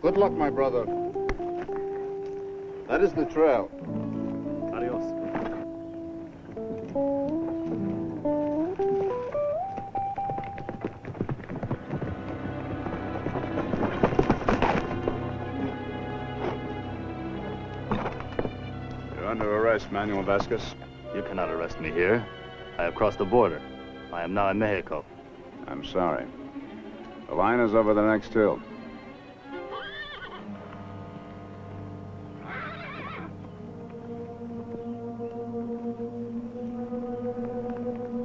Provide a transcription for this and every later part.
Good luck, my brother. That is the trail. Adios. You're under arrest, Manuel Vasquez. You cannot arrest me here. I have crossed the border. I am now in Mexico. I'm sorry. The line is over the next hill.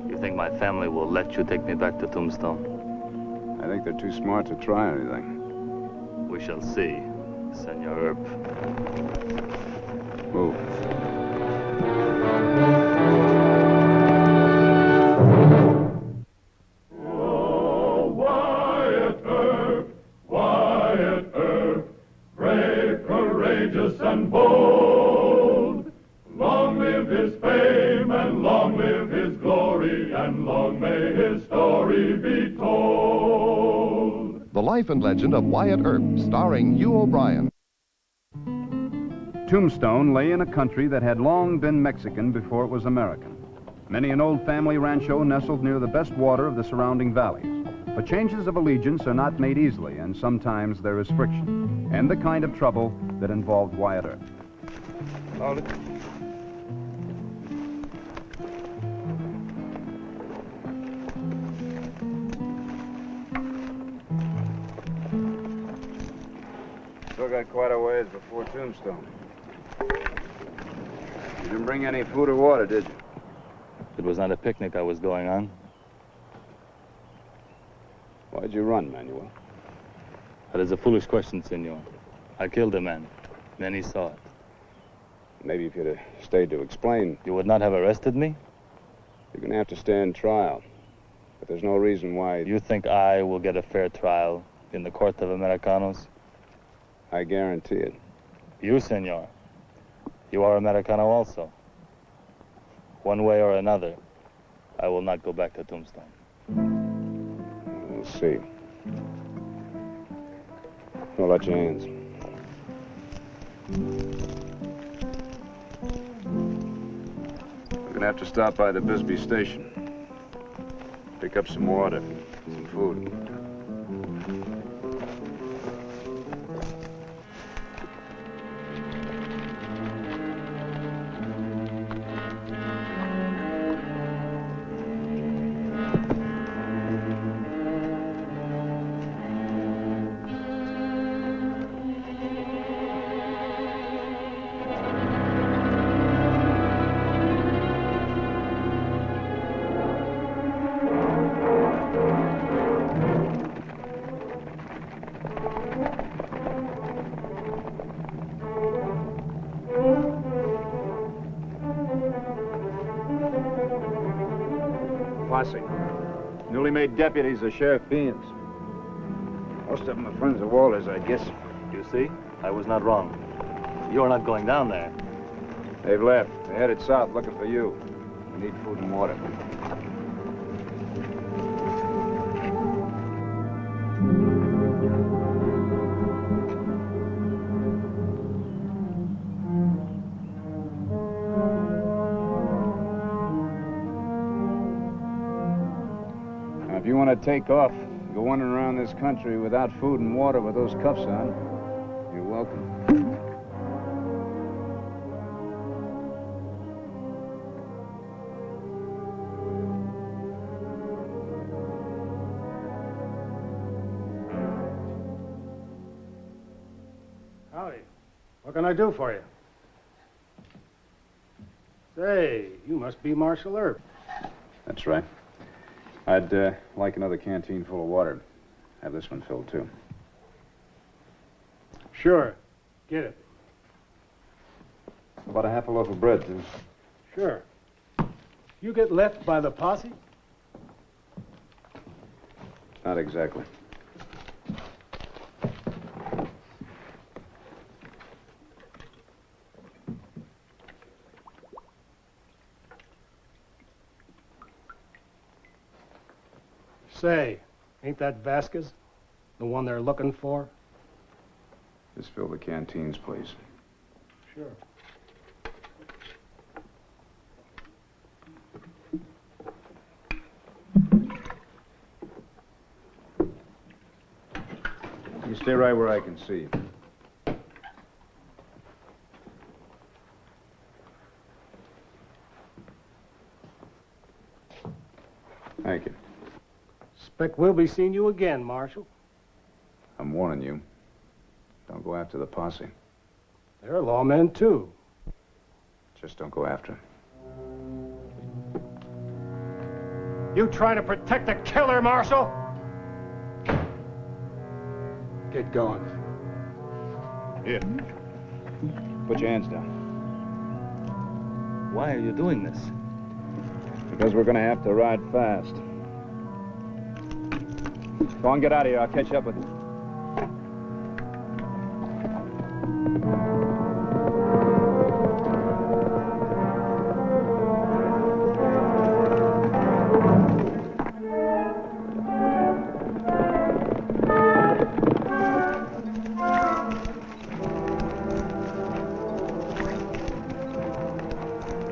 You think my family will let you take me back to Tombstone? I think they're too smart to try anything. We shall see, Senor Earp. Move. And bold. Long live his fame, and long live his glory, and long may his story be told. The Life and Legend of Wyatt Earp, starring Hugh O'Brien. Tombstone lay in a country that had long been Mexican before it was American. Many an old family rancho nestled near the best water of the surrounding valleys. But changes of allegiance are not made easily, and sometimes there is friction, and the kind of trouble that involved Wyatt Earp. Hold it. Still got quite a ways before Tombstone. You didn't bring any food or water, did you? It was not a picnic I was going on. Why'd you run, Manuel? That is a foolish question, senor. I killed a man. Then he saw it. Maybe if you'd have stayed to explain. You would not have arrested me? You're gonna have to stand trial. But there's no reason why... You think I will get a fair trial in the court of Americanos? I guarantee it. You, senor. You are Americano also. One way or another, I will not go back to Tombstone. We'll see. Hold out your hands. We're gonna have to stop by the Bisbee station. Pick up some water, some food. Posse. Newly made deputies of Sheriff Beans. Most of them are friends of Walter's, I guess. You see? I was not wrong. You're not going down there. They've left. They're headed south looking for you. We need food and water. Now, if you want to take off, go wandering around this country without food and water with those cuffs on, you're welcome. Howdy. What can I do for you? Say, you must be Marshal Earp. That's right. I'd like another canteen full of water. Have this one filled, too. Sure. Get it. About a half a loaf of bread, too. Sure. You get left by the posse? Not exactly. Say, Ain't that Vasquez? The one they're looking for? Just fill the canteens, please. Sure. You stay right where I can see. Thank you. Expect we'll be seeing you again, Marshal. I'm warning you. Don't go after the posse. They're lawmen, too. Just don't go after him. You trying to protect the killer, Marshal? Get going. Here. Put your hands down. Why are you doing this? Because we're gonna have to ride fast. Go on, get out of here. I'll catch up with you.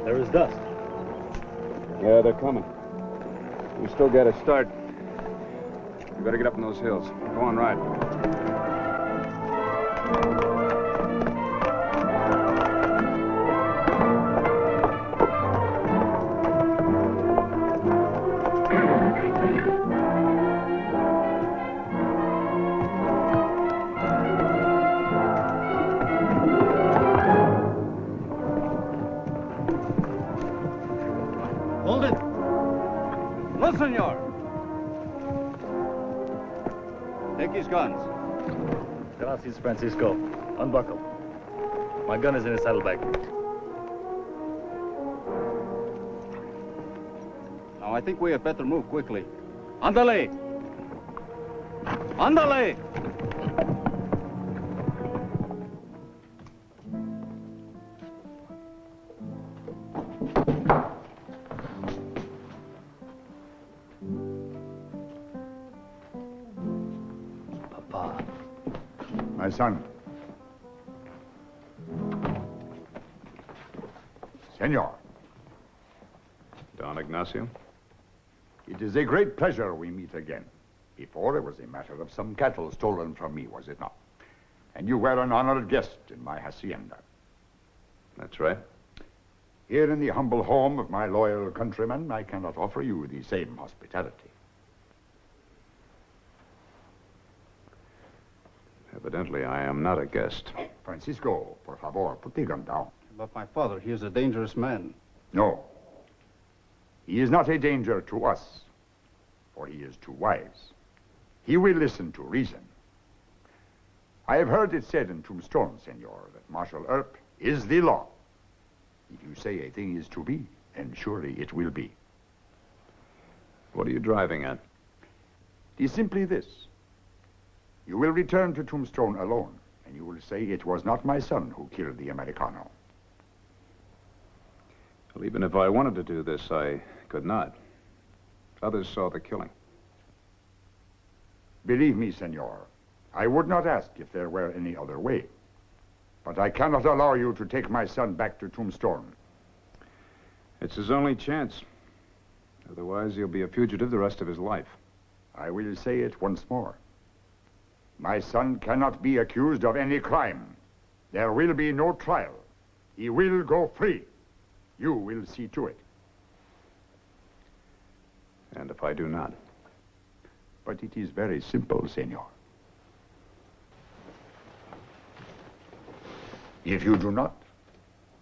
There is dust. Yeah, they're coming. We still got to start. We better get up in those hills. Go on, ride. Hold it! No, senor! Take his guns. Gracias, Francisco. Unbuckle. My gun is in his saddlebag. Now, I think we had better move quickly. Andale! Andale! Papa. My son. Senor, Don Ignacio? it is a great pleasure we meet again. Before, it was a matter of some cattle stolen from me, was it not? And you were an honored guest in my hacienda. That's right. Here in the humble home of my loyal countrymen, I cannot offer you the same hospitality. Evidently, I am not a guest. Francisco, por favor, put the gun down. But my father, he is a dangerous man. No. He is not a danger to us, for he is too wise. He will listen to reason. I have heard it said in Tombstone, senor, that martial Earp is the law. If you say a thing is to be, then surely it will be. What are you driving at? It is simply this. You will return to Tombstone alone, and you will say it was not my son who killed the Americano. Well, even if I wanted to do this, I could not. Others saw the killing. Believe me, senor, I would not ask if there were any other way. But I cannot allow you to take my son back to Tombstone. It's his only chance. Otherwise, he'll be a fugitive the rest of his life. I will say it once more. My son cannot be accused of any crime. There will be no trial. He will go free. You will see to it. And if I do not? But it is very simple, senor. If you do not,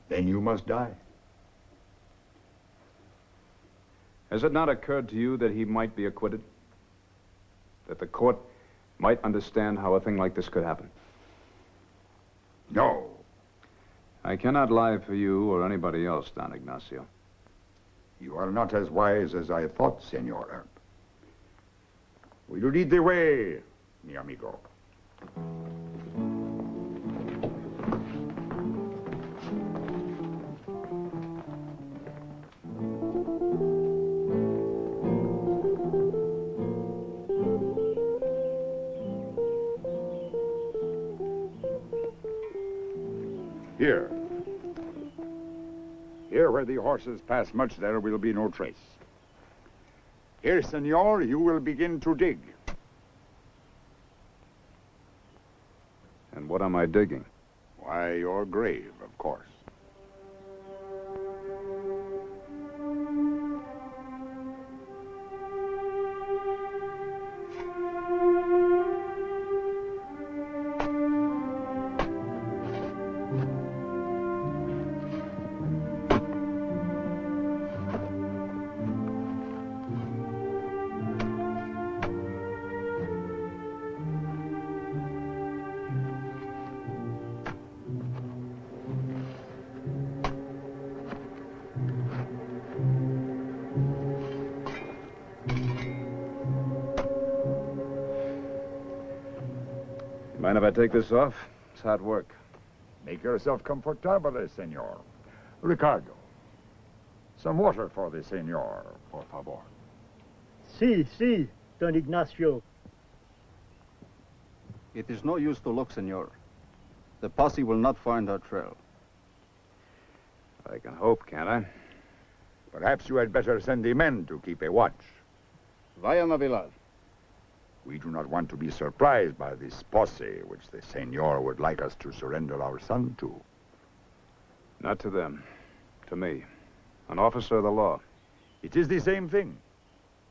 then you must die. Has it not occurred to you that he might be acquitted? That the court might understand how a thing like this could happen? No. I cannot lie for you or anybody else, Don Ignacio. You are not as wise as I thought, Senor Earp. Will you lead the way, mi amigo? Here. Here where the horses pass much, there will be no trace. Here, senor, you will begin to dig. And what am I digging? Why, your grave, of course. Mind if I take this off? It's hard work. Make yourself comfortable, senor. Ricardo, some water for the senor, por favor. Si, Don Ignacio. It is no use to look, senor. The posse will not find our trail. I can hope, can't I? Perhaps you had better send the men to keep a watch. Vaya Navidad. We do not want to be surprised by this posse which the senor would like us to surrender our son to. Not to them. To me. An officer of the law. It is the same thing.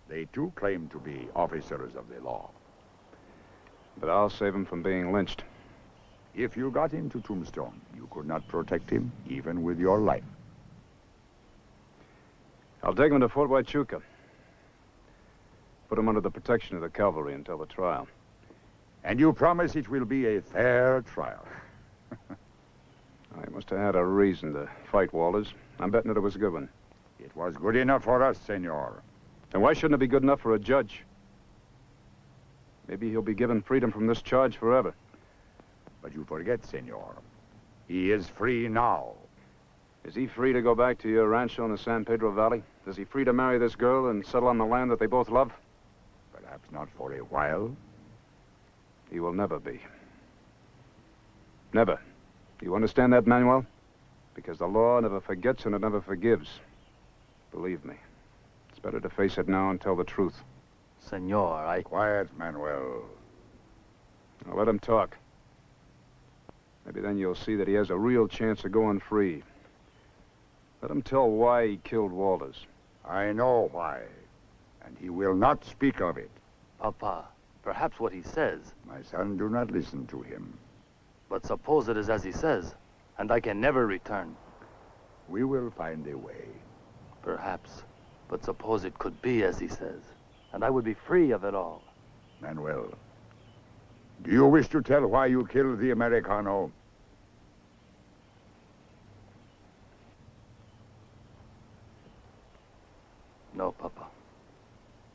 They too claim to be officers of the law. But I'll save him from being lynched. If you got into Tombstone, you could not protect him, even with your life. I'll take him to Fort Huachuca. Put him under the protection of the cavalry until the trial. And you promise it will be a fair trial. I must have had a reason to fight Walters. I'm betting that it was a good one. It was good enough for us, senor. And why shouldn't it be good enough for a judge? Maybe he'll be given freedom from this charge forever. But you forget, senor. He is free now. Is he free to go back to your rancho in the San Pedro Valley? Is he free to marry this girl and settle on the land that they both love? Perhaps not for a while. He will never be. Never. Do you understand that, Manuel? Because the law never forgets and it never forgives. Believe me. It's better to face it now and tell the truth. Senor, Quiet, Manuel. Now let him talk. Maybe then you'll see that he has a real chance of going free. Let him tell why he killed Walters. I know why. And he will not speak of it. Papa, perhaps what he says. My son, do not listen to him. But suppose it is as he says, and I can never return. We will find a way. Perhaps. But suppose it could be as he says, and I would be free of it all. Manuel, do you wish to tell why you killed the Americano? No, Papa.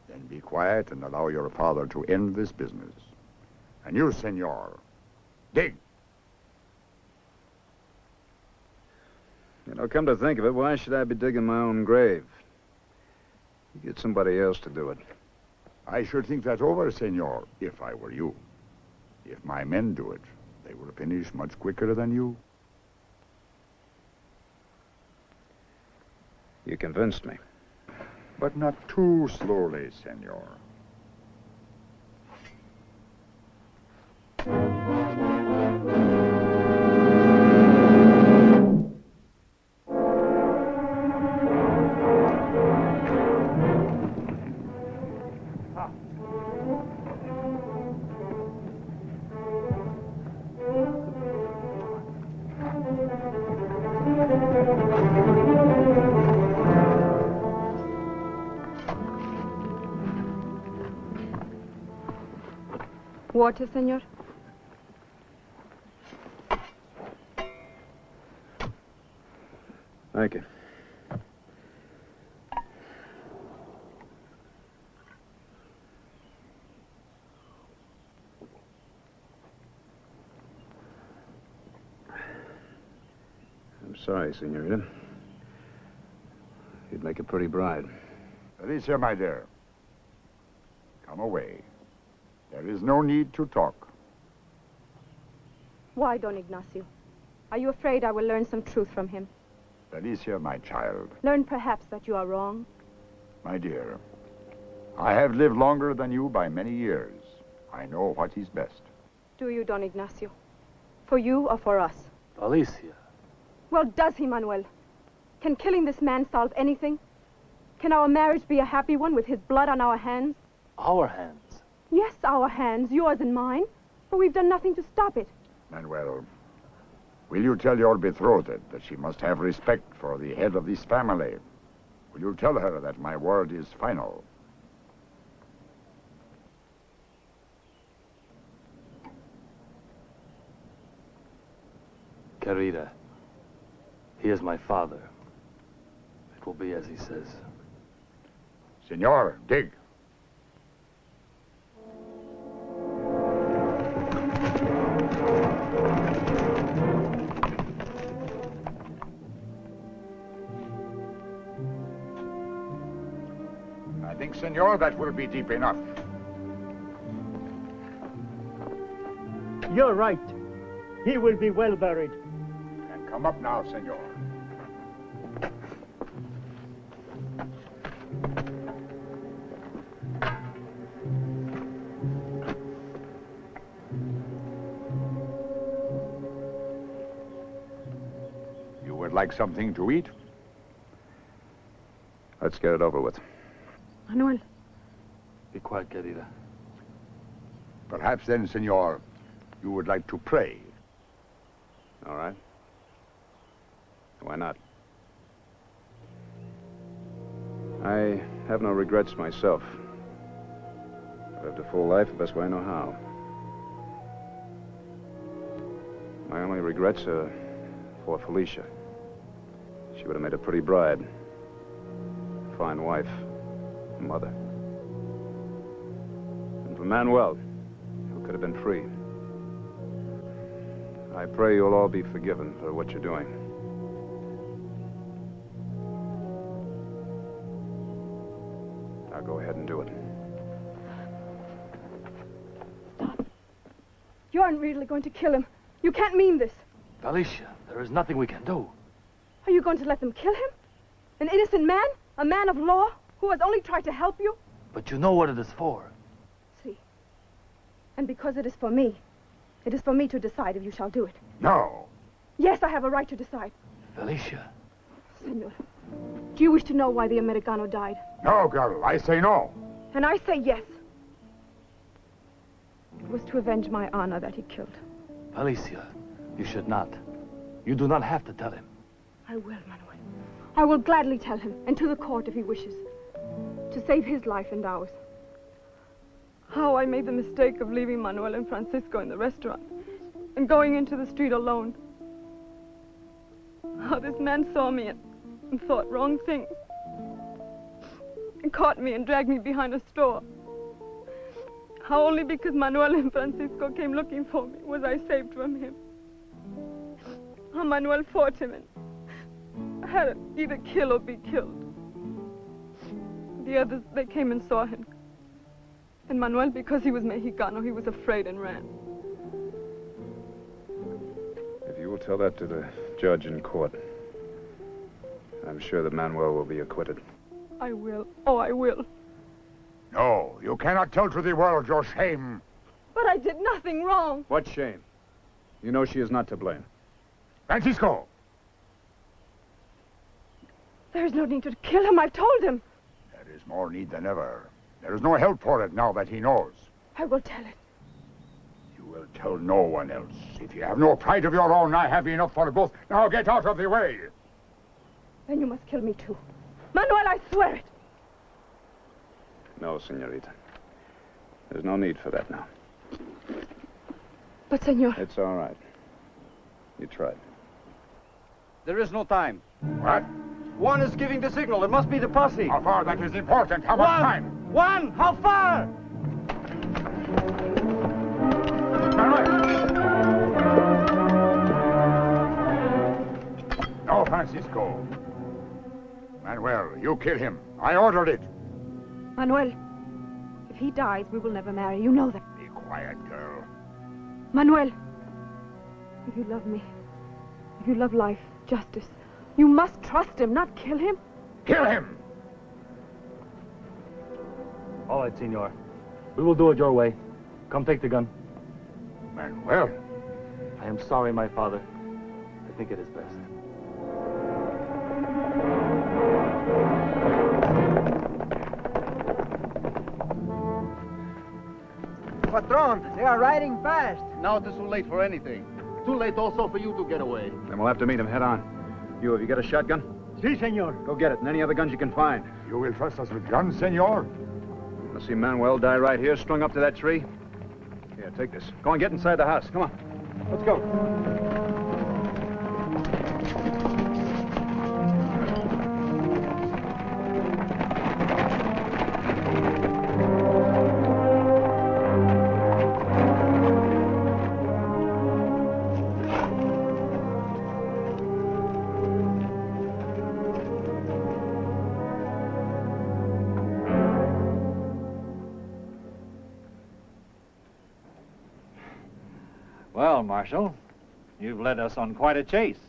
Then be quiet and allow your father to end this business. And you, senor, dig. You know, come to think of it, why should I be digging my own grave? You get somebody else to do it. I should think that over, senor, if I were you. If my men do it, they will finish much quicker than you. You convinced me. But not too slowly, senor. Water, senor? Thank you. I'm sorry, senorita. You'd make a pretty bride. Alicia, my dear, come away. There is no need to talk. Why, Don Ignacio? Are you afraid I will learn some truth from him? Felicia, my child, Learn perhaps that you are wrong? my dear, I have lived longer than you by many years. I know what is best. Do you, Don Ignacio? For you or for us? Alicia. Well, does he, Manuel? Can killing this man solve anything? Can our marriage be a happy one with his blood on our hands? Our hands. Yes, our hands, yours and mine. But we've done nothing to stop it. Manuel, will you tell your betrothed that she must have respect for the head of this family? Will you tell her that my word is final? Querida, he is my father. It will be as he says. Senor, dig. I think, senor, that will be deep enough. You're right. He will be well buried. And come up now, senor. You would like something to eat? Let's get it over with. Manuel. Be quiet, querida. Perhaps then, senor, you would like to pray. All right. Why not? I have no regrets myself. I've lived a full life the best way I know how. My only regrets are for Felicia. She would have made a pretty bride, a fine wife, a mother. And for Manuel, who could have been free. I pray you'll all be forgiven for what you're doing. Now go ahead and do it. Stop. You aren't really going to kill him. You can't mean this. Alicia, there is nothing we can do. Are you going to let them kill him? An innocent man? A man of law? Who has only tried to help you? But you know what it is for. See. And because it is for me, it is for me to decide if you shall do it. No. Yes, I have a right to decide. Felicia. Senor, do you wish to know why the Americano died? No, girl, I say no. And I say yes. It was to avenge my honor that he killed. Alicia, you should not. You do not have to tell him. I will, Manuel. I will gladly tell him, and to the court if he wishes, to save his life and ours. How I made the mistake of leaving Manuel and Francisco in the restaurant and going into the street alone. How this man saw me and thought wrong things and caught me and dragged me behind a store. How only because Manuel and Francisco came looking for me was I saved from him. How Manuel fought him and had to either kill or be killed. The others, they came and saw him. And Manuel, because he was Mexicano, he was afraid and ran. If you will tell that to the judge in court, I'm sure that Manuel will be acquitted. I will. Oh, I will. No, you cannot tell to the world your shame. But I did nothing wrong. What shame? You know she is not to blame. Francisco! There is no need to kill him, I've told him. There is more need than ever. There is no help for it now that he knows. I will tell it. You will tell no one else. If you have no pride of your own, I have enough for both. Now get out of the way. Then you must kill me too. Manuel, I swear it. No, senorita. There's no need for that now. But, senor... It's all right. You tried. There is no time. What? One is giving the signal. It must be the posse. How far? That is important. How much time? One! How far? No, Francisco. Manuel, you kill him. I ordered it. Manuel, if he dies, we will never marry. You know that. Be quiet, girl. Manuel, if you love me, If you love life, justice, you must trust him, not kill him. Kill him! All right, senor. We will do it your way. Come take the gun. Manuel. I am sorry, my father. I think it is best. Patron, they are riding fast. Now it is too late for anything. Too late also for you to get away. Then we'll have to meet him head on. Have you got a shotgun? Si, senor. Go get it, and any other guns you can find. You will trust us with guns, senor? Let's see Manuel die right here, strung up to that tree. Here, take this. Go and get inside the house. Come on. Let's go. Well, Marshal, you've led us on quite a chase.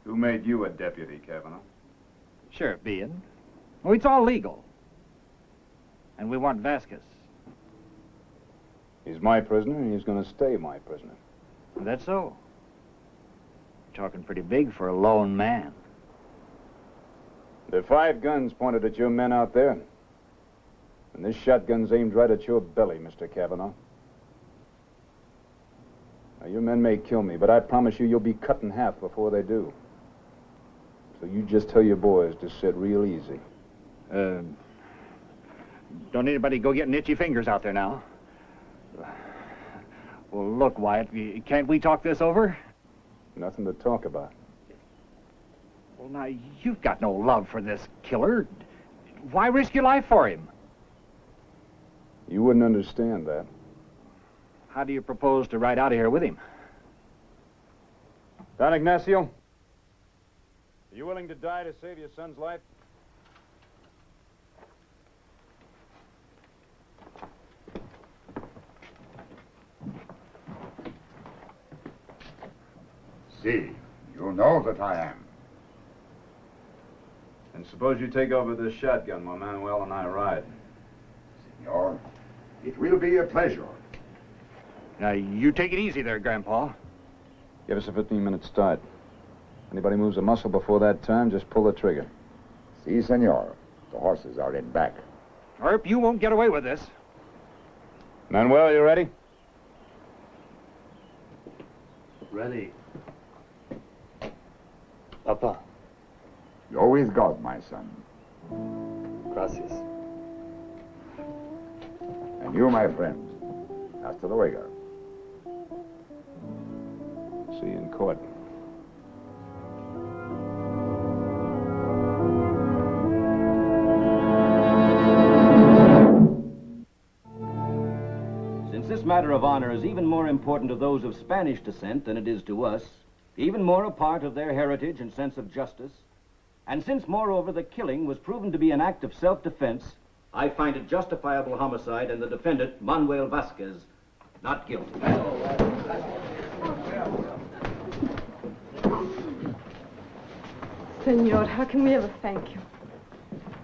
Who made you a deputy, Kavanaugh? Sheriff being. Oh, it's all legal. And we want Vasquez. He's my prisoner, and he's going to stay my prisoner. That's so. You're talking pretty big for a lone man. There are 5 guns pointed at your men out there. And this shotgun's aimed right at your belly, Mr. Kavanaugh. Now, your men may kill me, but I promise you, you'll be cut in half before they do. So you just tell your boys to sit real easy. Don't anybody go getting itchy fingers out there now. Well, look, Wyatt, can't we talk this over? Nothing to talk about. Well, now, you've got no love for this killer. Why risk your life for him? You wouldn't understand that. How do you propose to ride out of here with him? Don Ignacio, are you willing to die to save your son's life? See, you know that I am. And suppose you take over this shotgun while Manuel and I ride. Senor, it will be a pleasure. Now, you take it easy there, Grandpa. Give us a 15-minute start. Anybody moves a muscle before that time, just pull the trigger. Si, senor. The horses are in back. Earp, you won't get away with this. Manuel, you ready? Ready. Papa. Go with God, my son. Gracias. And you, my friend. Hasta luego. See you in court. Since this matter of honor is even more important to those of Spanish descent than it is to us, even more a part of their heritage and sense of justice, and since, moreover, the killing was proven to be an act of self-defense, I find it justifiable homicide and the defendant, Manuel Vasquez, not guilty. Senor, how can we ever thank you?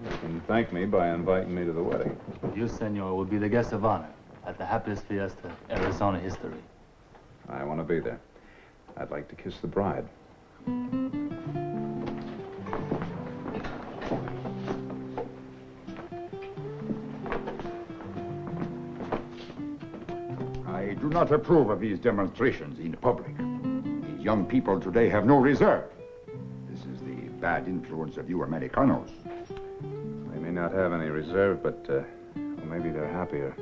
You can thank me by inviting me to the wedding. You, senor, will be the guest of honor at the happiest fiesta in Arizona history. I want to be there. I'd like to kiss the bride. I do not approve of these demonstrations in public. These young people today have no reserve. This is the bad influence of you Americanos. They may not have any reserve, but well, maybe they're happier.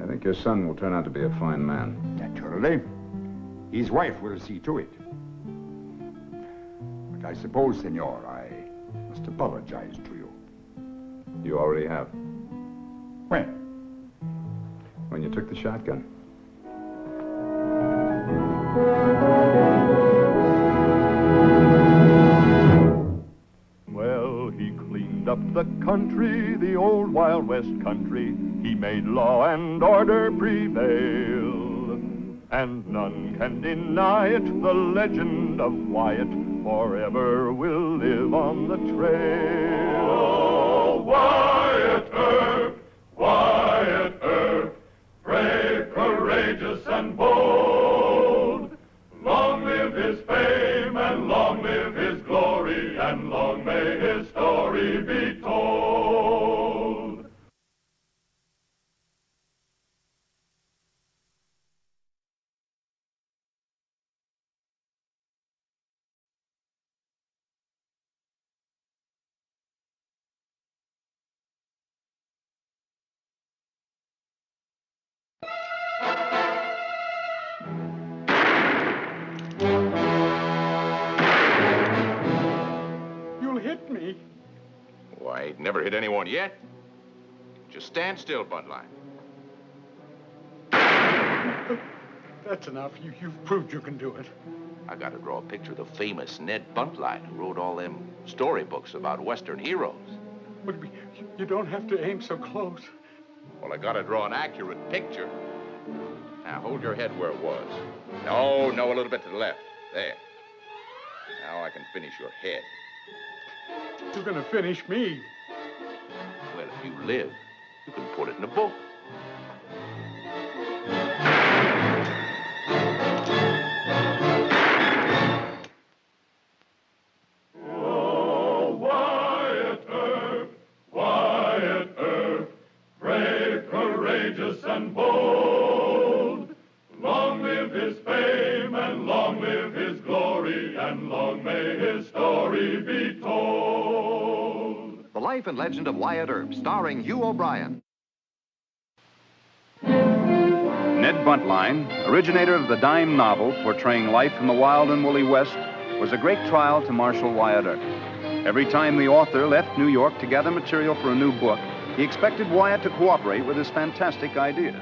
I think your son will turn out to be a fine man. Naturally. His wife will see to it. But I suppose, senor, I must apologize to you. You already have. When? When you took the shotgun. Well, he cleaned up the country, the old Wild West country. He made law and order prevail. and none can deny it. The legend of Wyatt forever will live on the trail. Oh, Wyatt Earp, brave, courageous, and bold. Long live his fame, and long live his glory, and long may his story be told. Hit me. Why, ain't never hit anyone yet. Just stand still, Buntline. That's enough. You've proved you can do it. I gotta draw a picture of the famous Ned Buntline who wrote all them storybooks about Western heroes. But you don't have to aim so close. Well, I gotta draw an accurate picture. Now, hold your head where it was. No, a little bit to the left. There. Now I can finish your head. You're gonna finish me. Well, if you live, you can put it in a book. Oh, Wyatt Earp, brave, courageous, and bold. Long live his fame, and long live his glory, and long may his story be told. The Life and Legend of Wyatt Earp, starring Hugh O'Brien. Ned Buntline, originator of the dime novel portraying life in the wild and woolly West, was a great trial to Marshal Wyatt Earp. Every time the author left New York to gather material for a new book, he expected Wyatt to cooperate with his fantastic ideas.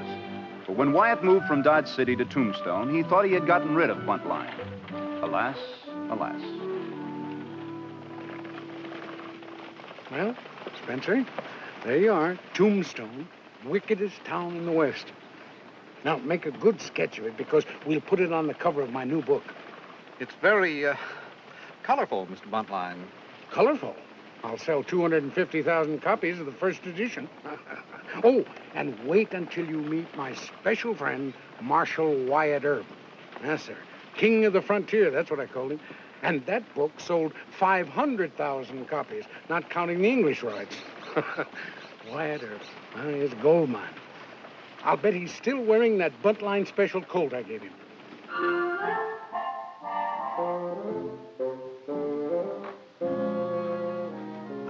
But when Wyatt moved from Dodge City to Tombstone, he thought he had gotten rid of Buntline. Alas, alas. Well, Spencer, there you are, Tombstone, wickedest town in the West. Now, make a good sketch of it, because we'll put it on the cover of my new book. It's very, colorful, Mr. Buntline. Colorful? I'll sell 250,000 copies of the first edition. Oh, and wait until you meet my special friend, Marshal Wyatt Earp. Yes, sir. King of the frontier, that's what I called him. And that book sold 500,000 copies, not counting the English rights. Wyatt Earp, his gold mine. I'll bet he's still wearing that Buntline special coat I gave him.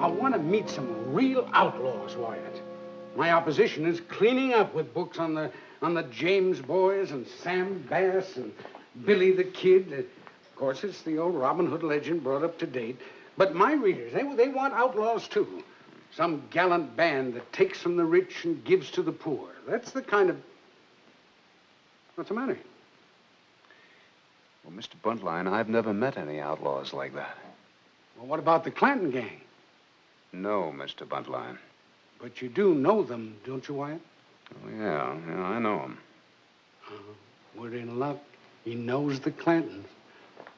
I want to meet some real outlaws, Wyatt. My opposition is cleaning up with books on the James boys and Sam Bass and Billy the Kid. Of course, it's the old Robin Hood legend brought up to date. But my readers, they want outlaws, too. Some gallant band that takes from the rich and gives to the poor. That's the kind of... What's the matter? Well, Mr. Buntline, I've never met any outlaws like that. Well, what about the Clanton gang? No, Mr. Buntline. But you do know them, don't you, Wyatt? Oh, yeah, I know them. We're in luck. He knows the Clantons.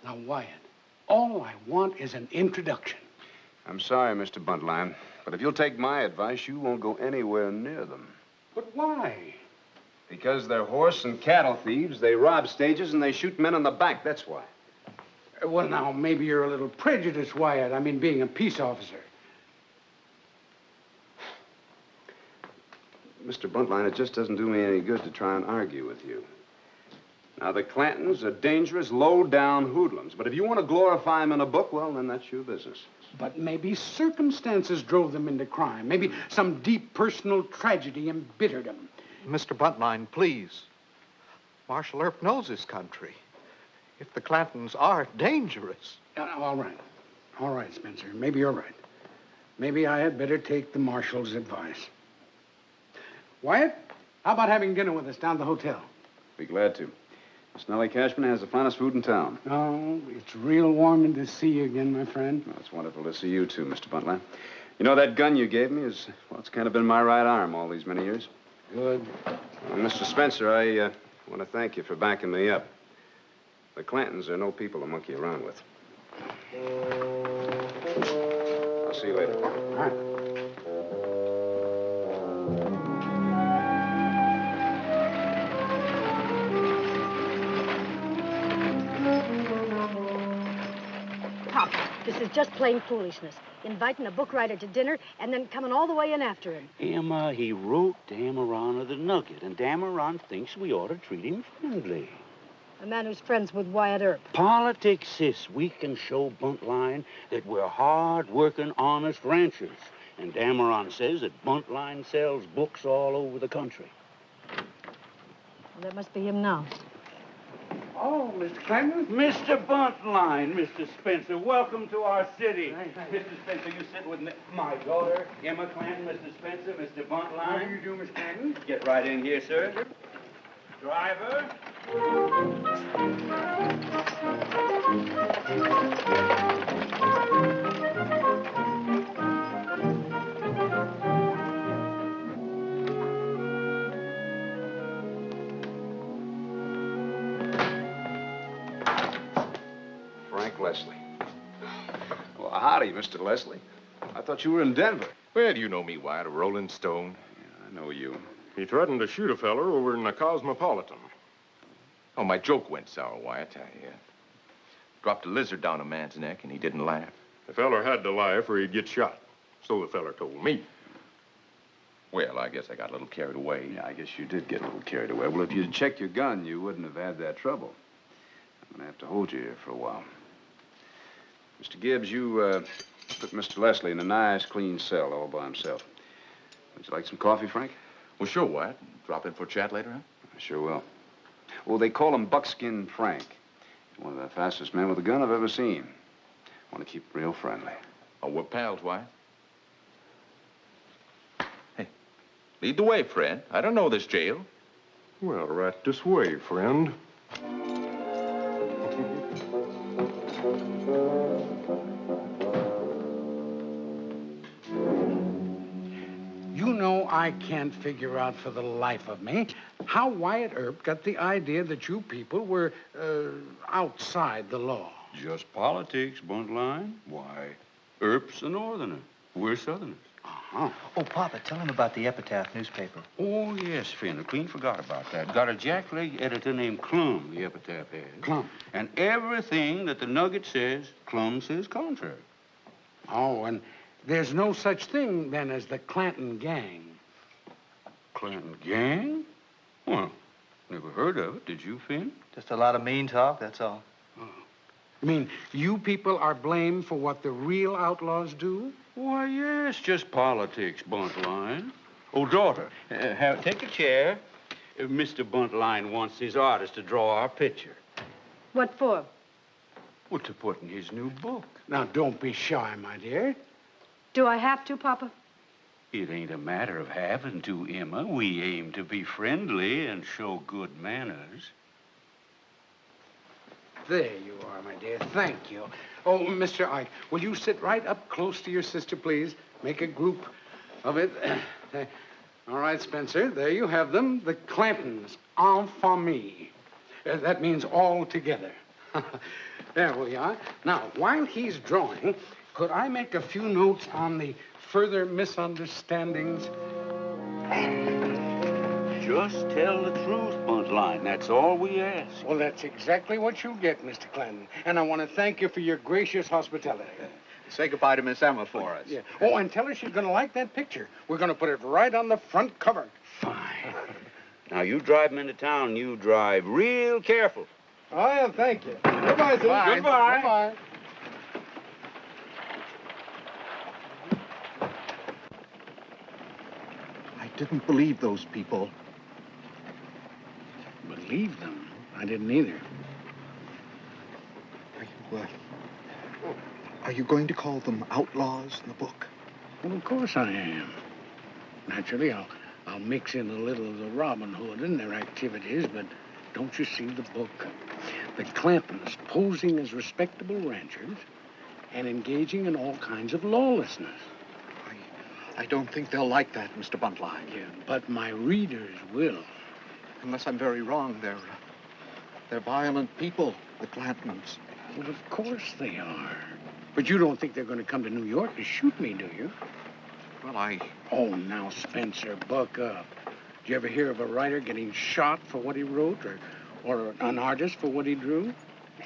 Now, Wyatt, all I want is an introduction. I'm sorry, Mr. Buntline, but if you'll take my advice, you won't go anywhere near them. But why? Because they're horse and cattle thieves, they rob stages, and they shoot men in the back, that's why. Well, now, maybe you're a little prejudiced, Wyatt. I mean, being a peace officer. Mr. Buntline, it just doesn't do me any good to try and argue with you. Now, the Clantons are dangerous, low-down hoodlums, but if you want to glorify them in a book, well, then that's your business. But maybe circumstances drove them into crime. Maybe some deep personal tragedy embittered them. Mr. Buntline, please. Marshal Earp knows his country. If the Clantons are dangerous... All right. All right, Spencer. Maybe you're right. Maybe I had better take the Marshal's advice. Wyatt, how about having dinner with us down at the hotel? Be glad to. Snelly Cashman has the finest food in town. Oh, it's real warming to see you again, my friend. Well, it's wonderful to see you, too, Mr. Buntline. You know, that gun you gave me is, well, it's kind of been my right arm all these many years. Good. Mr. Spencer, I I want to thank you for backing me up. The Clantons are no people to monkey around with. I'll see you later. All right. Pop, this is just plain foolishness. Inviting a book writer to dinner and then coming all the way in after him. Emma, he wrote Dameron of the Nugget, and Dameron thinks we ought to treat him friendly. A man who's friends with Wyatt Earp. Politics, sis. We can show Buntline that we're hard-working, honest ranchers. And Dameron says that Buntline sells books all over the country. Well, that must be him now. Oh, Mr. Clanton? Mr. Buntline, Mr. Spencer, welcome to our city. Mr. Spencer, you sit with my daughter, Emma Clanton, Mr. Spencer, Mr. Buntline. How do you do, Mr. Clanton? Get right in here, sir. Driver. Leslie. Well, howdy, Mr. Leslie. I thought you were in Denver. Where do you know me, Wyatt, a Rolling Stone? Yeah, I know you. He threatened to shoot a feller over in the Cosmopolitan. Oh, my joke went sour, Wyatt. I dropped a lizard down a man's neck, and he didn't laugh. The feller had to laugh or he'd get shot. So the feller told me. Well, I guess I got a little carried away. Yeah, I guess you did get a little carried away. Well, if you'd checked your gun, you wouldn't have had that trouble. I'm going to have to hold you here for a while. Mr. Gibbs, you put Mr. Leslie in a nice, clean cell all by himself. Would you like some coffee, Frank? Well, sure, Wyatt. Drop in for a chat later, huh? I sure will. Well, they call him Buckskin Frank. He's one of the fastest men with a gun I've ever seen. I want to keep real friendly. Oh, we're pals, Wyatt. Hey, lead the way, friend. I don't know this jail. Well, right this way, friend. You know, I can't figure out for the life of me how Wyatt Earp got the idea that you people were outside the law. Just politics, Buntline. Why, Earp's a northerner. We're southerners. Uh-huh. Oh, Papa, tell him about the Epitaph newspaper. Oh, yes, Finn. I clean forgot about that. Got a jackleg editor named Clum, the Epitaph has. Clum. And everything that the Nugget says, Clum says contrary. Oh, and there's no such thing, then, as the Clanton gang. Clanton gang? Well, never heard of it. Did you, Finn? Just a lot of mean talk, that's all. Oh. You mean you people are blamed for what the real outlaws do? Why, yes, just politics, Buntline. Oh, daughter, take a chair. Mr. Buntline wants his artist to draw our picture. What for? Well, to put in his new book. Now, don't be shy, my dear. Do I have to, Papa? It ain't a matter of having to, Emma. We aim to be friendly and show good manners. There you are, my dear. Thank you. Oh, Mr. Ike, will you sit right up close to your sister, please? Make a group of it. All right, Spencer, there you have them. The Clantons, en famille. That means all together. There we are. Now, while he's drawing, could I make a few notes on the further misunderstandings? Just tell the truth, Buntline. That's all we ask. Well, that's exactly what you get, Mr. Clanton. And I want to thank you for your gracious hospitality. Say goodbye to Miss Emma for us. Yeah. Oh, and tell her she's going to like that picture. We're going to put it right on the front cover. Fine. Now, you drive him into town, you drive real careful. Oh, yeah, thank you. Goodbye, sir. Bye. Goodbye. Goodbye. I didn't believe those people. Believe them? I didn't either. Are you going to call them outlaws in the book? Well, of course I am. Naturally, I'll mix in a little of the Robin Hood in their activities, but don't you see the book? The Clantons posing as respectable ranchers and engaging in all kinds of lawlessness. I don't think they'll like that, Mr. Buntline. Yeah, but my readers will. Unless I'm very wrong, they're violent people, the Clantons. Well, of course they are. But you don't think they're going to come to New York to shoot me, do you? Well, Oh, now, Spencer, buck up. Did you ever hear of a writer getting shot for what he wrote or an artist for what he drew?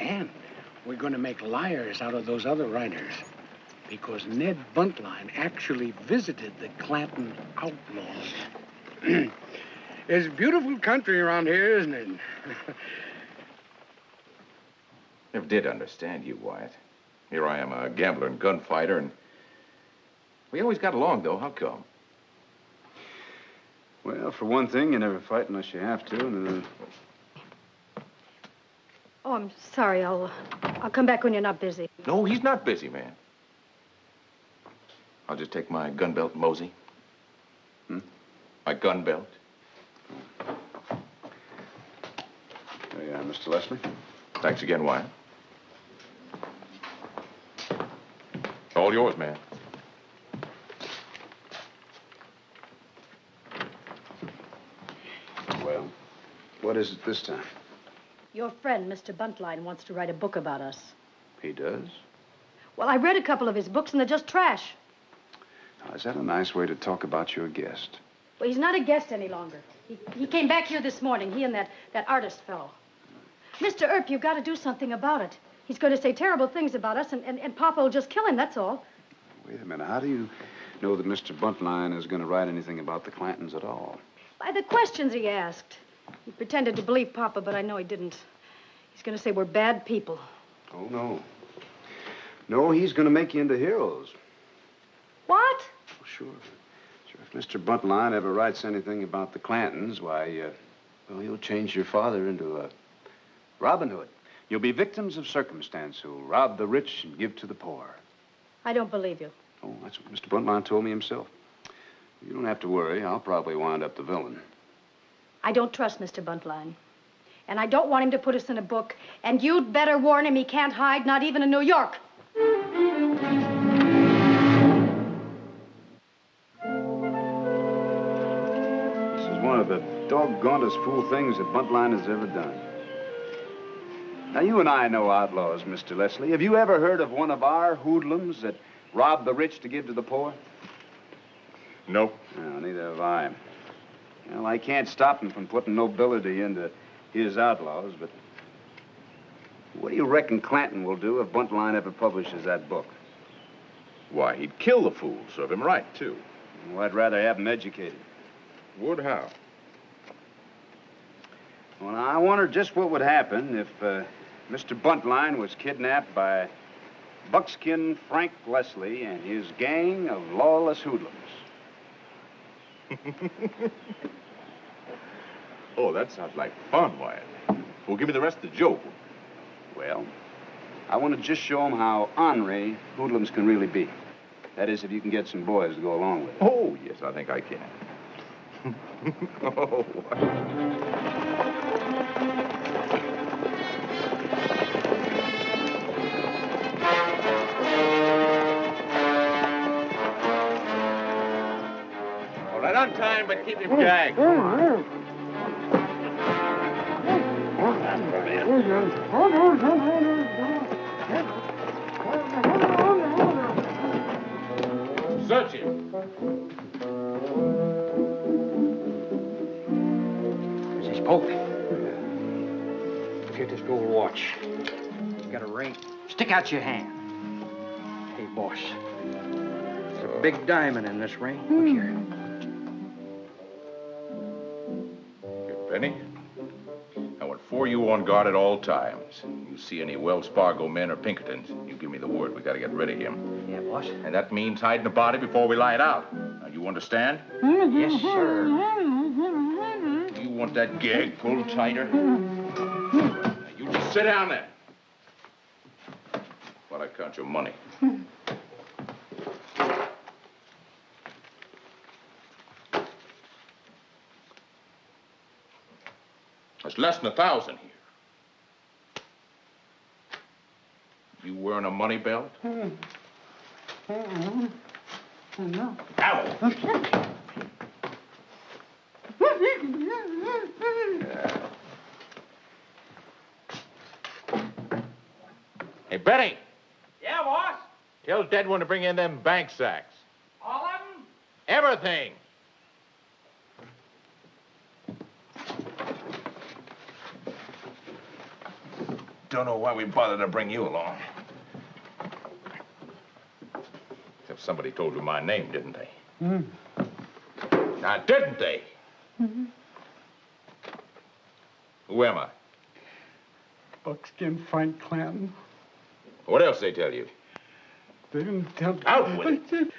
And we're going to make liars out of those other writers because Ned Buntline actually visited the Clanton outlaws. It's beautiful country around here, isn't it? Never did understand you, Wyatt. Here I am, a gambler and gunfighter, and we always got along, though. How come? Well, for one thing, you never fight unless you have to, and Oh, I'm sorry. I'll come back when you're not busy. No, he's not busy, man. I'll just take my gun belt and mosey. My gun belt. There you are, Mr. Leslie. Thanks again, Wyatt. All yours, man. Well, what is it this time? Your friend, Mr. Buntline, wants to write a book about us. He does? Well, I read a couple of his books, and they're just trash. Now, is that a nice way to talk about your guest? Well, he's not a guest any longer. He came back here this morning, he and that artist fellow. Mr. Earp, you've got to do something about it. He's going to say terrible things about us, and Papa will just kill him, that's all. Wait a minute. How do you know that Mr. Buntline is going to write anything about the Clantons at all? By the questions he asked. He pretended to believe Papa, but I know he didn't. He's going to say we're bad people. Oh, no. No, he's going to make you into heroes. What? Oh, sure. If Mr. Buntline ever writes anything about the Clantons, why, well, he'll change your father into a Robin Hood. You'll be victims of circumstance who'll rob the rich and give to the poor. I don't believe you. Oh, that's what Mr. Buntline told me himself. You don't have to worry. I'll probably wind up the villain. I don't trust Mr. Buntline. And I don't want him to put us in a book. And you'd better warn him he can't hide, not even in New York. This is one of the doggonest fool things that Buntline has ever done. Now, you and I know outlaws, Mr. Leslie. Have you ever heard of one of our hoodlums that robbed the rich to give to the poor? No. No, neither have I. Well, I can't stop him from putting nobility into his outlaws, but what do you reckon Clanton will do if Buntline ever publishes that book? Why, he'd kill the fool, serve him right, too. Well, I'd rather have him educated. Would how? Well, I wonder just what would happen if Mr. Buntline was kidnapped by Buckskin Frank Leslie and his gang of lawless hoodlums. Oh, that sounds like fun, Wyatt. Well, give me the rest of the joke. Well, I want to just show them how ornery hoodlums can really be. That is, if you can get some boys to go along with it. Oh, yes, I think I can. Oh, all right, on time, but keep him gagged. Come on. Search him. Is he spoke? Look at this gold watch. It's got a ring. Stick out your hand. Hey, boss. There's a big diamond in this ring. Look here. Here, Benny. I want 4 you on guard at all times. You see any Wells Fargo men or Pinkertons, you give me the word. We gotta get rid of him. Yeah, boss. And that means hiding the body before we lie it out. Now, you understand? Yes, sir. You want that gag pulled tighter? Now, you just sit down there. While I count your money. There's less than 1,000 here. You wearing a money belt? No. Ow! Hey, Benny, Yeah, boss? tell Deadwood to bring in them bank sacks. All of them? Everything. Don't know why we bothered to bring you along. Except somebody told you my name, didn't they? Now, didn't they? Who am I? Buckskin Frank Clanton. What else they tell you? They didn't tell... Out with it.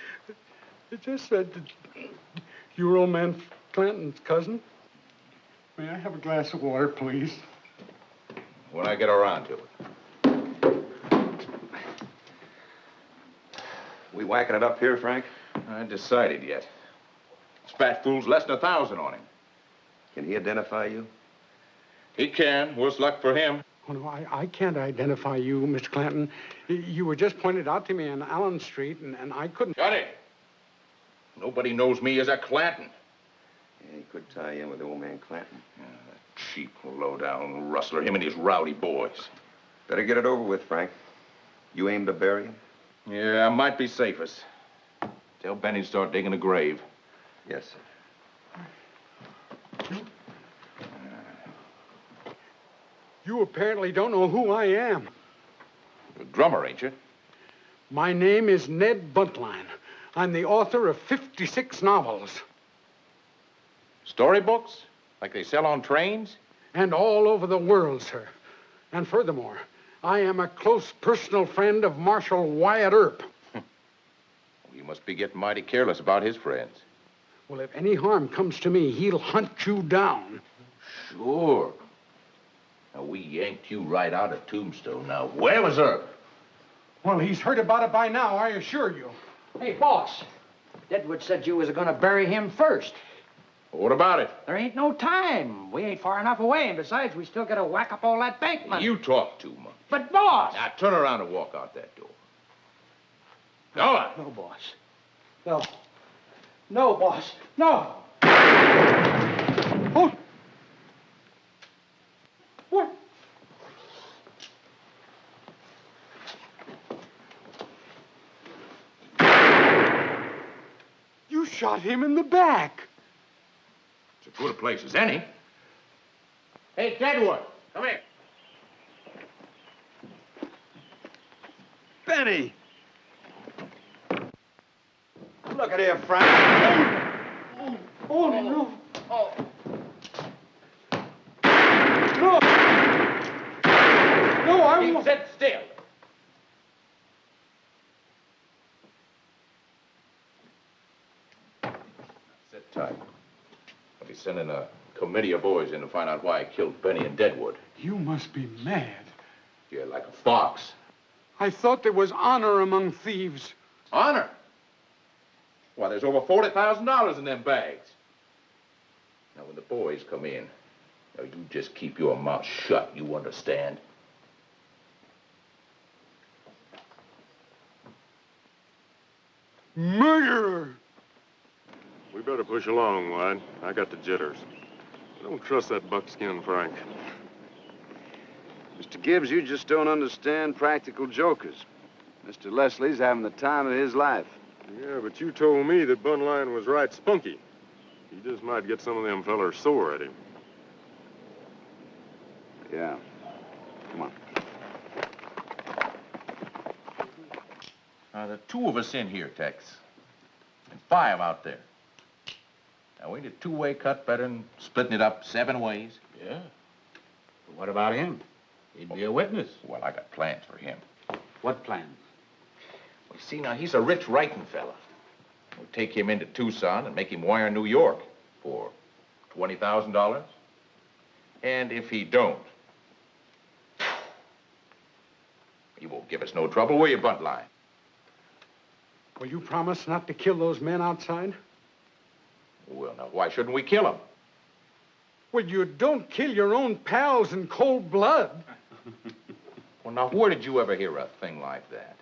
They just said that you were old man Clanton's cousin. May I have a glass of water, please? When I get around to it. We whacking it up here, Frank? I ain't decided yet. This fat fool's less than 1,000 on him. Can he identify you? He can. Worse luck for him. Oh, no, I can't identify you, Mr. Clanton. You were just pointed out to me on Allen Street, and I couldn't... Got it. Nobody knows me as a Clanton. Yeah, he could tie in with old man Clanton. Yeah, that cheap, low-down rustler, him and his rowdy boys. Better get it over with, Frank. You aim to bury him? Yeah, might be safest. Tell Benny to start digging a grave. Yes, sir. You apparently don't know who I am. You're a drummer, ain't you? My name is Ned Buntline. I'm the author of 56 novels. Storybooks? Like they sell on trains? And all over the world, sir. And furthermore, I am a close personal friend of Marshal Wyatt Earp. You must be getting mighty careless about his friends. Well, if any harm comes to me, he'll hunt you down. Sure. Now, we yanked you right out of Tombstone. Now, where was Earp? Well, he's heard about it by now, I assure you. Hey, boss. Deadwood said you was gonna bury him first. What about it? There ain't no time. We ain't far enough away, and besides, we still gotta whack up all that bank money. You talk too much. But, boss! Now, turn around and walk out that door. Go on. No, boss. No. No, boss. No! Oh! What? You shot him in the back. It's as good a place as any. Hey, Deadwood, come here. Benny! Look at here, Frank. Oh, no. Oh. No! No, I Keep won't. sit still. Sit tight. I'll be sending a committee of boys in to find out why I killed Benny and Deadwood. You must be mad. You're like a fox. I thought there was honor among thieves. Honor? Why, there's over $40,000 in them bags. Now, when the boys come in, now you just keep your mouth shut, you understand? Murderer! We better push along, Wyatt. I got the jitters. I don't trust that buckskin Frank. Mr. Gibbs, you just don't understand practical jokers. Mr. Leslie's having the time of his life. Yeah, but you told me that Buntline was right spunky. He just might get some of them fellers sore at him. Yeah. Come on. Now, there are 2 of us in here, Tex. And 5 out there. Now, ain't a 2-way cut better than splitting it up 7 ways? Yeah. But what about him? He'd be a witness. Well, I got plans for him. What plans? Well, see, now, he's a rich writing fella. We'll take him into Tucson and make him wire New York for $20,000. And if he don't, he won't give us no trouble, will you, Buntline? Will you promise not to kill those men outside? Well, now, why shouldn't we kill him? Well, you don't kill your own pals in cold blood. Well, now, where did you ever hear a thing like that?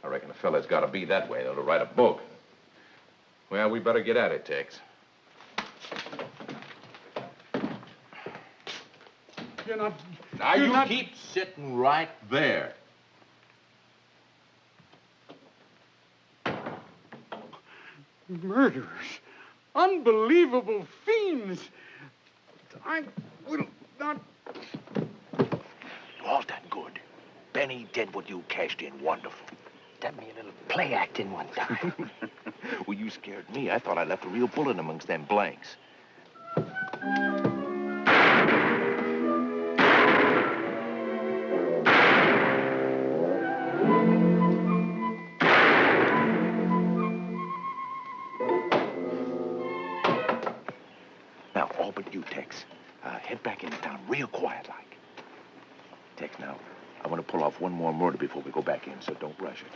I reckon a fella's got to be that way, though, to write a book. Well, we better get at it, Tex. You're not... Now, you're you not... keep sitting right there. Murderers. Unbelievable fiends. I will not... All done good. Benny did what you cashed in wonderful. Done me a little play acting one time. Well, you scared me. I thought I left a real bullet amongst them blanks. Now, all but you, Tex. Head back into town real quiet-like. Tex, now, I want to pull off one more murder before we go back in, so don't rush it.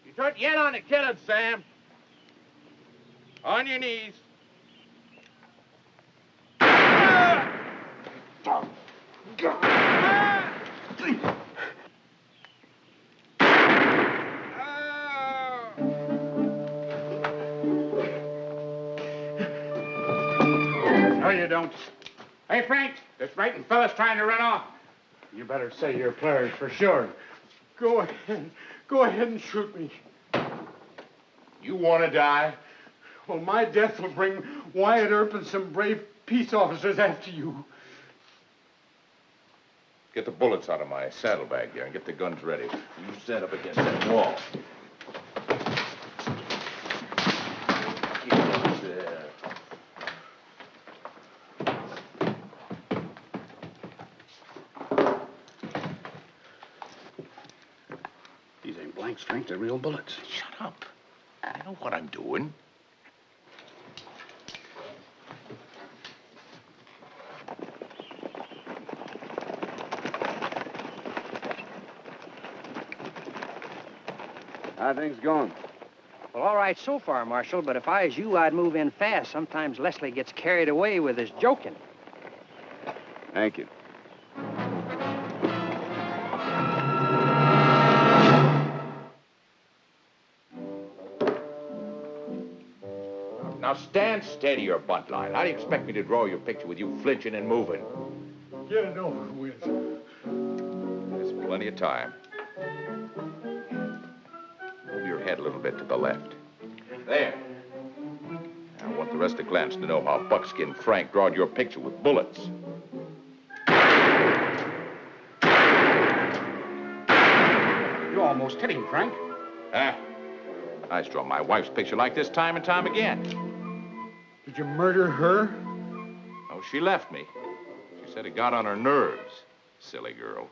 You don't yet on the killing, Sam. On your knees. No, you don't. Hey, Frank, this frightened fella's trying to run off. You better say your prayers for sure. Go ahead. Go ahead and shoot me. You want to die? Well, my death will bring Wyatt Earp and some brave peace officers after you. Get the bullets out of my saddlebag here and get the guns ready. You stand up against that wall. Keep those there. These ain't blanks, Frank. They're real bullets. Shut up. I know what I'm doing. How things going? Well, all right so far, Marshal, but if I was you, I'd move in fast. Sometimes Leslie gets carried away with his joking. Thank you. Now stand steady, your buntline. How do you expect me to draw your picture with you flinching and moving? Get it over with. There's plenty of time. Move your head a little bit to the left. There. Now, I want the rest of the clans to know how Buckskin Frank drawed your picture with bullets. You almost hit him, Frank. Huh? I draw my wife's picture like this time and time again. Did you murder her? Oh, she left me. She said it got on her nerves. Silly girl.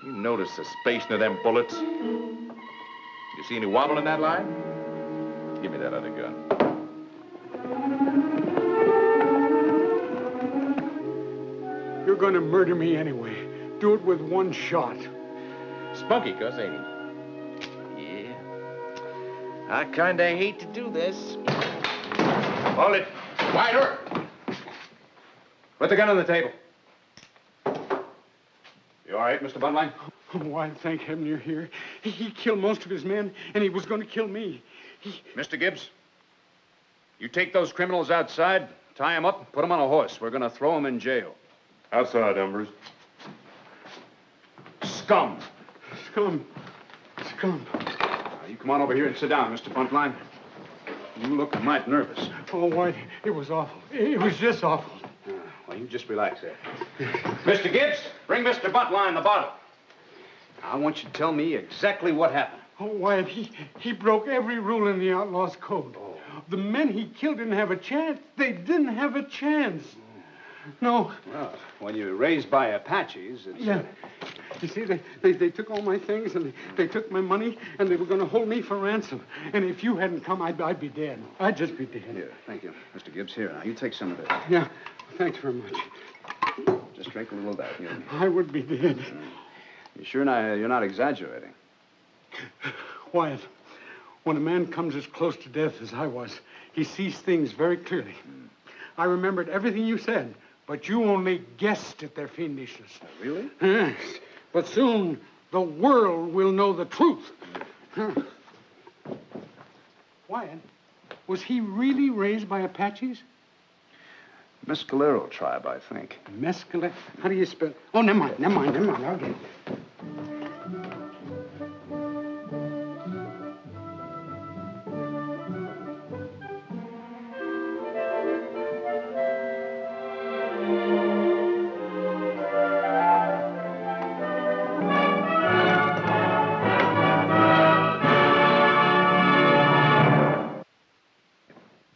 You notice the spacing of them bullets? You see any wobble in that line? Give me that other gun. You're going to murder me anyway. Do it with one shot. Spunky cuss, ain't he? Yeah. I kinda hate to do this. Hold it. Wider. Put the gun on the table. You all right, Mr. Buntline? Oh, why, thank heaven you're here. He killed most of his men, and he was going to kill me. Mr. Gibbs, you take those criminals outside, tie them up, put them on a horse. We're going to throw them in jail. Outside, Embers. Scum. Scum. Scum. Now, you come on over here and sit down, Mr. Buntline. You look mighty nervous. Oh, why, it was awful. It was just awful. Well, you just relax there. Mr. Gibbs, bring Mr. Buntline the bottle. I want you to tell me exactly what happened. Oh, Wyatt, he broke every rule in the outlaw's code. Oh. The men he killed didn't have a chance. They didn't have a chance. No. Well, when you're raised by Apaches, it's... Yeah. You see, they took all my things, and they took my money, and they were going to hold me for ransom. And if you hadn't come, I'd be dead. I'd just be dead. Here, thank you. Mr. Gibbs, here, now, you take some of this. Yeah, thanks very much. Just drink a little of that. You... I would be dead. You sure you're not exaggerating? Wyatt, when a man comes as close to death as I was, he sees things very clearly. I remembered everything you said, but you only guessed at their fiendishness. Really? Yes. But soon, the world will know the truth. Wyatt, was he really raised by Apaches? Mescalero tribe, I think. Mescalero? How do you spell? Oh, never mind. I'll get it.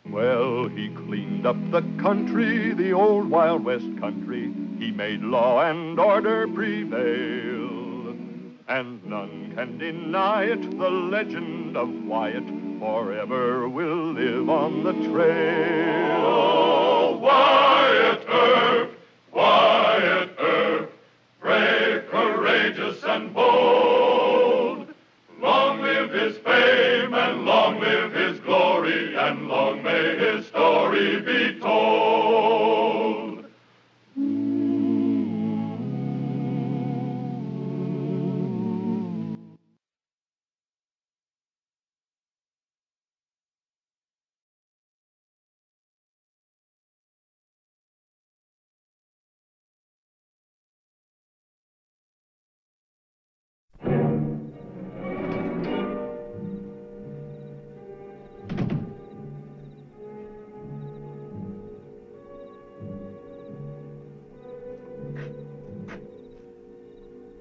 Well, he cleaned up the country, the old Wild West country. He made law and order prevail. And none can deny it, the legend of Wyatt forever will live on the trail. Oh, Wyatt Earp, brave, courageous, and bold. Long live his fame, and long live his glory, and long may his story be told.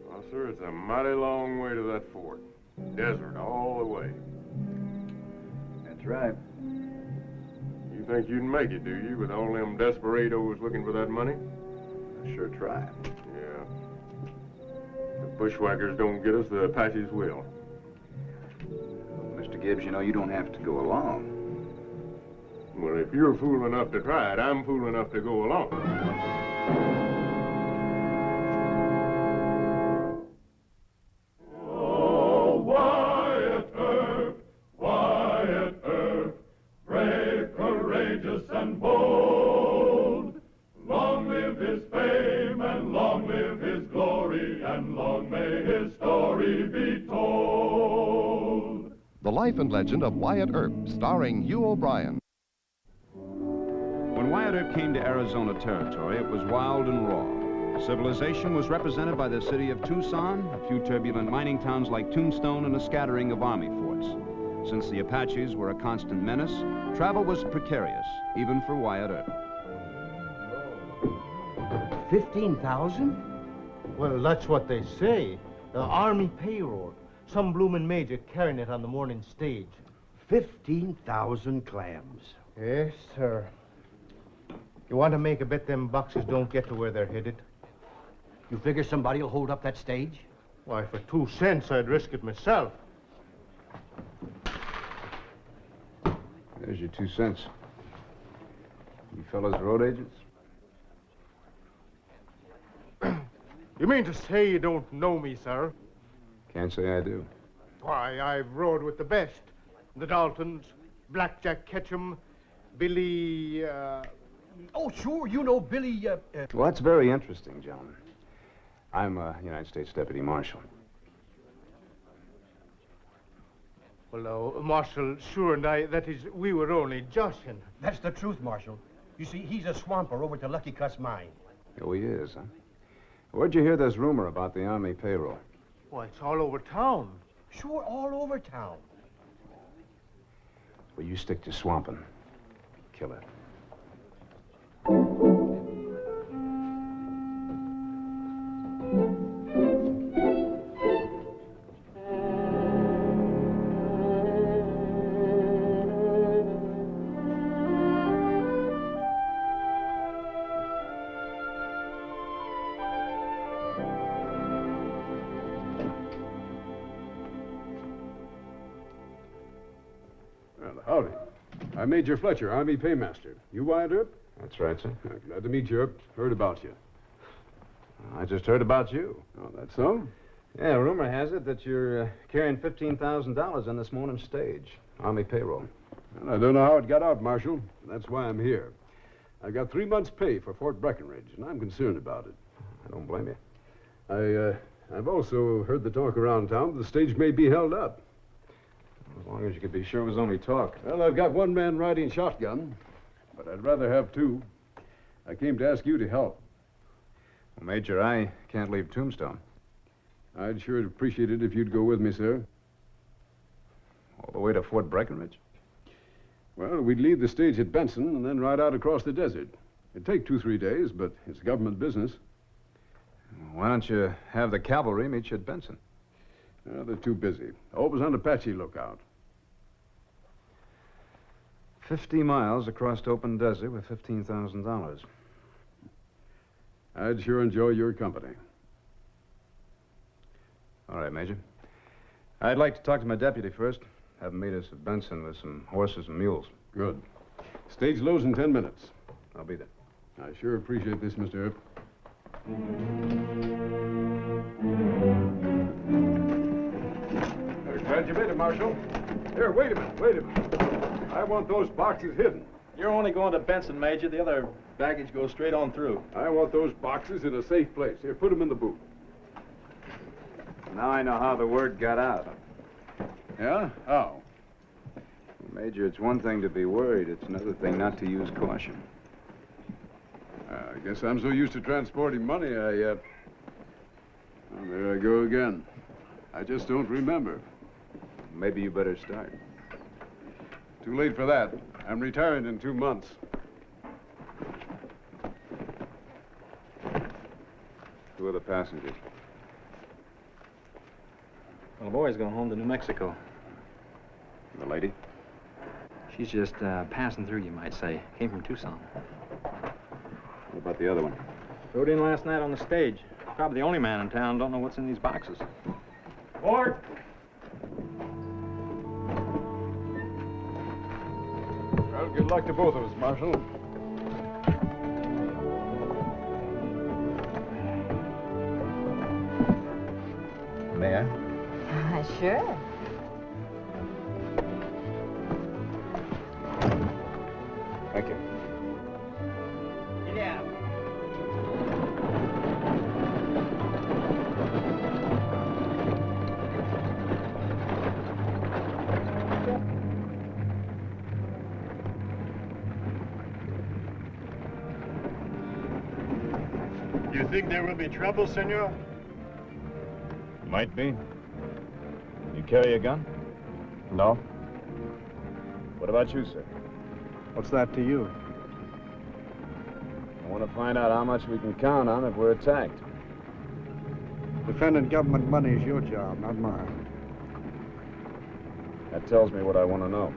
Well, sir, it's a mighty long way to that fort. Desert all the way. That's right. You think you'd make it, do you, with all them desperados looking for that money? I sure try. Yeah. The bushwhackers don't get us, the Apaches will. Mr. Gibbs, you know, you don't have to go along. Well, if you're fool enough to try it, I'm fool enough to go along. Oh, Wyatt Earp, brave, courageous, and bold. Long live his fame, and long live his glory, and long may his story be told. The Life and Legend of Wyatt Earp, starring Hugh O'Brien. When Wyatt Earp came to Arizona Territory, it was wild and raw. Civilization was represented by the city of Tucson, a few turbulent mining towns like Tombstone, and a scattering of army forts. Since the Apaches were a constant menace, travel was precarious, even for Wyatt Earp. 15,000? Well, that's what they say. The Army payroll. Some bloomin' major carrying it on the morning stage. 15,000 clams. Yes, sir. You want to make a bet them boxes don't get to where they're headed? You figure somebody will hold up that stage? Why, for 2 cents, I'd risk it myself. There's your 2 cents. You fellas road agents? You mean to say you don't know me, sir? Can't say I do. Why, I've rode with the best. The Daltons, Blackjack Ketchum, Billy, Oh, sure, you know Billy, Well, that's very interesting, gentlemen. I'm a United States Deputy Marshal. Well, Marshal, sure, and that is, we were only joshing. That's the truth, Marshal. You see, he's a swamper over to Lucky Cuss Mine. Oh, he is, huh? Where'd you hear this rumor about the Army payroll? Why, it's all over town. Sure, all over town. Well, you stick to swamping. Kill it. Well, howdy. I'm Major Fletcher, Army Paymaster. You Wyatt Earp? That's right, sir. Glad to meet you, Earp. Heard about you. I just heard about you. Oh, that's so? Yeah, rumor has it that you're carrying $15,000 on this morning's stage. Army payroll. Well, I don't know how it got out, Marshal. That's why I'm here. I got 3 months' pay for Fort Breckenridge, and I'm concerned about it. I don't blame you. I've also heard the talk around town that the stage may be held up. As long as you could be sure it was only talk. Well, I've got one man riding shotgun, but I'd rather have two. I came to ask you to help. Well, Major, I can't leave Tombstone. I'd sure appreciate it if you'd go with me, sir. All the way to Fort Breckenridge? Well, we'd leave the stage at Benson and then ride out across the desert. It'd take 2-3 days, but it's government business. Why don't you have the cavalry meet you at Benson? They're too busy. Always on Apache lookout. 50 miles across open desert with $15,000. I'd sure enjoy your company. All right, Major. I'd like to talk to my deputy first. Have him meet us at Benson with some horses and mules. Good. Stage lows in 10 minutes. I'll be there. I sure appreciate this, Mr. Earp. Glad you made it, Marshal. Here, wait a minute. I want those boxes hidden. You're only going to Benson, Major. The other baggage goes straight on through. I want those boxes in a safe place. Here, put them in the boot. Now I know how the word got out. Yeah? How? Major, it's one thing to be worried. It's another thing not to use caution. I guess I'm so used to transporting money, well, there I go again. I just don't remember. Maybe you better start. Too late for that. I'm retiring in 2 months. Who are the passengers? Well, the boy's going home to New Mexico. The lady? She's just passing through, you might say. Came from Tucson. What about the other one? Rode in last night on the stage. Probably the only man in town. Don't know what's in these boxes. Ford! Well, good luck to both of us, Marshal. May I? Sure. Thank you. Get out. You think there will be trouble, senor? Might be. You carry a gun? No. What about you, sir? What's that to you? I want to find out how much we can count on if we're attacked. Defending government money is your job, not mine. That tells me what I want to know.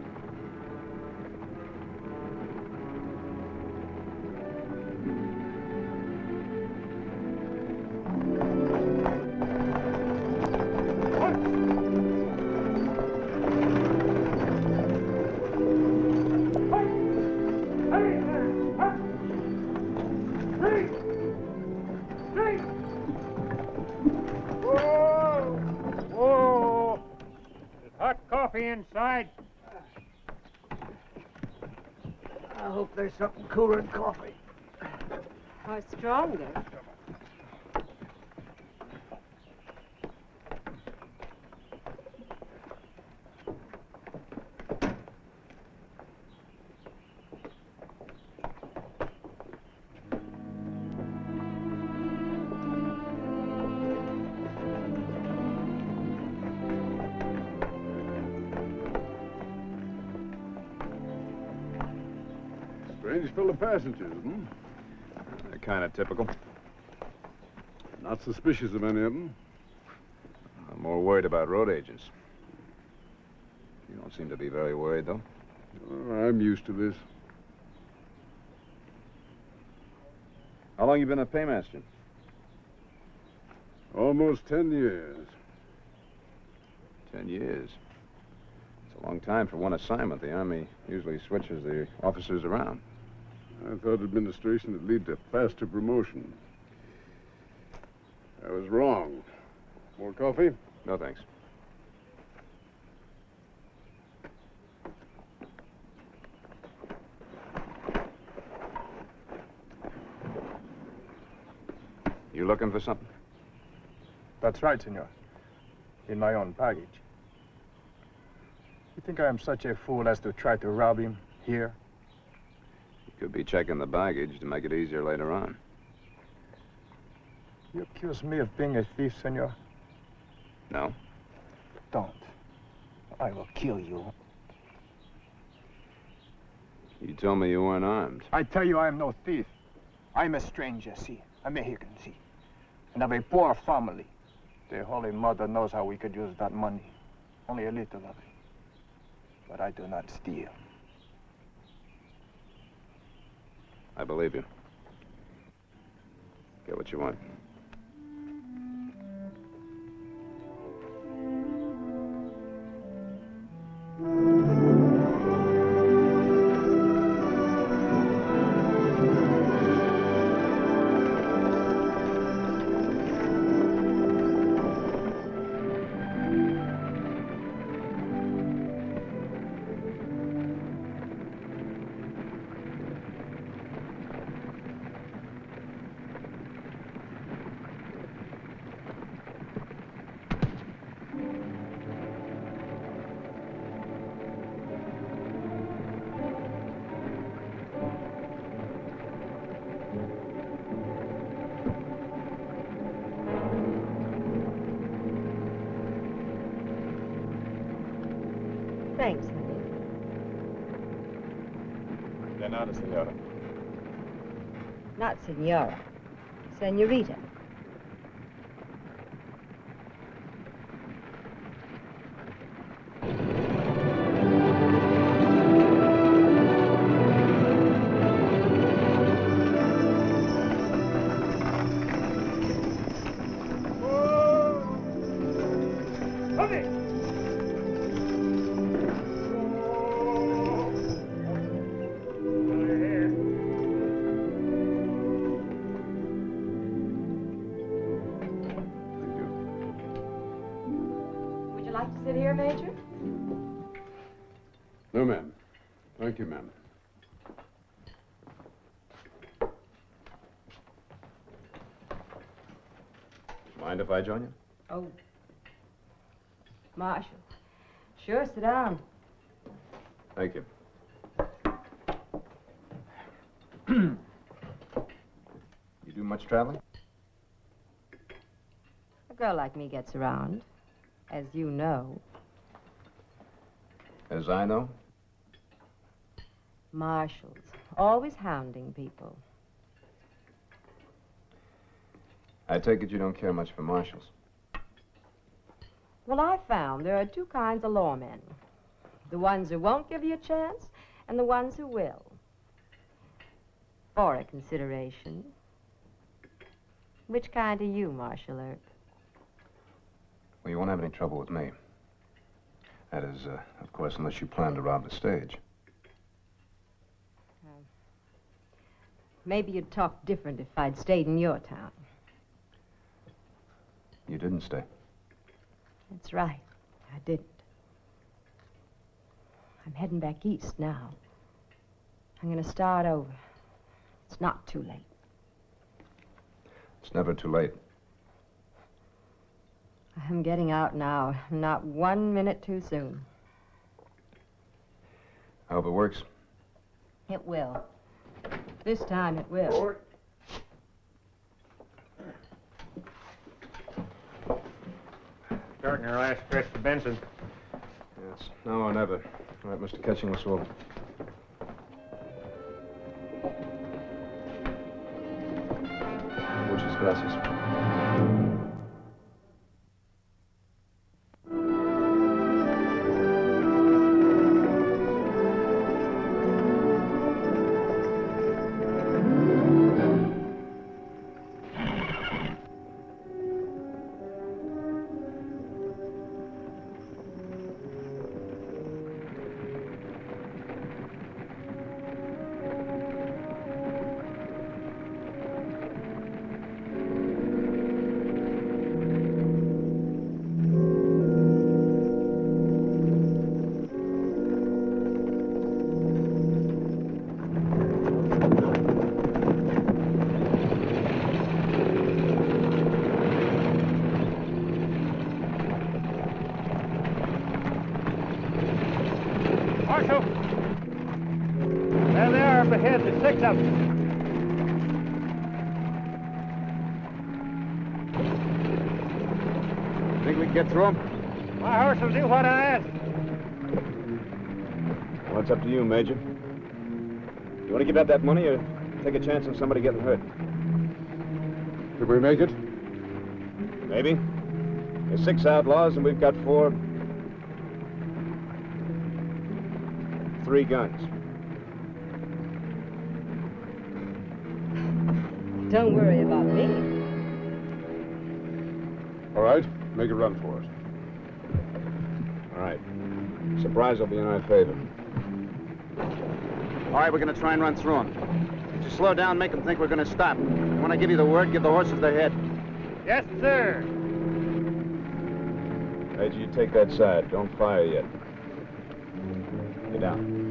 Inside. I hope there's something cooler than coffee. Or stronger. Strange full of passengers, They're kind of typical. Not suspicious of any of them. I'm more worried about road agents. You don't seem to be very worried, though. Oh, I'm used to this. How long you been a paymaster? Almost 10 years. 10 years. It's a long time for one assignment. The Army usually switches the officers around. I thought administration would lead to faster promotion. I was wrong. More coffee? No, thanks. You looking for something? That's right, senor. In my own baggage. You think I am such a fool as to try to rob him here? You could be checking the baggage to make it easier later on. You accuse me of being a thief, senor? No? Don't. I will kill you. You told me you weren't armed. I tell you I am no thief. I am a stranger, see. A Mexican, see. And of a poor family. The Holy Mother knows how we could use that money. Only a little of it. But I do not steal. I believe you. Get what you want. Thanks, honey. De nada, senora. Not senora. Senorita. Would you like to sit here, Major? No, ma'am. Thank you, ma'am. Mind if I join you? Oh. Marshal. Sure, sit down. Thank you. You do much traveling? A girl like me gets around, as you know. As I know? Marshals, always hounding people. I take it you don't care much for marshals. Well, I found there are two kinds of lawmen. The ones who won't give you a chance, and the ones who will. For a consideration. Which kind are you, Marshal Earp? Well, you won't have any trouble with me. That is, of course, unless you plan to rob the stage. Maybe you'd talk different if I'd stayed in your town. You didn't stay. That's right. I didn't. I'm heading back east now. I'm going to start over. It's not too late. It's never too late. I'm getting out now. Not 1 minute too soon. I hope it works. It will. This time it will. Starting our last stretch to Benson. Yes, now or never. All right, Mr. Ketching, let's roll. Muchas gracias. 6 of them. Think we can get through them? My horse will do what I ask. Well, it's up to you, Major. You want to give out that money or take a chance on somebody getting hurt? Did we make it? Maybe. There's 6 outlaws and we've got 4... 3 guns. Don't worry about me. All right, make a run for it. All right. Surprise will be in our favor. All right, we're going to try and run through them. Just slow down, make them think we're going to stop. When I give you the word, give the horses their head. Yes, sir. Major, you take that side. Don't fire yet. Get down.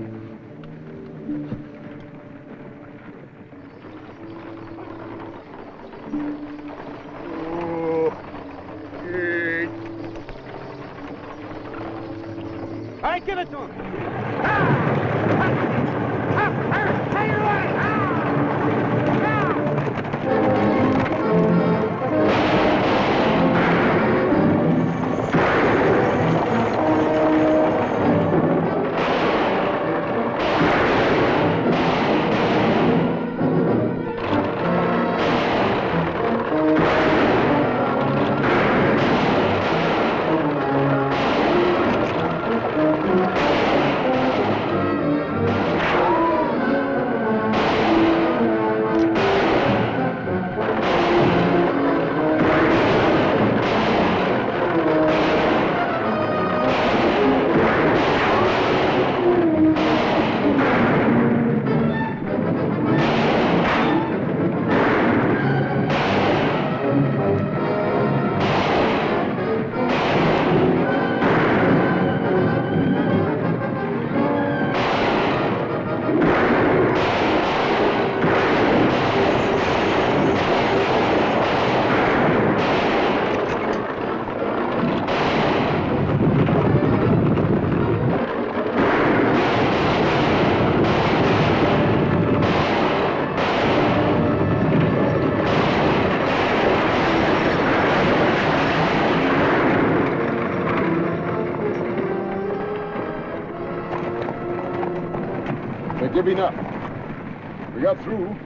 All right, give it to him. They're giving up. We got through.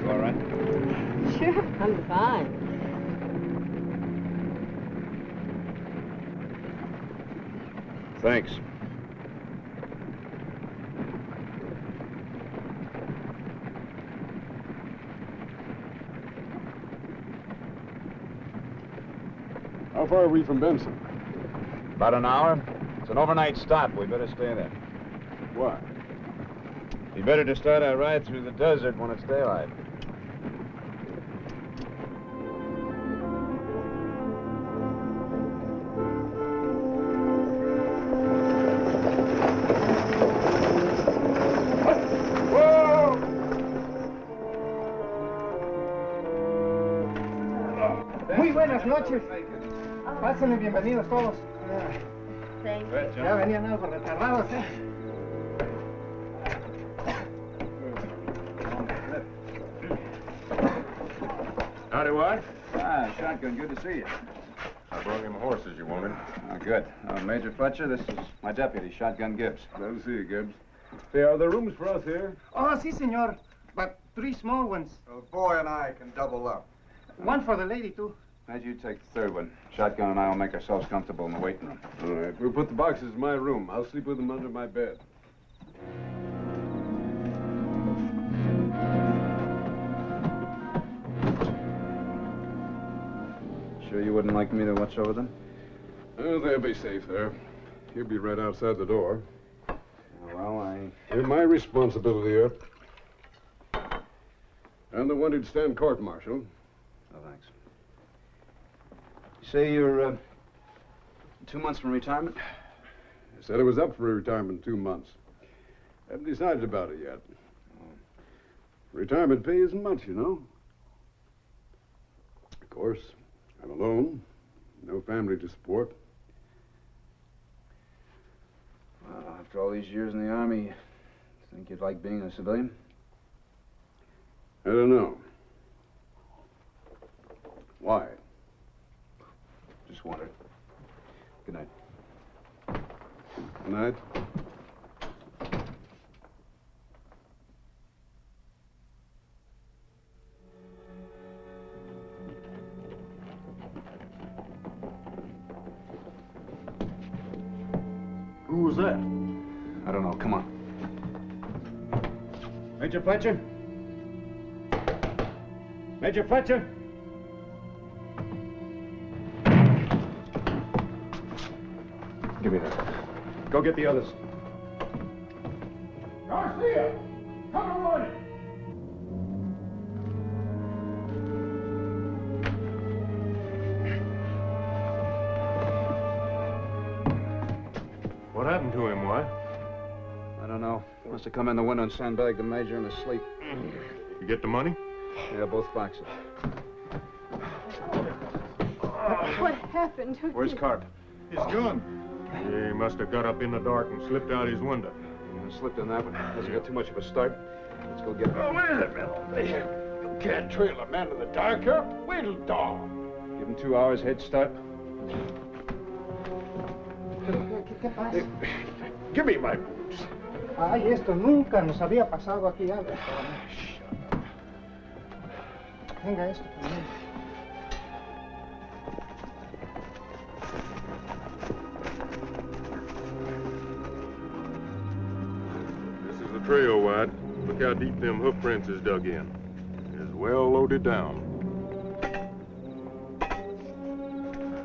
You all right? Sure, I'm fine. Thanks. How far are we from Benson? About an hour. It's an overnight stop. We better stay there. Why? Be better to start our ride through the desert when it's daylight. Muy buenas noches. Pásenle, bienvenidos todos. Thank you. Ya venían algo retardados, ¿eh? Howdy, White. Ah, Shotgun, good to see you. I brought him horses you wanted. Oh, good. Major Fletcher, this is my deputy, Shotgun Gibbs. Glad to see you, Gibbs. Hey, are there rooms for us here? Oh, si, senor. But 3 small ones. The boy and I can double up. One for the lady, too. Major, you take the third one. Shotgun and I will make ourselves comfortable in the waiting room. All right, we'll put the boxes in my room. I'll sleep with them under my bed. Sure you wouldn't like me to watch over them? Oh, they'll be safe there. He'll be right outside the door. Well, They're my responsibility up. I'm the one who'd stand court-martial. Oh, thanks. You say you're 2 months from retirement? I said I was up for retirement in 2 months. Haven't decided about it yet. Retirement pay isn't much, you know. Of course, I'm alone. No family to support. Well, after all these years in the Army, think you'd like being a civilian? I don't know. Why? Just wondered. Good night. Good night. Who was that? I don't know. Come on. Major Fletcher? Major Fletcher? Give me that. Go get the others. Garcia! Come on! What happened to him, Wyatt? I don't know. Must have come in the window and sandbagged the major in his sleep. You get the money? Yeah, both boxes. What happened? Where's Carp? His gun. He must have got up in the dark and slipped out his window. Slipped on that one. Hasn't got too much of a start. Let's go get him. Oh, wait a minute. You can't trail a man in the dark here. Wait till dawn. Give him 2 hours head start. Give me my boots. Ay, esto nunca nos había pasado aquí antes. Venga, esto también. This is the trail, Wyatt. Look how deep them hoof prints is dug in. It's well loaded down.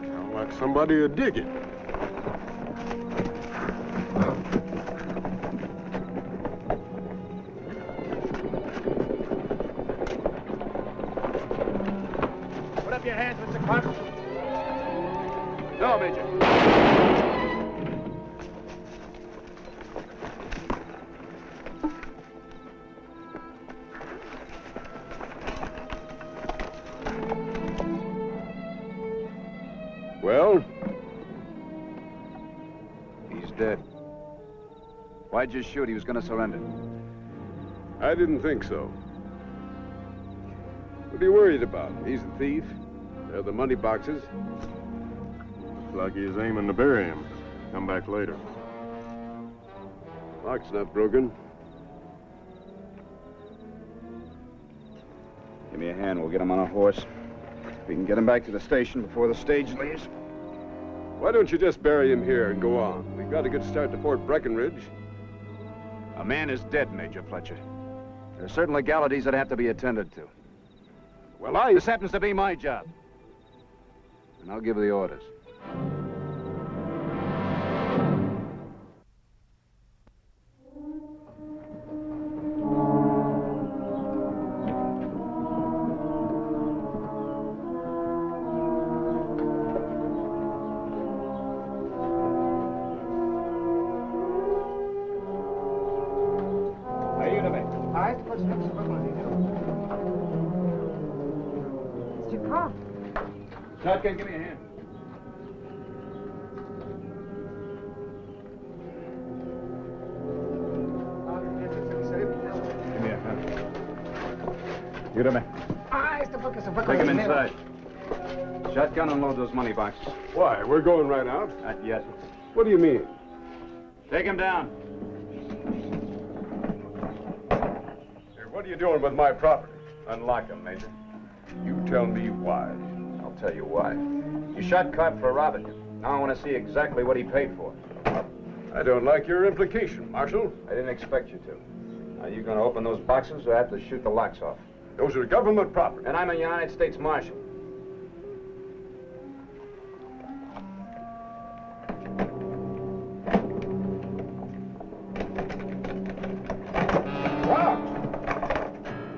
Sound like somebody would dig it. Put up your hands, Mr. Clark. No, Major. Well? He's dead. Why'd you shoot? He was going to surrender. I didn't think so. What are you worried about? He's a thief. They're the money boxes. Looks like he's aiming to bury him. Come back later. Lock's not broken. Give me a hand. We'll get him on a horse. We can get him back to the station before the stage leaves. Why don't you just bury him here and go on? We've got a good start to Fort Breckenridge. A man is dead, Major Fletcher. There are certain legalities that have to be attended to. Well, This happens to be my job. And I'll give the orders. Ayúdame. Mr. Carp. Shotgun, give me a hand. Give me a hand. Ayúdame. Take him inside. Shotgun, unload those money boxes. Why? We're going right out? Not yet. What do you mean? Take him down. Hey, what are you doing with my property? Unlock him, Major. You tell me why. I'll tell you why. You shot Carp for robbing you. Now I want to see exactly what he paid for. I don't like your implication, Marshal. I didn't expect you to. Are you going to open those boxes or have to shoot the locks off? Those are government property. And I'm a United States Marshal.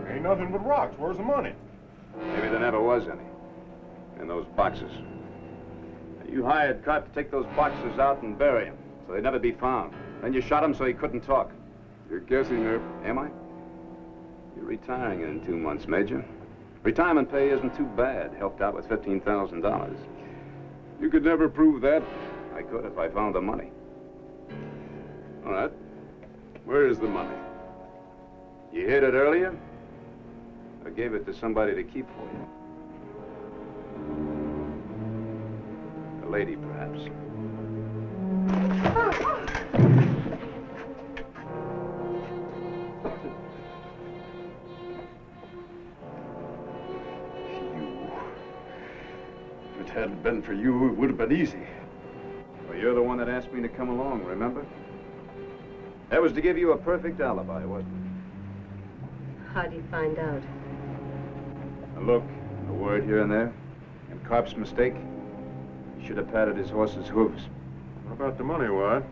Ain't nothing but rocks. Where's the money? Maybe there never was any. In those boxes. You hired Carp to take those boxes out and bury them, so they'd never be found. Then you shot him so he couldn't talk. You're guessing there. Am I? You're retiring in 2 months, Major. Retirement pay isn't too bad, helped out with $15,000. You could never prove that. I could if I found the money. All right. Where is the money? You hid it earlier? Or gave it to somebody to keep for you? A lady, perhaps. If it hadn't been for you, it would have been easy. Well, you're the one that asked me to come along, remember? That was to give you a perfect alibi, wasn't it? How'd you find out? A look, a word here and there. And Carp's mistake. He should have patted his horse's hooves. How about the money, Wyatt?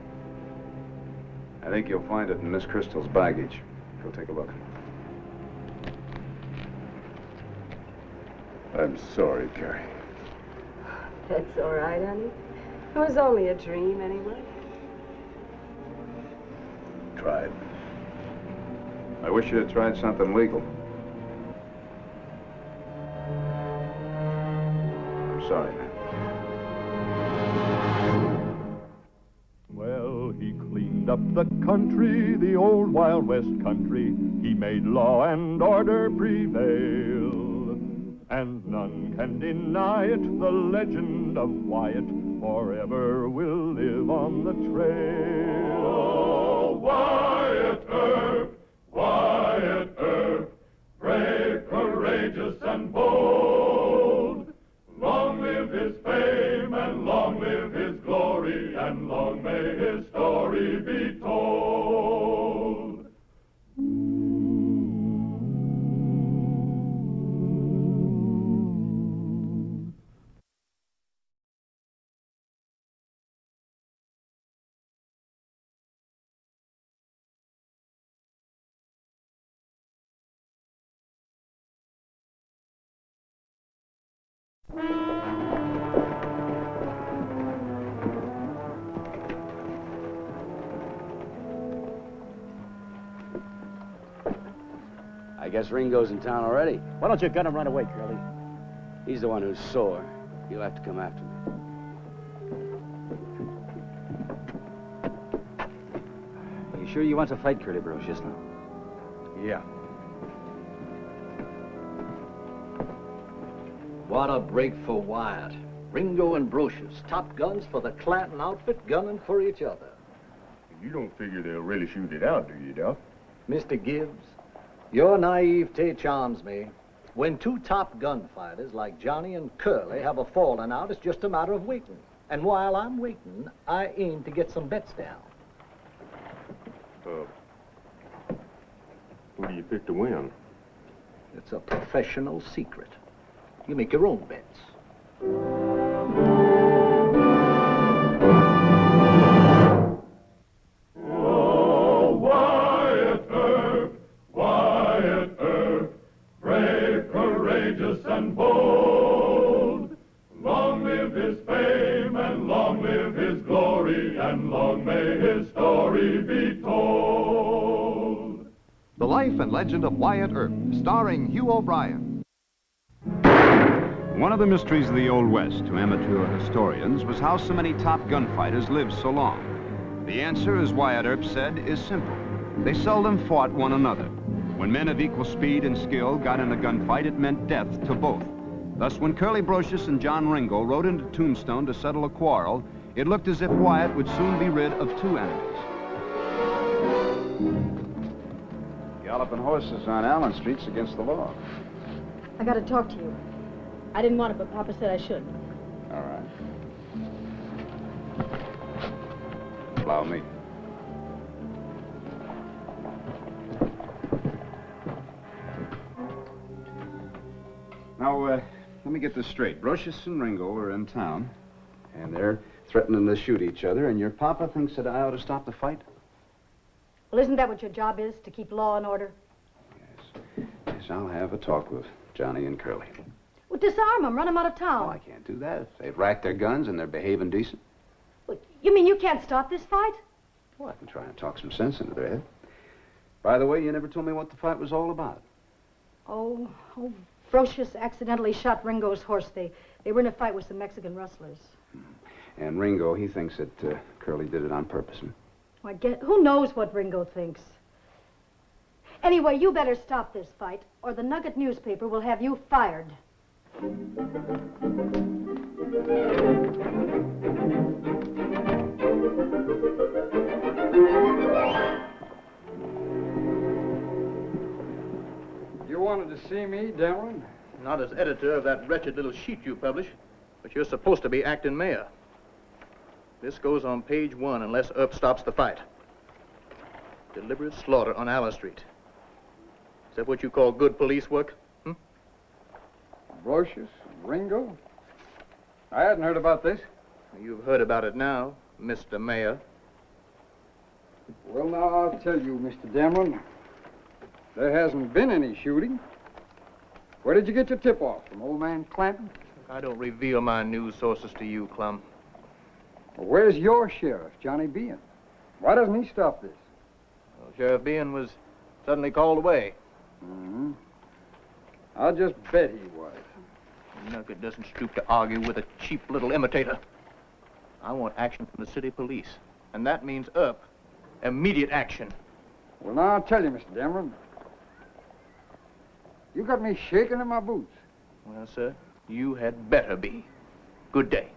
I think you'll find it in Miss Crystal's baggage. Go take a look. I'm sorry, Carrie. That's all right, honey. It was only a dream, anyway. Tried. I wish you had tried something legal. I'm sorry, man. Well, he cleaned up the country, the old Wild West country. He made law and order prevail. And none can deny it, the legend of Wyatt forever will live on the trail. Oh, Wyatt Earp, brave, courageous, and bold. Long live his fame, and long live his glory, and long may his story be told. I guess Ringo's in town already. Why don't you get him right away, Curly? He's the one who's sore. He'll have to come after me. You sure you want to fight Curly Brocious now? Yeah. What a break for Wyatt. Ringo and Brocious, top guns for the Clanton outfit, gunning for each other. You don't figure they'll really shoot it out, do you, Doc? Mr. Gibbs, your naivete charms me. When two top gunfighters like Johnny and Curly have a falling out, it's just a matter of waiting. And while I'm waiting, I aim to get some bets down. Who do you pick to win? It's a professional secret. You make your own bets. Oh, Wyatt Earp, brave, courageous, and bold. Long live his fame, and long live his glory, and long may his story be told. The Life and Legend of Wyatt Earp, starring Hugh O'Brien. One of the mysteries of the Old West to amateur historians was how so many top gunfighters lived so long. The answer, as Wyatt Earp said, is simple. They seldom fought one another. When men of equal speed and skill got in a gunfight, it meant death to both. Thus, when Curly Brocious and John Ringo rode into Tombstone to settle a quarrel, it looked as if Wyatt would soon be rid of two enemies. Galloping horses on Allen Street's against the law. I got to talk to you. I didn't want to, but Papa said I should. All right. Allow me. Now, let me get this straight. Brocious and Ringo are in town, and they're threatening to shoot each other, and your papa thinks that I ought to stop the fight? Well, isn't that what your job is, to keep law and order? Yes, I'll have a talk with Johnny and Curly. Well, disarm them, run them out of town. Oh, I can't do that. If they've racked their guns and they're behaving decent. Well, you mean you can't stop this fight? Well, I can try and talk some sense into their head. By the way, you never told me what the fight was all about. Oh, Brocious accidentally shot Ringo's horse. They were in a fight with some Mexican rustlers. And Ringo, he thinks that Curly did it on purpose. Why, who knows what Ringo thinks? Anyway, you better stop this fight, or the Nugget newspaper will have you fired. You wanted to see me, Dameron? Not as editor of that wretched little sheet you publish, but you're supposed to be acting mayor. This goes on page 1 unless Earp stops the fight. Deliberate slaughter on Allen Street. Is that what you call good police work? Brocious? Ringo? I hadn't heard about this. You've heard about it now, Mr. Mayor. Well, now, I'll tell you, Mr. Dameron. There hasn't been any shooting. Where did you get your tip-off? From old man Clanton? I don't reveal my news sources to you, Clum. Well, where's your sheriff, Johnny Bean? Why doesn't he stop this? Well, Sheriff Bean was suddenly called away. Mm-hmm. I'll just bet he was. Nugget doesn't stoop to argue with a cheap little imitator. I want action from the city police, and that means Earp. Immediate action. Well, now, I'll tell you, Mr. Dameron. You got me shaking in my boots. Well, sir, you had better be. Good day.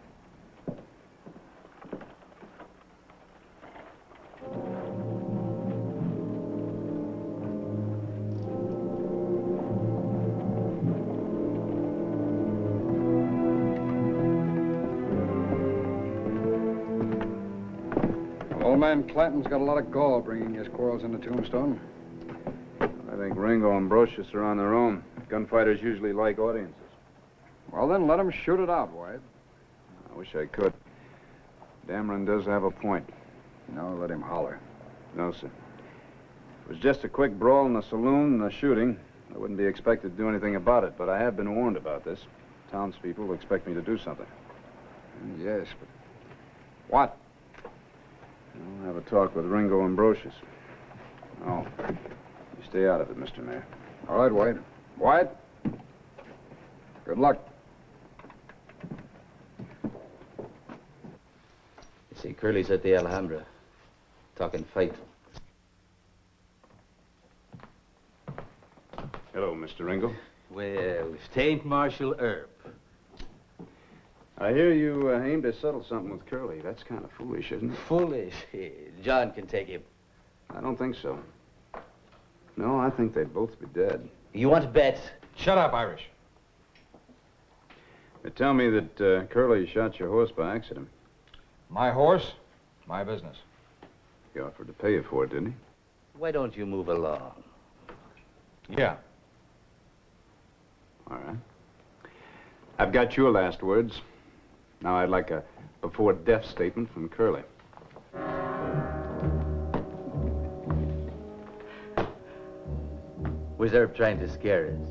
Old man Clanton's got a lot of gall bringing his quarrels into Tombstone. I think Ringo and Brocious are on their own. Gunfighters usually like audiences. Well, then let him shoot it out, Wyatt. I wish I could. Dameron does have a point. No, let him holler. No, sir. If it was just a quick brawl in the saloon and a shooting, I wouldn't be expected to do anything about it, but I have been warned about this. Townspeople will expect me to do something. Yes, but what? I'll have a talk with Ringo and Brocious. Oh, you stay out of it, Mr. Mayor. All right, Wyatt. Wyatt, good luck. You see, Curly's at the Alhambra, talking fight. Hello, Mr. Ringo. Well, tain't Marshal Earp. I hear you aim to settle something with Curly. That's kind of foolish, isn't it? Foolish? John can take him. I don't think so. No, I think they'd both be dead. You want to bet? Shut up, Irish. They tell me that Curly shot your horse by accident. My horse, my business. He offered to pay you for it, didn't he? Why don't you move along? Yeah. All right. I've got your last words. Now I'd like a before-death statement from Curly. Was Earp trying to scare us?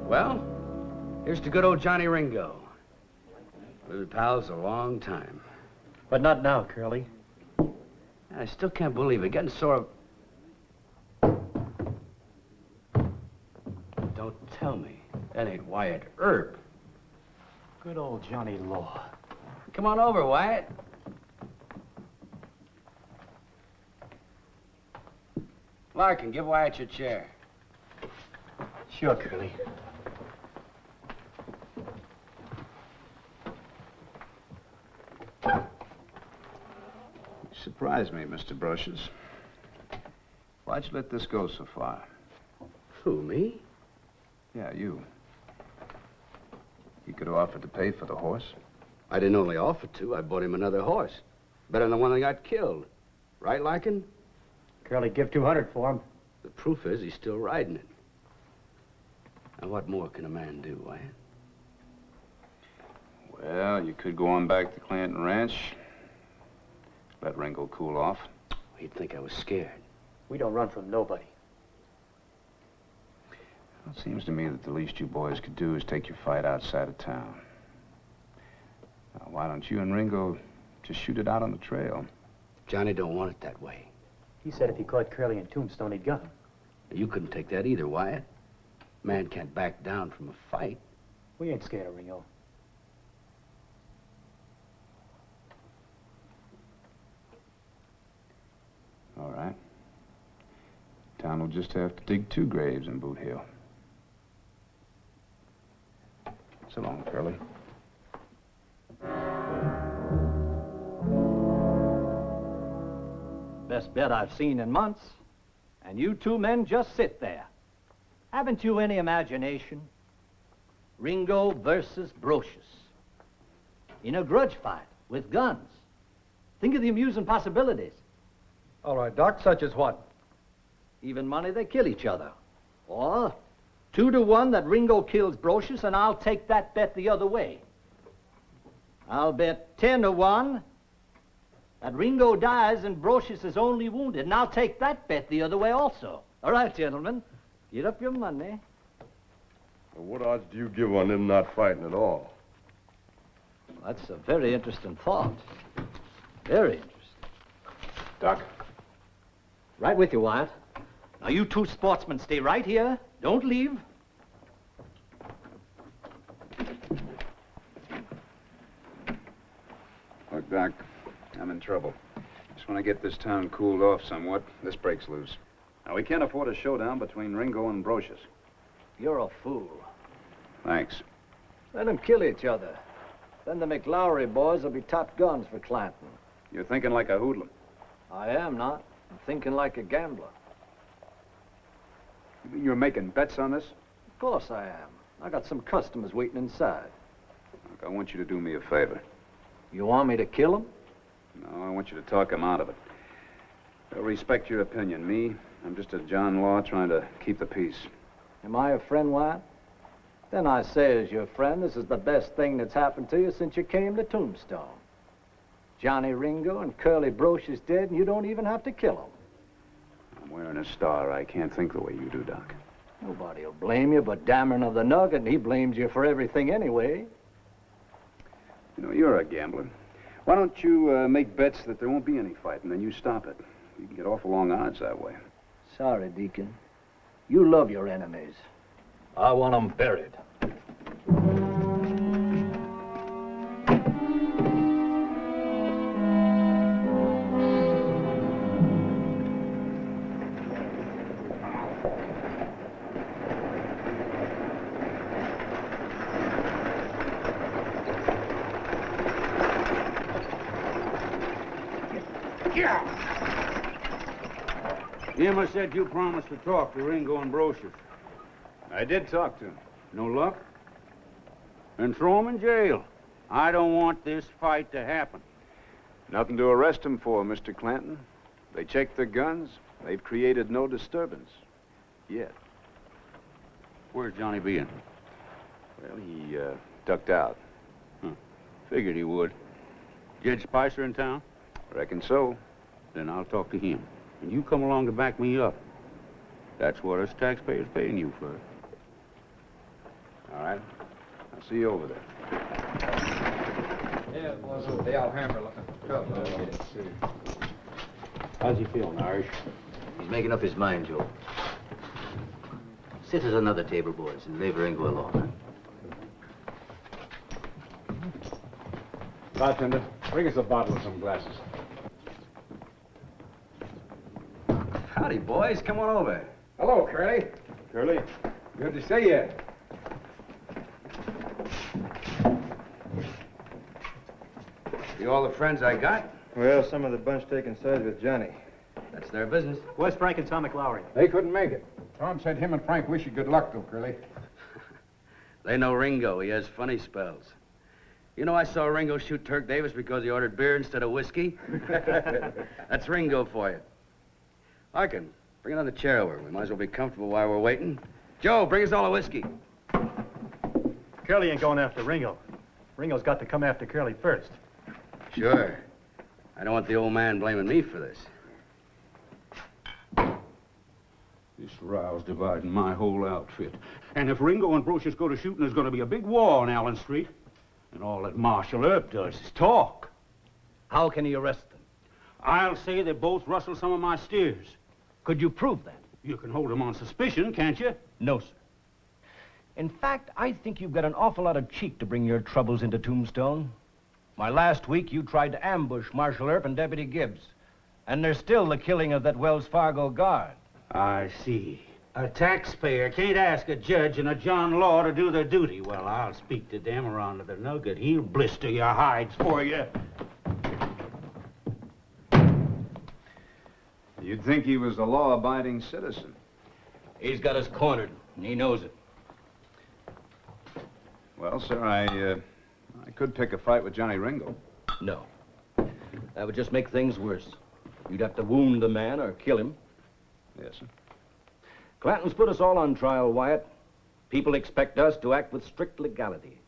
Well, here's to good old Johnny Ringo. We've been pals a long time. But not now, Curly. I still can't believe it. Getting sore. Don't tell me. That ain't Wyatt Earp. Good old Johnny Law. Come on over, Wyatt. Larkin, give Wyatt your chair. Sure, Curly. You surprised me, Mr. Brocious. Why'd you let this go so far? Who, me? Yeah, you. You could have offered to pay for the horse. I didn't only offer to. I bought him another horse. Better than the one that got killed. Right, Larkin? Curly, give 200 for him. The proof is he's still riding it. Now, what more can a man do, Wyatt? Well, you could go on back to Clanton Ranch. Let Ringo cool off. He'd think I was scared. We don't run from nobody. Well, it seems to me that the least you boys could do is take your fight outside of town. Now, why don't you and Ringo just shoot it out on the trail? Johnny don't want it that way. He said if he caught Curly in Tombstone, he'd gun him. You couldn't take that either, Wyatt. Man can't back down from a fight. We ain't scared of Ringo. All right. Town will just have to dig 2 graves in Boot Hill. So long, Curly. Best bet I've seen in months. And you 2 men just sit there. Haven't you any imagination? Ringo versus Brocious. In a grudge fight with guns. Think of the amusing possibilities. All right, Doc, such as what? Even money, they kill each other. Or 2 to 1 that Ringo kills Brocious, and I'll take that bet the other way. I'll bet 10 to 1 that Ringo dies and Brocious is only wounded, and I'll take that bet the other way also. All right, gentlemen, get up your money. Well, what odds do you give on them not fighting at all? That's a very interesting thought. Very interesting. Doc? Right with you, Wyatt. Now, you 2 sportsmen stay right here. Don't leave. Look, Doc, I'm in trouble. Just when I get this town cooled off somewhat, this breaks loose. Now, we can't afford a showdown between Ringo and Brocious. You're a fool. Thanks. Let them kill each other. Then the McLaury boys will be top guns for Clanton. You're thinking like a hoodlum. I am not. I'm thinking like a gambler. You mean you're making bets on this? Of course I am. I got some customers waiting inside. Look, I want you to do me a favor. You want me to kill them? No, I want you to talk him out of it. They'll respect your opinion. Me, I'm just a John Law trying to keep the peace. Am I a friend, Wyatt? Then I say as your friend, this is the best thing that's happened to you since you came to Tombstone. Johnny Ringo and Curly Brocious dead, and you don't even have to kill them. I'm wearing a star. I can't think the way you do, Doc. Nobody'll blame you but Dameron of the Nugget, and he blames you for everything anyway. You know, you're a gambler. Why don't you make bets that there won't be any fight, and then you stop it? You can get awful long odds that way. Sorry, Deacon. You love your enemies. I want them buried. Emma said you promised to talk to Ringo and Brocious. I did talk to him. No luck? Then throw him in jail. I don't want this fight to happen. Nothing to arrest him for, Mr. Clanton. They checked their guns. They've created no disturbance. Yet. Where's Johnny being? Well, he ducked out. Figured he would. Jed Spicer in town? Reckon so. Then I'll talk to him. And you come along to back me up. That's what us taxpayers paying you for. All right. I'll see you over there. Yeah, it was over the Alhambra looking. How's he feeling, Irish? He's making up his mind, Joe. Sit at another table, boys, and leave Ringo alone. Bartender, bring us a bottle and some glasses. Howdy, boys. Come on over. Hello, Curly. Curly. Good to see you. You all the friends I got? Well, some of the bunch taking sides with Johnny. That's their business. Where's Frank and Tom McLaury? They couldn't make it. Tom said him and Frank wish you good luck, though, Curly. They know Ringo. He has funny spells. You know, I saw Ringo shoot Turk Davis because he ordered beer instead of whiskey. That's Ringo for you. Larkin, bring another chair over. We might as well be comfortable while we're waiting. Joe, bring us all a whiskey. Curly ain't going after Ringo. Ringo's got to come after Curly first. Sure. I don't want the old man blaming me for this. This row's dividing my whole outfit. And if Ringo and Brocious go to shooting, there's going to be a big war on Allen Street. And all that Marshal Earp does is talk. How can he arrest them? I'll say they both rustled some of my steers. Could you prove that? You can hold him on suspicion, can't you? No, sir. In fact, I think you've got an awful lot of cheek to bring your troubles into Tombstone. Why, last week you tried to ambush Marshal Earp and Deputy Gibbs. And there's still the killing of that Wells Fargo guard. I see. A taxpayer can't ask a judge and a John Law to do their duty. Well, I'll speak to them around to the nugget. He'll blister your hides for you. You'd think he was a law-abiding citizen. He's got us cornered, and he knows it. Well, sir, I could pick a fight with Johnny Ringo. No. That would just make things worse. You'd have to wound the man or kill him. Yes, sir. Clanton's put us all on trial, Wyatt. People expect us to act with strict legality.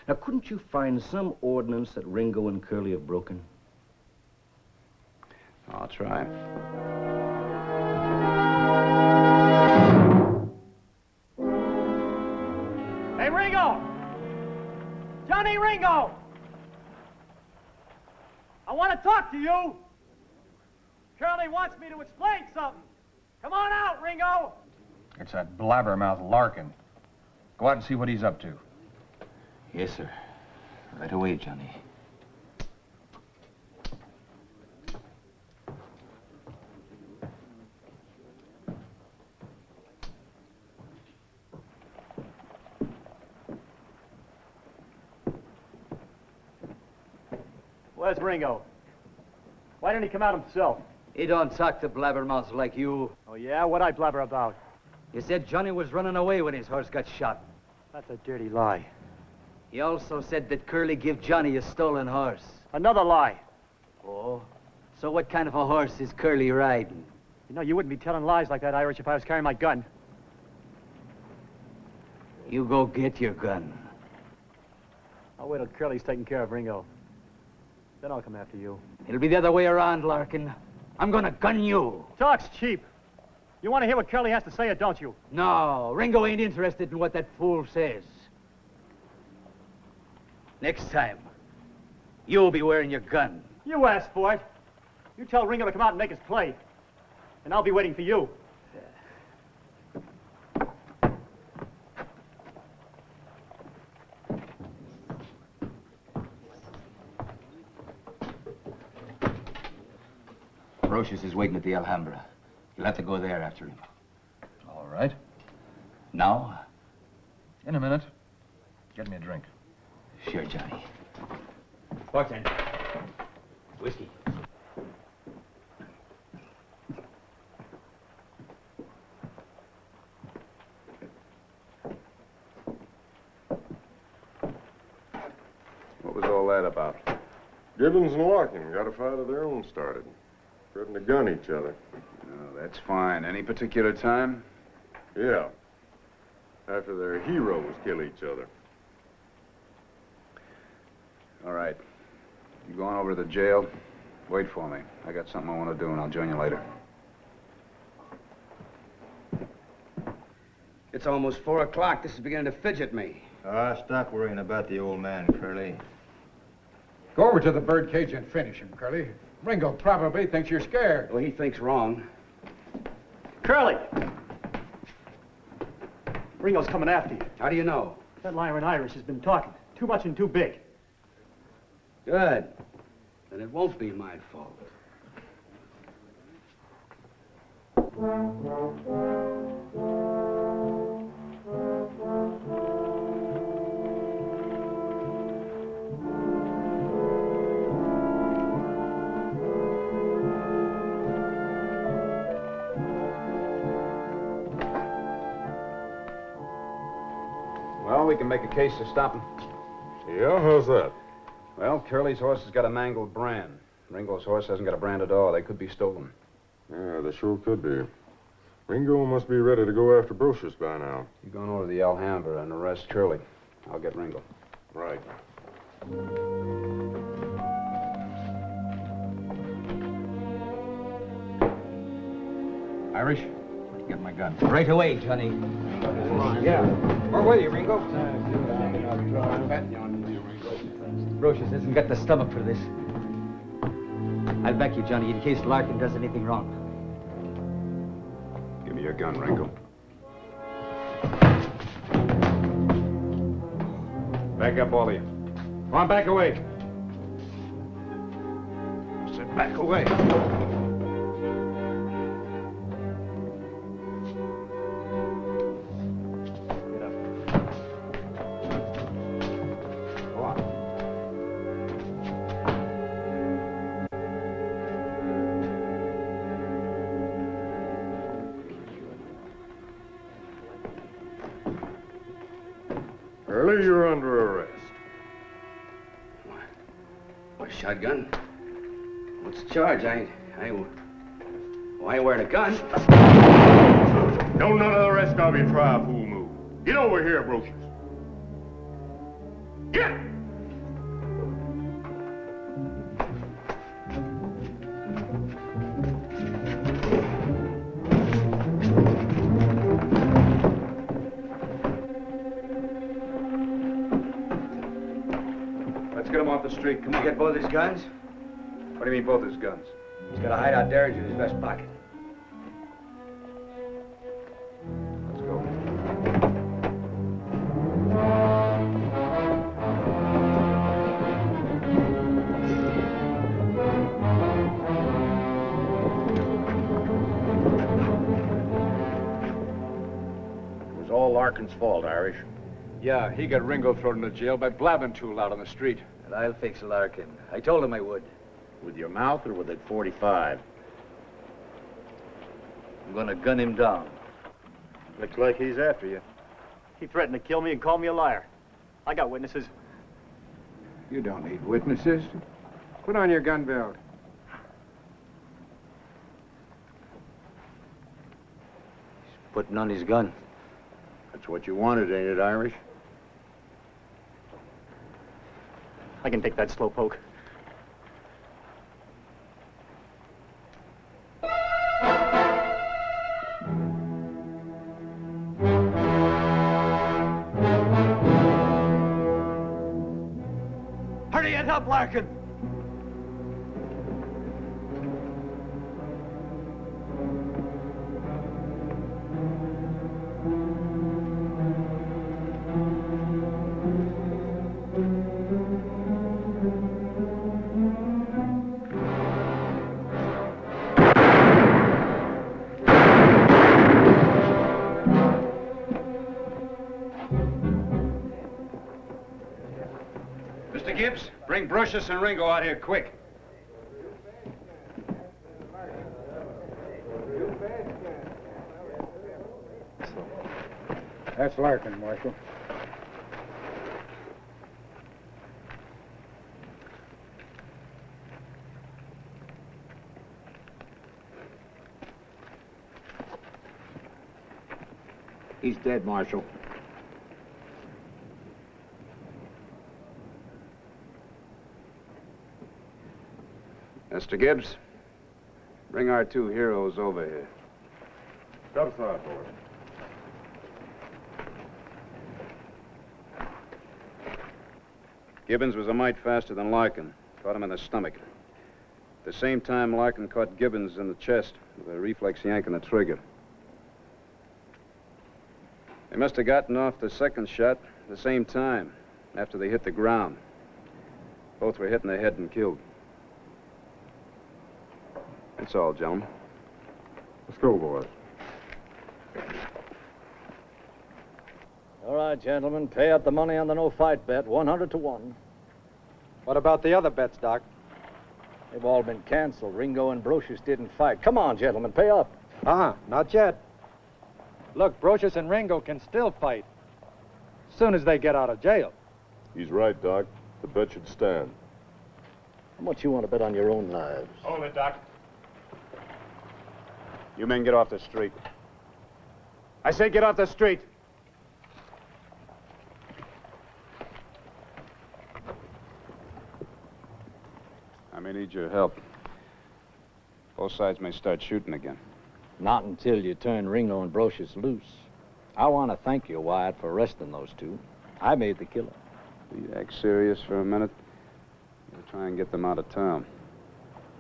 Now, couldn't you find some ordinance that Ringo and Curly have broken? I'll try. Hey, Ringo! Johnny Ringo! I want to talk to you. Curly wants me to explain something. Come on out, Ringo! It's that blabbermouth Larkin. Go out and see what he's up to. Yes, sir. Right away, Johnny. Where's Ringo? Why didn't he come out himself? He don't talk to blabbermouths like you. Oh, yeah? What'd I blabber about? You said Johnny was running away when his horse got shot. That's a dirty lie. He also said that Curly gave Johnny a stolen horse. Another lie. Oh? So what kind of a horse is Curly riding? You know, you wouldn't be telling lies like that, Irish, if I was carrying my gun. You go get your gun. I'll wait till Curly's taking care of Ringo. Then I'll come after you. It'll be the other way around, Larkin. I'm gonna gun you. Talk's cheap. You want to hear what Curly has to say, or don't you? No, Ringo ain't interested in what that fool says. Next time, you'll be wearing your gun. You asked for it. You tell Ringo to come out and make his play. And I'll be waiting for you. Brocious is waiting at the Alhambra. You'll have to go there after him. All right. Now? In a minute. Get me a drink. Sure, Johnny. Bartender. Whiskey. What was all that about? Gibbons and Larkin got a fight of their own started. Threatened to gun each other. Oh, that's fine. Any particular time? Yeah. After their heroes kill each other. All right. You going over to the jail? Wait for me. I got something I want to do, and I'll join you later. It's almost 4 o'clock. This is beginning to fidget me. Stop worrying about the old man, Curly. Go over to the birdcage and finish him, Curly. Ringo probably thinks you're scared. Well, he thinks wrong. Curly! Ringo's coming after you. How do you know? That liar in Irish has been talking. Too much and too big. Good. Then it won't be my fault. Well, we can make a case to stop him. Yeah, how's that? Well, Curly's horse has got a mangled brand. Ringo's horse hasn't got a brand at all. They could be stolen. Yeah, they sure could be. Ringo must be ready to go after Brocious by now. You're going over to the Alhambra and arrest Curly. I'll get Ringo. Right. Irish, get my gun. Right away, Johnny. Yeah. Where were you, Ringo? Brocious hasn't got the stomach for this. I'll back you, Johnny, in case Larkin does anything wrong. your gun, Ringo. Back up, all of you. Come on, back away. I said back away. Curly, you're under arrest. What, shotgun? What's the charge? I ain't wearing a gun. Don't none of the rest of you try a fool move. Get over here, Brocious. Get! Let's get him off the street. Come on. Get both his guns? What do you mean, both his guns? He's got a hideout Derringer in his vest pocket. Let's go. It was all Larkin's fault, Irish. Yeah, he got Ringo thrown into jail by blabbing too loud on the street. And I'll fix Larkin. I told him I would. With your mouth or with that 45? I'm gonna gun him down. Looks like he's after you. He threatened to kill me and called me a liar. I got witnesses. You don't need witnesses. Put on your gun belt. Putting on his gun. That's what you wanted, ain't it, Irish? I can take that slowpoke. Hurry it up, Larkin! Mr. Gibbs, bring Brocious and Ringo out here quick. That's Larkin, Marshal. He's dead, Marshal. Mr. Gibbs, bring our two heroes over here. Step aside, boys. Gibbons was a mite faster than Larkin. Caught him in the stomach. At the same time, Larkin caught Gibbons in the chest with a reflex yank on the trigger. They must have gotten off the second shot at the same time, after they hit the ground. Both were hit in the head and killed. That's all, gentlemen. Let's go, boys. All right, gentlemen, pay up the money on the no-fight bet, 100 to 1. What about the other bets, Doc? They've all been canceled. Ringo and Brocious didn't fight. Come on, gentlemen, pay up. Not yet. Look, Brocious and Ringo can still fight. As soon as they get out of jail. He's right, Doc. The bet should stand. How much you want to bet on your own lives? Hold it, Doc. You men get off the street. I say get off the street. I may need your help. Both sides may start shooting again. Not until you turn Ringo and Brocious loose. I want to thank you, Wyatt, for arresting those two. I made the killing. Will you act serious for a minute? We'll try and get them out of town.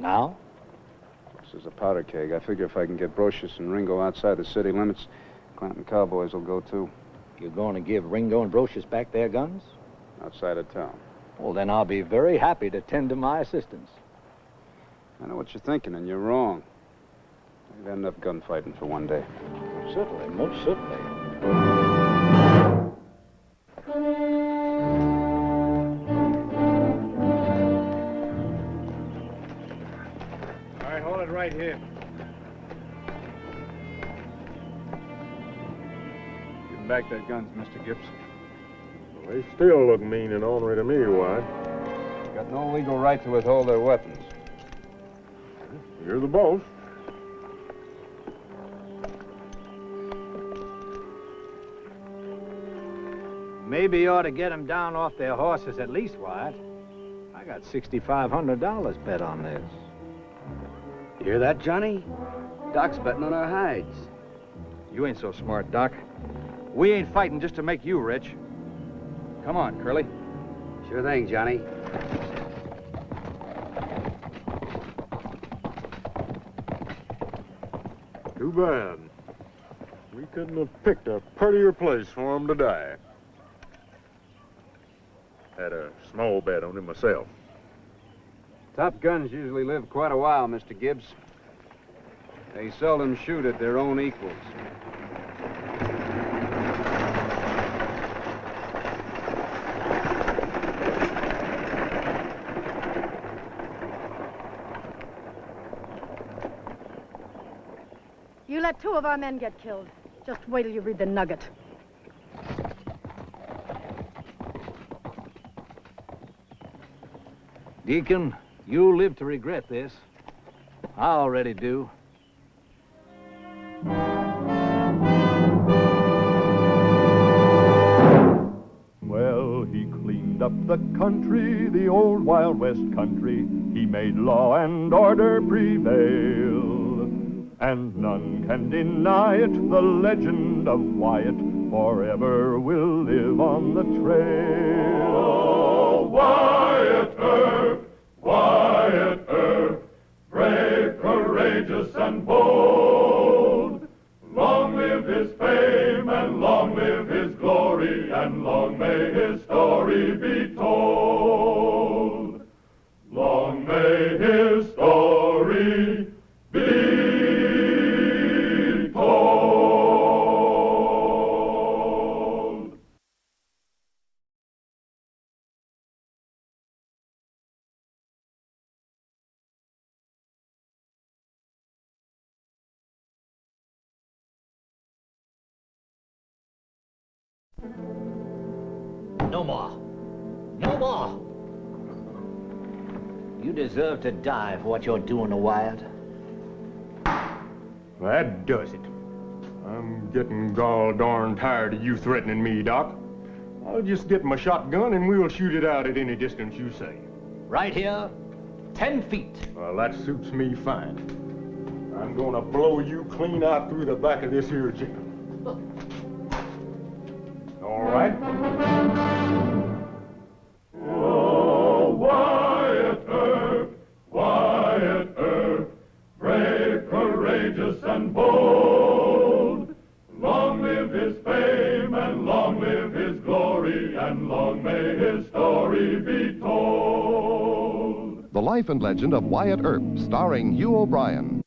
Now? is a powder keg. I figure if I can get Brocious and Ringo outside the city limits, Clanton cowboys will go too. You're going to give Ringo and Brocious back their guns? Outside of town. Well, then I'll be very happy to tend to my assistance. I know what you're thinking, and you're wrong. We've had enough gunfighting for one day. Certainly, most certainly. All right, hold it right here. Give him back that guns, Mr. Gibbs. Well, they still look mean and ornery to me, White. Got no legal right to withhold their weapons. You're the boss. Maybe you ought to get them down off their horses at least, Wyatt. I got $6,500 bet on this. You hear that, Johnny? Doc's betting on our hides. You ain't so smart, Doc. We ain't fighting just to make you rich. Come on, Curly. Sure thing, Johnny. Too bad. We couldn't have picked a prettier place for him to die. Had a small bet on him myself. Top guns usually live quite a while, Mr. Gibbs. They seldom shoot at their own equals. You let 2 of our men get killed. Just wait till you read the nugget. Deacon, you'll live to regret this. I already do. Well, he cleaned up the country, the old Wild West country. He made law and order prevail. And none can deny it, the legend of Wyatt forever will live on the trail. Oh, Wyatt Earp, brave, courageous, and bold. Long live his fame, and long live his glory, and long may his story be told. Long may his story be No more. No more. You deserve to die for what you're doing to Wyatt. That does it. I'm getting gall-darn tired of you threatening me, Doc. I'll just get my shotgun and we'll shoot it out at any distance you say. Right here, 10 feet. Well, that suits me fine. I'm gonna blow you clean out through the back of this here chicken. All right? Oh, Wyatt Earp, brave, courageous, and bold. Long live his fame, and long live his glory, and long may his story be told. The Life and Legend of Wyatt Earp, starring Hugh O'Brien.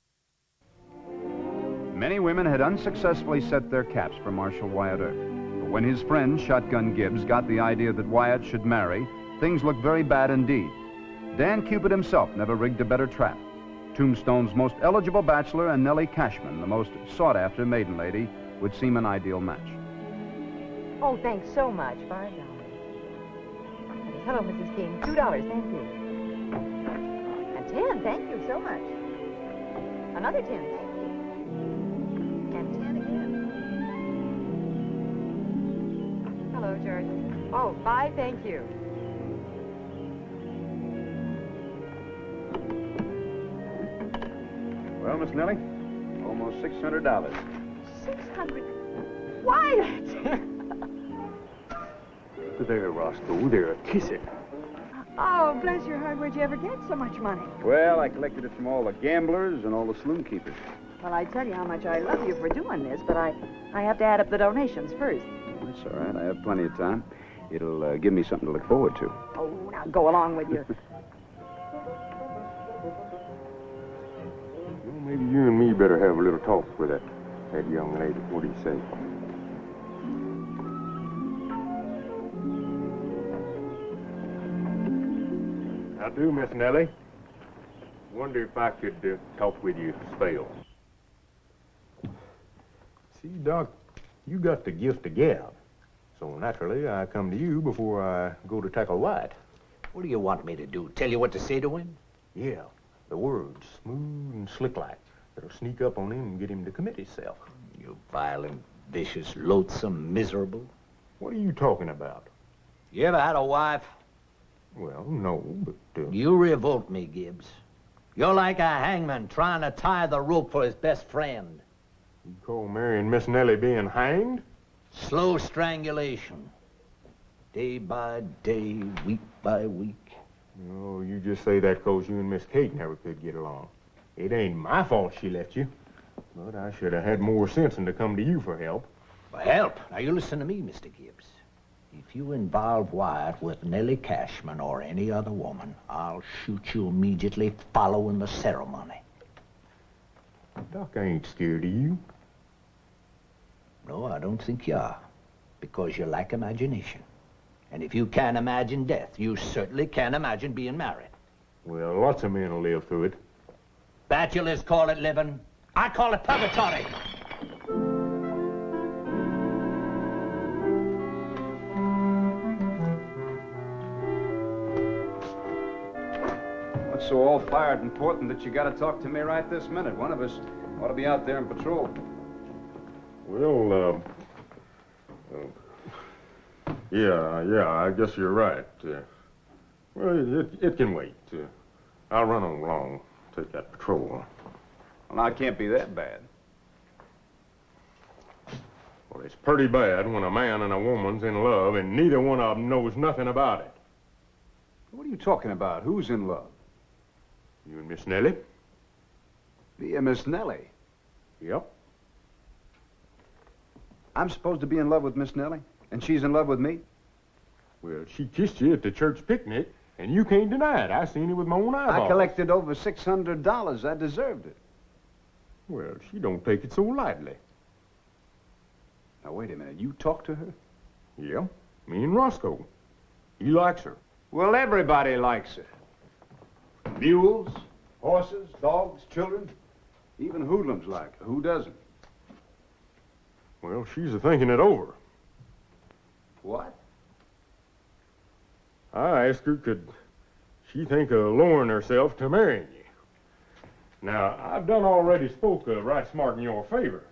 Many women had unsuccessfully set their caps for Marshal Wyatt Earp. But when his friend, Shotgun Gibbs, got the idea that Wyatt should marry, things looked very bad indeed. Dan Cupid himself never rigged a better trap. Tombstone's most eligible bachelor and Nellie Cashman, the most sought-after maiden lady, would seem an ideal match. Oh, thanks so much. $5. Hello, Mrs. King. $2, thank you. And 10, thank you so much. Another 10, thank you. And 10 again. Hello, George. Oh, 5, thank you. Well, Miss Nellie, almost $600. 600. Wyatt! There, Roscoe, there, kiss it. Oh, bless your heart, where'd you ever get so much money? Well, I collected it from all the gamblers and all the saloon keepers. Well, I tell you how much I love you for doing this, but I have to add up the donations first. That's all right. I have plenty of time. It'll give me something to look forward to. Oh, now go along with you. Well, maybe you and me better have a little talk with that young lady. What do you say? I do, Miss Nellie. Wonder if I could talk with you a spell. See, Doc, you got the gift of gab. So naturally, I come to you before I go to tackle White. What do you want me to do? Tell you what to say to him? Yeah, the words, smooth and slick-like. That'll sneak up on him and get him to commit himself. You violent, vicious, loathsome, miserable. What are you talking about? You ever had a wife? Well, no, but... You revolt me, Gibbs. You're like a hangman trying to tie the rope for his best friend. You call marrying Miss Nellie being hanged? Slow strangulation. Day by day, week by week. No, you just say that 'cause you and Miss Kate never could get along. It ain't my fault she left you. But I should have had more sense than to come to you for help. For help? Now, you listen to me, Mr. Gibbs. If you involve Wyatt with Nellie Cashman or any other woman, I'll shoot you immediately following the ceremony. Doc, I ain't scared of you. No, I don't think you are, because you lack imagination. And if you can't imagine death, you certainly can't imagine being married. Well, lots of men will live through it. Bachelors call it living. I call it purgatory. What's so all fired important that you got to talk to me right this minute? One of us ought to be out there in patrol. Well, yeah, I guess you're right. Well, it can wait. I'll run on along, take that patrol. Well, now, it can't be that bad. Well, it's pretty bad when a man and a woman's in love and neither one of them knows nothing about it. What are you talking about? Who's in love? You and Miss Nellie? Yeah, Miss Nellie. Yep. I'm supposed to be in love with Miss Nellie, and she's in love with me? Well, she kissed you at the church picnic, and you can't deny it. I seen it with my own eyeballs. I collected over $600. I deserved it. Well, she don't take it so lightly. Now, wait a minute. You talked to her? Yeah, me and Roscoe. He likes her. Well, everybody likes her. Mules, horses, dogs, children. Even hoodlums like her. Who doesn't? Well, she's a-thinking it over. What? I asked her, could she think of lowering herself to marrying you? Now, I've done already spoke right smart in your favor.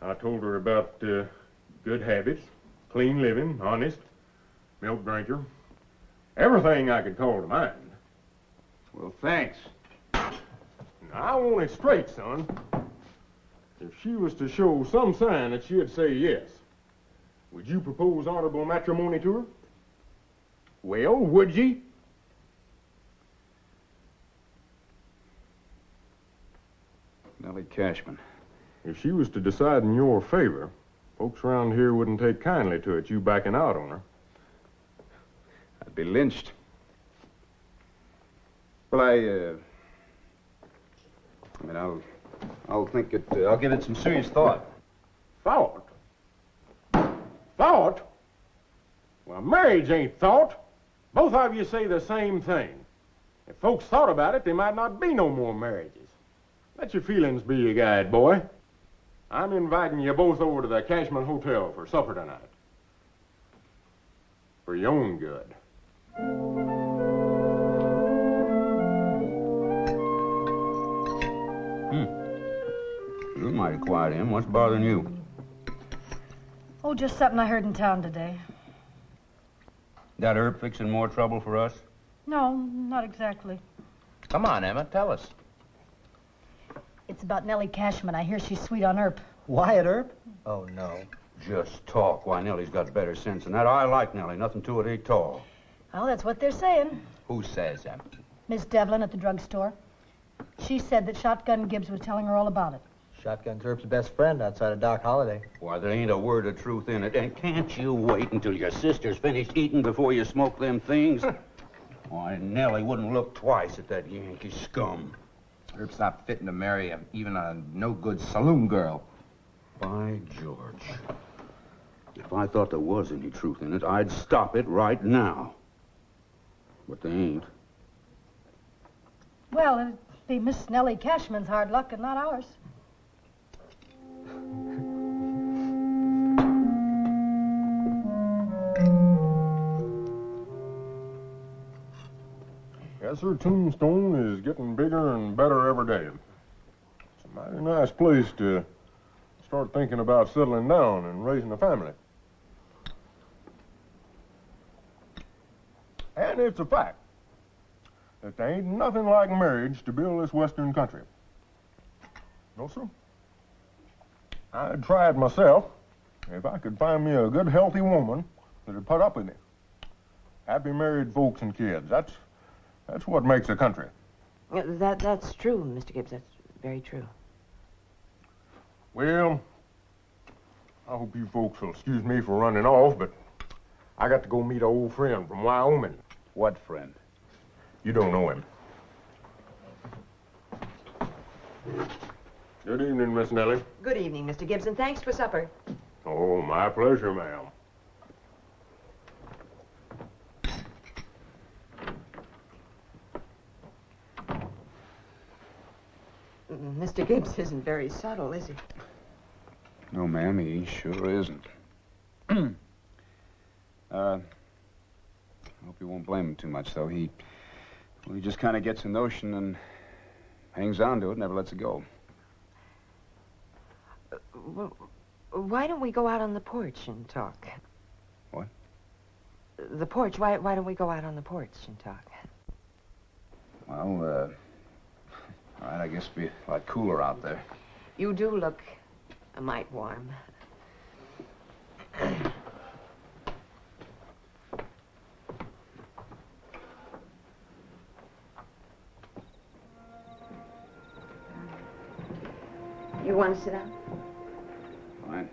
I told her about good habits, clean living, honest, milk drinker, everything I could call to mind. Well, thanks. Now, I want it straight, son. If she was to show some sign that she'd say yes, would you propose honorable matrimony to her? Well, would ye? Nellie Cashman. If she was to decide in your favor, folks around here wouldn't take kindly to it, you backing out on her. I'd be lynched. Well, I'll think it, I'll give it some serious thought. Thought? Thought? Well, marriage ain't thought. Both of you say the same thing. If folks thought about it, there might not be no more marriages. Let your feelings be your guide, boy. I'm inviting you both over to the Cashman Hotel for supper tonight. For your own good. You're mighty quiet, Em. What's bothering you? Oh, just something I heard in town today. That herb fixing more trouble for us? No, not exactly. Come on, Emma, tell us. It's about Nellie Cashman. I hear she's sweet on Earp. Wyatt Earp? Oh, no. Just talk. Why, Nellie's got better sense than that. I like Nellie. Nothing to it, ain't tall. Well, that's what they're saying. Who says that? Miss Devlin at the drugstore. She said that Shotgun Gibbs was telling her all about it. Shotgun's Herb's best friend outside of Doc Holliday. Why, there ain't a word of truth in it. And can't you wait until your sister's finished eating before you smoke them things? Why, Nellie wouldn't look twice at that Yankee scum. Herb's not fitting to marry even a no-good saloon girl. By George. If I thought there was any truth in it, I'd stop it right now. But they ain't. Well, it'd be Miss Nellie Cashman's hard luck and not ours. Yes, sir, Tombstone is getting bigger and better every day. It's a mighty nice place to start thinking about settling down and raising a family. And it's a fact that there ain't nothing like marriage to build this western country. No, sir. I'd try it myself if I could find me a good, healthy woman that'd put up with me. Happy married folks and kids. That's what makes a country. That's true, Mr. Gibbs. That's very true. Well, I hope you folks will excuse me for running off, but I got to go meet an old friend from Wyoming. What friend? You don't know him. Good evening, Miss Nellie. Good evening, Mr. Gibbs, and thanks for supper. Oh, my pleasure, ma'am. Mr. Gibbs isn't very subtle, is he? No, ma'am, he sure isn't. I hope you won't blame him too much, though. He just kind of gets a notion and hangs on to it, never lets it go. Well, why don't we go out on the porch and talk? What? The porch. Why don't we go out on the porch and talk? Well, all right, I guess it'll be a lot cooler out there. You do look a mite warm. You want to sit down? Fine.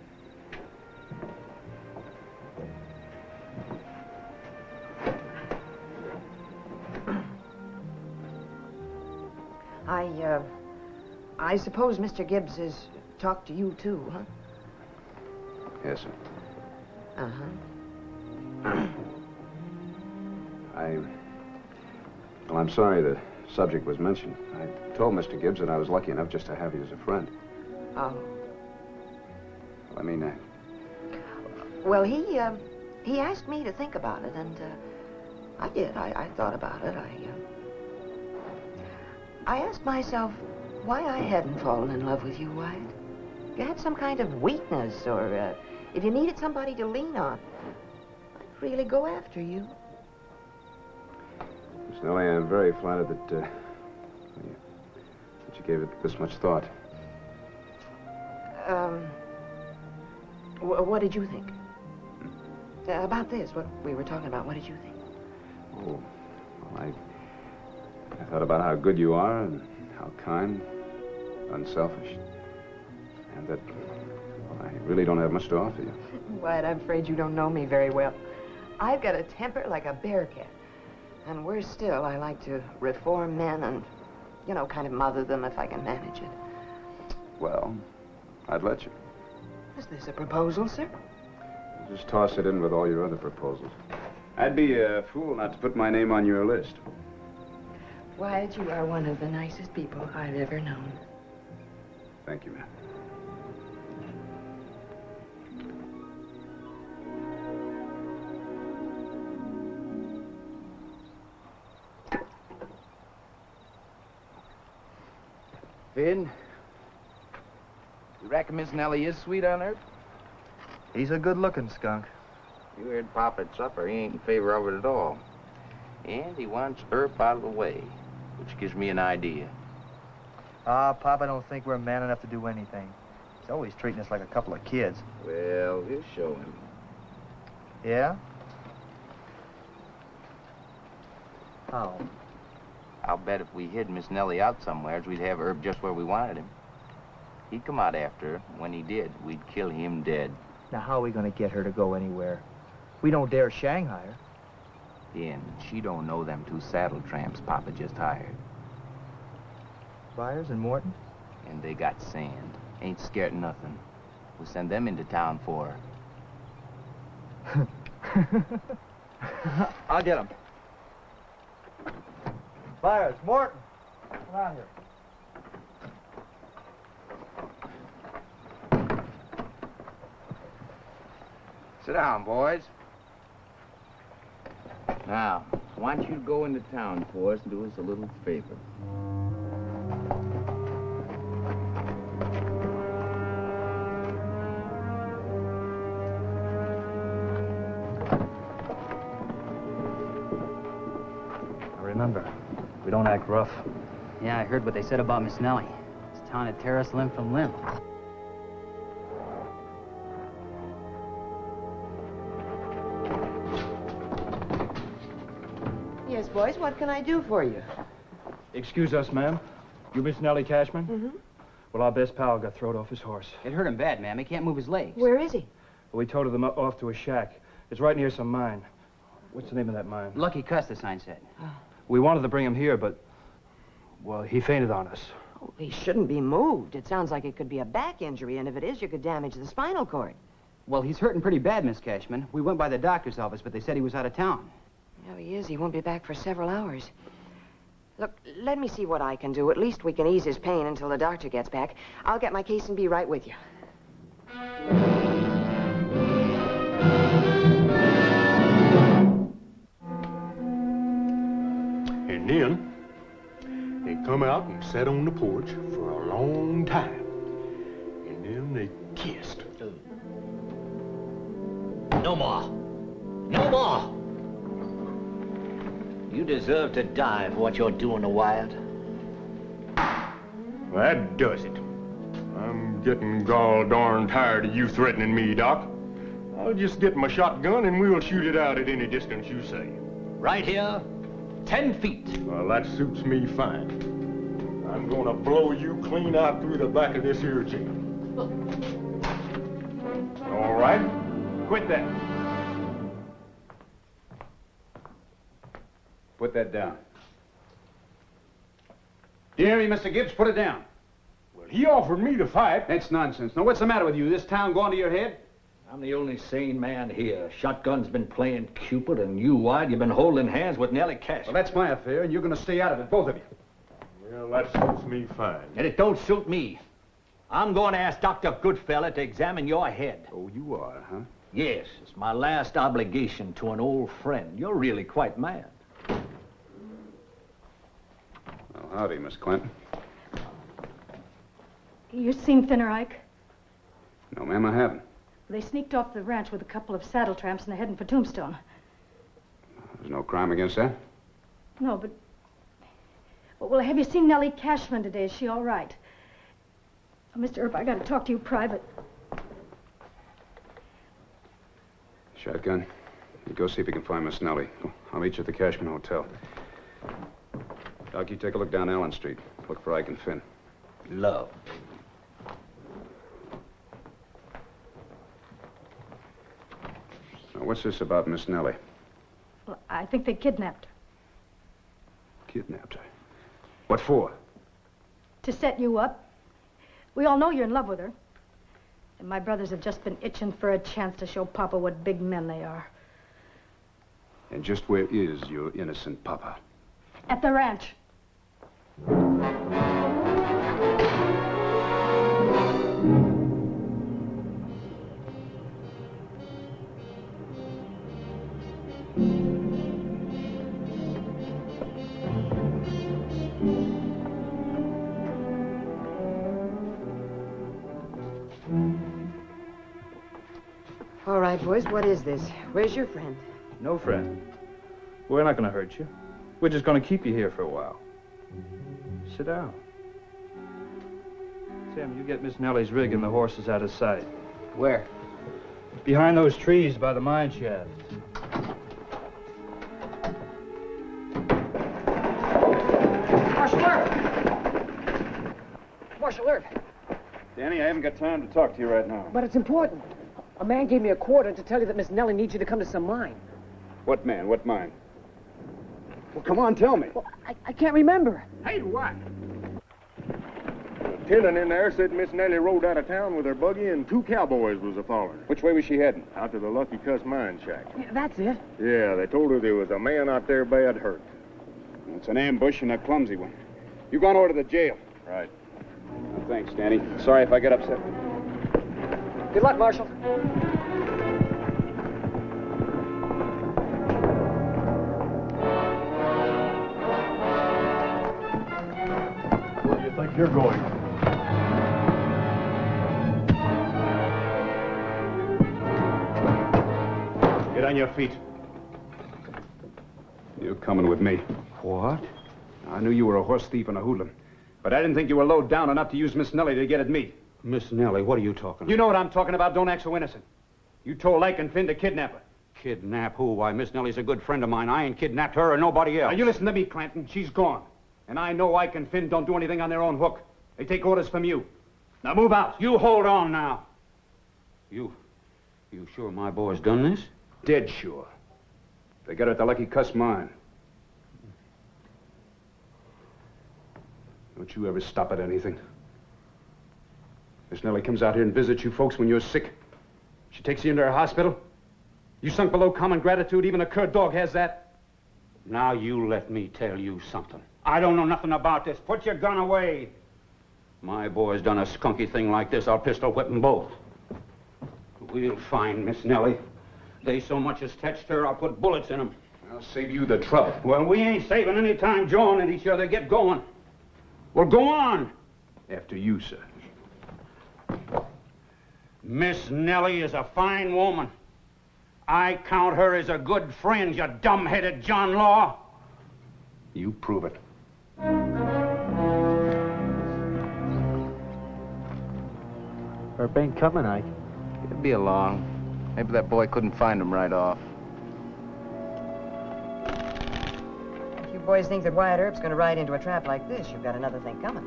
I suppose Mr. Gibbs has talked to you, too, huh? Yes, sir. Uh-huh. Well, I'm sorry the subject was mentioned. I told Mr. Gibbs that I was lucky enough just to have you as a friend. Oh. I mean, Well, he asked me to think about it, and I did. I thought about it. I asked myself why I hadn't fallen in love with you, Wyatt. If you had some kind of weakness, or if you needed somebody to lean on, I'd really go after you. Miss Nellie, I'm very flattered that you gave it this much thought. What did you think? About this, what we were talking about, what did you think? Oh, well, I thought about how good you are and how kind, unselfish, and that I really don't have much to offer you. Wyatt, I'm afraid you don't know me very well. I've got a temper like a bear cat. And worse still, I like to reform men and, you know, kind of mother them if I can manage it. Well, I'd let you. Is this a proposal, sir? Just toss it in with all your other proposals. I'd be a fool not to put my name on your list. Wyatt, you are one of the nicest people I've ever known. Thank you, ma'am. Finn, you reckon Miss Nellie is sweet on her? He's a good-looking skunk. You heard Papa at supper. He ain't in favor of it at all. And he wants Earp out of the way, which gives me an idea. Papa don't think we're man enough to do anything. He's always treating us like a couple of kids. Well, we'll show him. Yeah? How? I'll bet if we hid Miss Nellie out somewhere, we'd have Herb just where we wanted him. He'd come out after her. When he did, we'd kill him dead. Now, how are we going to get her to go anywhere? We don't dare Shanghai her. Then she don't know them 2 saddle tramps Papa just hired. Byers and Morton? And they got sand. Ain't scared of nothing. We'll send them into town for her. I'll get him. Byers, Morton, come out here. Sit down, boys. Now, I want you to go into town for us and do us a little favor. Remember, we don't act rough. Yeah, I heard what they said about Miss Nellie. This town would tear us limb from limb. Yes, boys, what can I do for you? Excuse us, ma'am. You Miss Nellie Cashman? Mm-hmm. Well, our best pal got thrown off his horse. It hurt him bad, ma'am. He can't move his legs. Where is he? We toted him off to a shack. It's right near some mine. What's the name of that mine? Lucky Cuss, the sign said. We wanted to bring him here, but, well, he fainted on us. Oh, he shouldn't be moved. It sounds like it could be a back injury, and if it is, you could damage the spinal cord. Well, he's hurting pretty bad, Miss Cashman. We went by the doctor's office, but they said he was out of town. No, he is. He won't be back for several hours. Look, let me see what I can do. At least we can ease his pain until the doctor gets back. I'll get my case and be right with you. And then they come out and sat on the porch for a long time. And then they kissed. No more. No more. You deserve to die for what you're doing to Wyatt. That does it. I'm getting gall darn tired of you threatening me, Doc. I'll just get my shotgun and we'll shoot it out at any distance you say. Right here, 10 feet. Well, that suits me fine. I'm gonna blow you clean out through the back of this here jail. All right? Quit that. Put that down. Do you hear me, Mr. Gibbs? Put it down. Well, he offered me to fight. That's nonsense. Now, what's the matter with you? This town going to your head? I'm the only sane man here. Shotgun's been playing Cupid, and you, Wyatt, you've been holding hands with Nellie Cash. Well, that's my affair, and you're going to stay out of it, both of you. Well, that suits me fine. And it don't suit me. I'm going to ask Dr. Goodfella to examine your head. Oh, you are, huh? Yes, it's my last obligation to an old friend. You're really quite mad. Well, howdy, Miss Clinton. You seen Thinner Ike? No, ma'am, I haven't. They sneaked off the ranch with a couple of saddle tramps and they're heading for Tombstone. There's no crime against that? No, but... Well, have you seen Nellie Cashman today? Is she all right? Mr. Earp, I got to talk to you private. Shotgun. You go see if you can find Miss Nellie. I'll meet you at the Cashman Hotel. Doc, you take a look down Allen Street. Look for Ike and Finn. Love. Now, what's this about Miss Nellie? Well, I think they kidnapped her. Kidnapped her? What for? To set you up. We all know you're in love with her. And my brothers have just been itching for a chance to show Papa what big men they are. And just where is your innocent Papa? At the ranch. All right, boys, what is this? Where's your friend? No friend. We're not going to hurt you. We're just going to keep you here for a while. Sit down. Sam, you get Miss Nellie's rig and the horses out of sight. Where? Behind those trees by the mine shaft. Marshal Earp. Danny, I haven't got time to talk to you right now. But it's important. A man gave me a quarter to tell you that Miss Nellie needs you to come to some mine. What man? What mine? Well, come on, tell me. Well, I can't remember. Hey, what? The tenant in there said Miss Nellie rode out of town with her buggy and 2 cowboys was a-following her. Which way was she heading? Out to the Lucky Cuss mine shack. Yeah, that's it. Yeah, they told her there was a man out there bad hurt. It's an ambush and a clumsy one. You gone over to the jail. Right. Well, thanks, Danny. Sorry if I get upset. Good luck, Marshal. Where do you think you're going? Get on your feet. You're coming with me. What? I knew you were a horse thief and a hoodlum, but I didn't think you were low down enough to use Miss Nellie to get at me. Miss Nellie, what are you talking about? You know what I'm talking about. Don't act so innocent. You told Ike and Finn to kidnap her. Kidnap who? Why, Miss Nellie's a good friend of mine. I ain't kidnapped her or nobody else. Now, you listen to me, Clanton. She's gone. And I know Ike and Finn don't do anything on their own hook. They take orders from you. Now, move out. You hold on now. You sure my boy's done this? Dead sure. They got her at the Lucky Cuss mine. Don't you ever stop at anything. Miss Nellie comes out here and visits you folks when you're sick. She takes you into her hospital. You sunk below common gratitude. Even a cur dog has that. Now you let me tell you something. I don't know nothing about this. Put your gun away. My boy's done a skunky thing like this, I'll pistol whip them both. We'll find Miss Nellie. They so much as touched her, I'll put bullets in them. I'll save you the trouble. Well, we ain't saving any time jawing at each other. Get going. Well, go on. After you, sir. Miss Nellie is a fine woman. I count her as a good friend, you dumb-headed John Law. You prove it. Earp ain't coming, Ike. He'll be along. Maybe that boy couldn't find him right off. If you boys think that Wyatt Earp's going to ride into a trap like this, you've got another thing coming.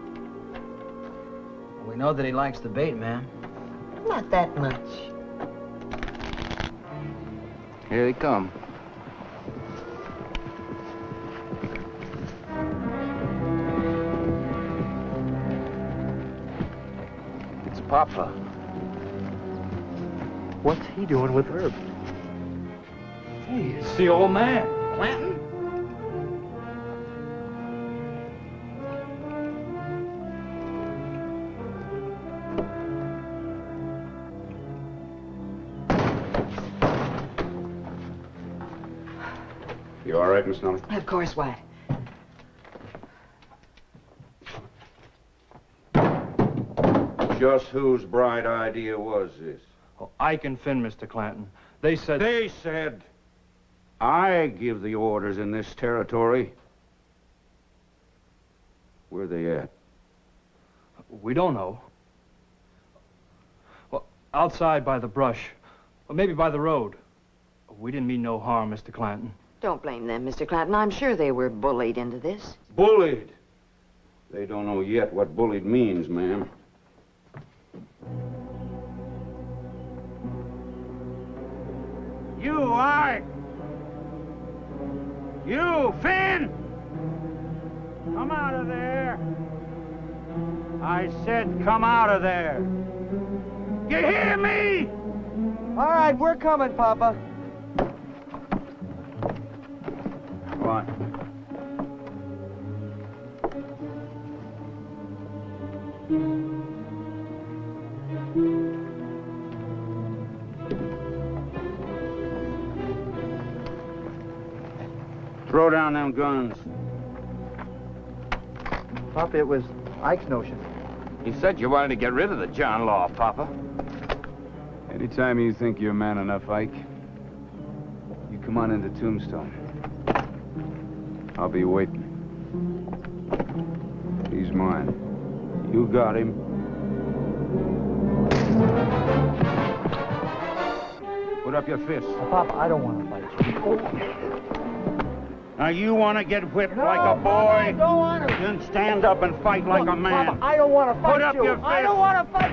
We know that he likes the bait, ma'am. Not that much. Here they come. It's Papa. What's he doing with Earp? Hey, it's the old man, Clanton. You all right, Miss Nellie? Of course, Wyatt. Just whose bright idea was this? Oh, Ike and Finn, Mr. Clanton. They said... They said I give the orders in this territory. Where they at? We don't know. Well, outside by the brush. Or maybe by the road. We didn't mean no harm, Mr. Clanton. Don't blame them, Mr. Clanton. I'm sure they were bullied into this. Bullied? They don't know yet what bullied means, ma'am. You, Ike! You, Finn! Come out of there! I said come out of there! You hear me? All right, we're coming, Papa. Come on. Throw down them guns. Papa, it was Ike's notion. He said you wanted to get rid of the John Law, Papa. Anytime you think you're man enough, Ike, you come on into Tombstone. I'll be waiting. He's mine. You got him. Put up your fists. Papa, I don't want to fight you. Now, you want to get whipped No, like a boy? Papa, I don't want to. Then stand up and fight like a man. Papa, I don't want to fight Put up you. your fist. I don't want to fight.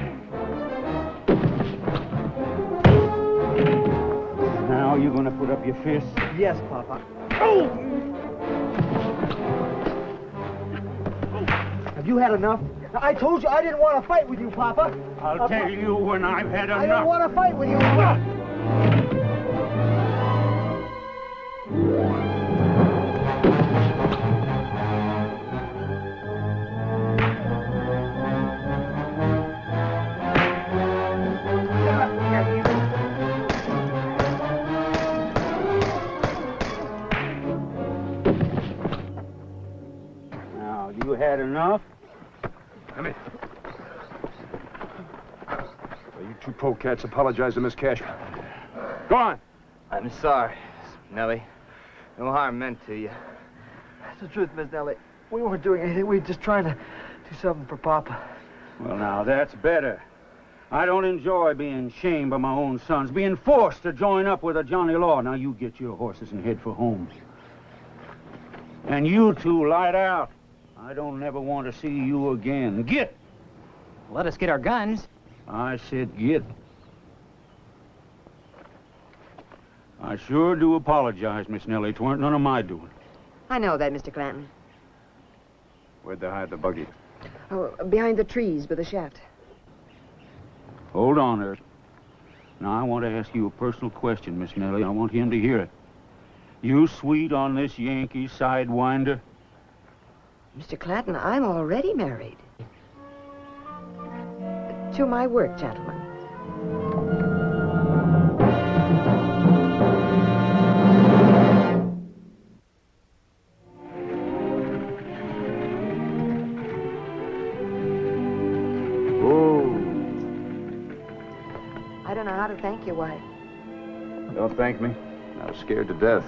Now, you going to put up your fist? Yes, Papa. Oh! Have you had enough? I told you I didn't want to fight with you, Papa. I'll tell you when I've had enough. I don't want to fight with you. Now, you had enough? Come in. You two polecats apologize to Miss Cashman. Go on. I'm sorry, Nellie. No harm meant to you. That's the truth, Miss Nellie. We weren't doing anything. We were just trying to do something for Papa. Well, now, that's better. I don't enjoy being shamed by my own sons, being forced to join up with a Johnny Law. Now, you get your horses and head for home. And you two light out. I don't ever want to see you again. Get! Let us get our guns. I said get. I sure do apologize, Miss Nellie. 'Tweren't none of my doing. I know that, Mr. Clanton. Where'd they hide the buggy? Oh, behind the trees by the shaft. Hold on, Earth. Now, I want to ask you a personal question, Miss Nellie. I want him to hear it. You sweet on this Yankee sidewinder? Mr. Clanton, I'm already married. To my work, gentlemen. I don't know how to thank you, Wyatt. Don't thank me. I was scared to death.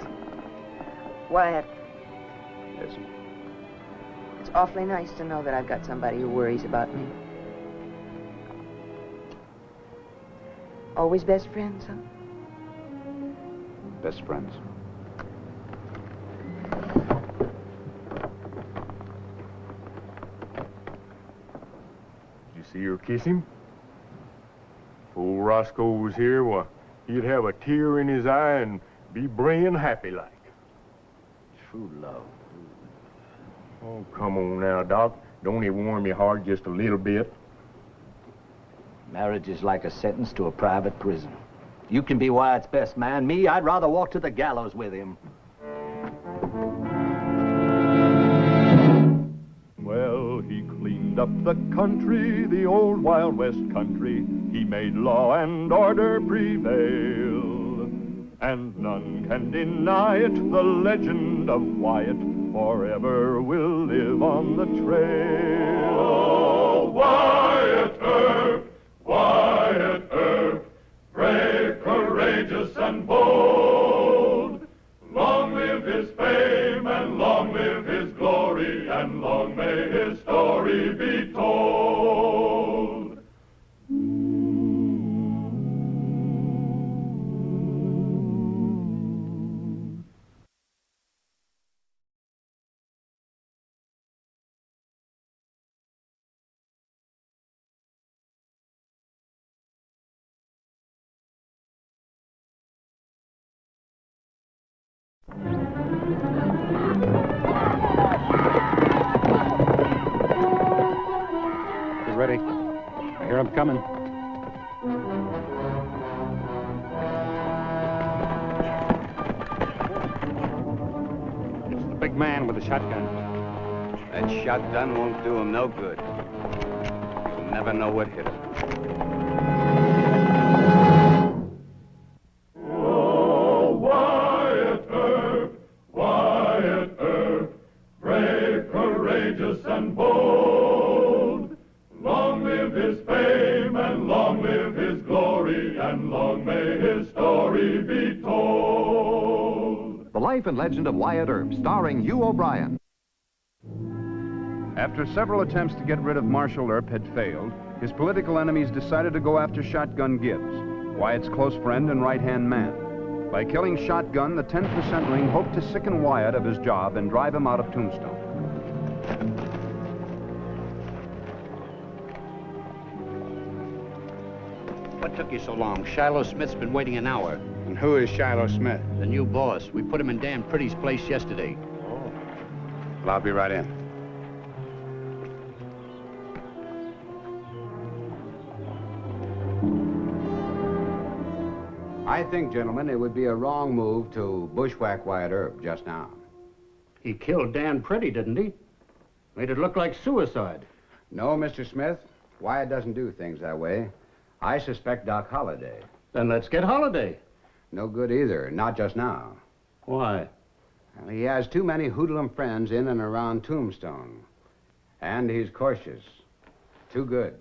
Wyatt, Yes. it's awfully nice to know that I've got somebody who worries about me. Always best friends, huh? Best friends. Did you see her kiss him? If old Roscoe was here, well, he'd have a tear in his eye and be braying happy like. True love. Oh, come on now, Doc. Don't it warm your heart just a little bit? Marriage is like a sentence to a private prison. You can be Wyatt's best man. Me, I'd rather walk to the gallows with him. Well, he cleaned up the country, the old Wild West country. He made law and order prevail. And none can deny it, the legend of Wyatt forever will live on the trail. Oh, Wyatt Earp, Wyatt Earp, brave, courageous, and bold. Long live his fame, and long live his glory, and long may his story be told. Get ready. I hear him coming. It's the big man with the shotgun. That shotgun won't do him no good. You'll never know what hit him. Oh, Wyatt Earp, Wyatt Earp, brave, courageous, and bold. Long live his fame, and long live his glory, and long may his story be told. The Life and Legend of Wyatt Earp, starring Hugh O'Brien. After several attempts to get rid of Marshal Earp had failed, his political enemies decided to go after Shotgun Gibbs, Wyatt's close friend and right-hand man. By killing Shotgun, the 10% ring hoped to sicken Wyatt of his job and drive him out of Tombstone. What took you so long? Shiloh Smith's been waiting an hour. And who is Shiloh Smith? The new boss. We put him in Dan Pretty's place yesterday. Oh. Well, I'll be right in. I think, gentlemen, it would be a wrong move to bushwhack Wyatt Earp just now. He killed Dan Pretty, didn't he? Made it look like suicide. No, Mr. Smith. Wyatt doesn't do things that way. I suspect Doc Holliday. Then let's get Holliday. No good either, not just now. Why? Well, he has too many hoodlum friends in and around Tombstone. And he's cautious. Too good.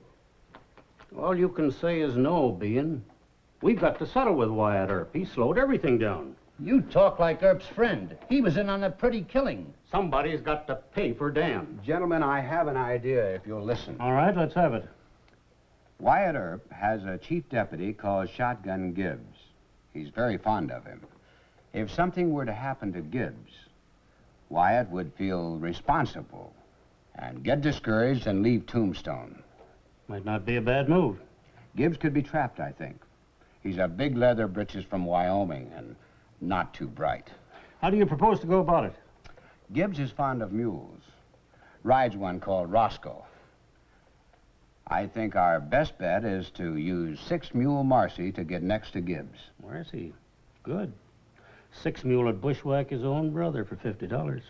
All you can say is no, Bean. We've got to settle with Wyatt Earp. He slowed everything down. You talk like Earp's friend. He was in on a Pretty killing. Somebody's got to pay for Dan. Gentlemen, I have an idea if you'll listen. All right, let's have it. Wyatt Earp has a chief deputy called Shotgun Gibbs. He's very fond of him. If something were to happen to Gibbs, Wyatt would feel responsible and get discouraged and leave Tombstone. Might not be a bad move. Gibbs could be trapped, I think. He's a big leather britches from Wyoming and not too bright. How do you propose to go about it? Gibbs is fond of mules. Rides one called Roscoe. I think our best bet is to use 6-mule Marcy to get next to Gibbs. Marcy? Good. 6-mule at bushwhack his own brother for $50.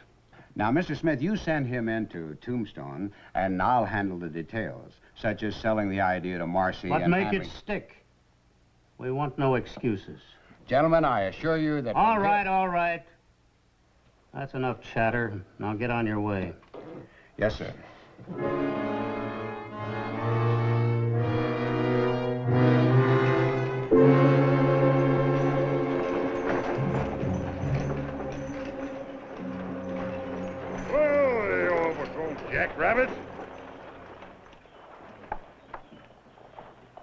Now, Mr. Smith, you send him into Tombstone, and I'll handle the details, such as selling the idea to Marcy But and make handling... it stick. We want no excuses. Gentlemen, I assure you that... All right. That's enough chatter. Now get on your way. Yes, sir. Jackrabbits?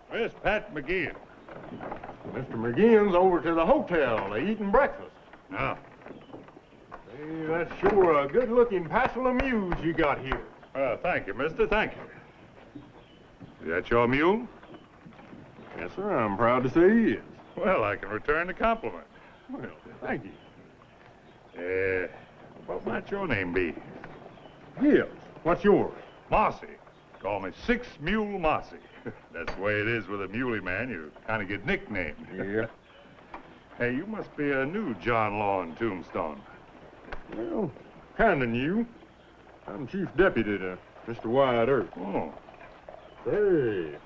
Where's Pat McGeehan? Mr. McGeehan's over to the hotel. They're eating breakfast. Oh. Hey, that's sure a good-looking passel of mules you got here. Thank you, mister. Thank you. Is that your mule? Yes, sir. I'm proud to say he is. Well, I can return the compliment. Well, thank you. What might your name be? Gibbs. What's yours? Mossy. Call me 6-Mule Mossy. That's the way it is with a muley man. You kind of get nicknamed. Yeah. Hey, you must be a new John Law in Tombstone. Well, kind of new. I'm chief deputy to Mr. Wyatt Earp. Oh. Say,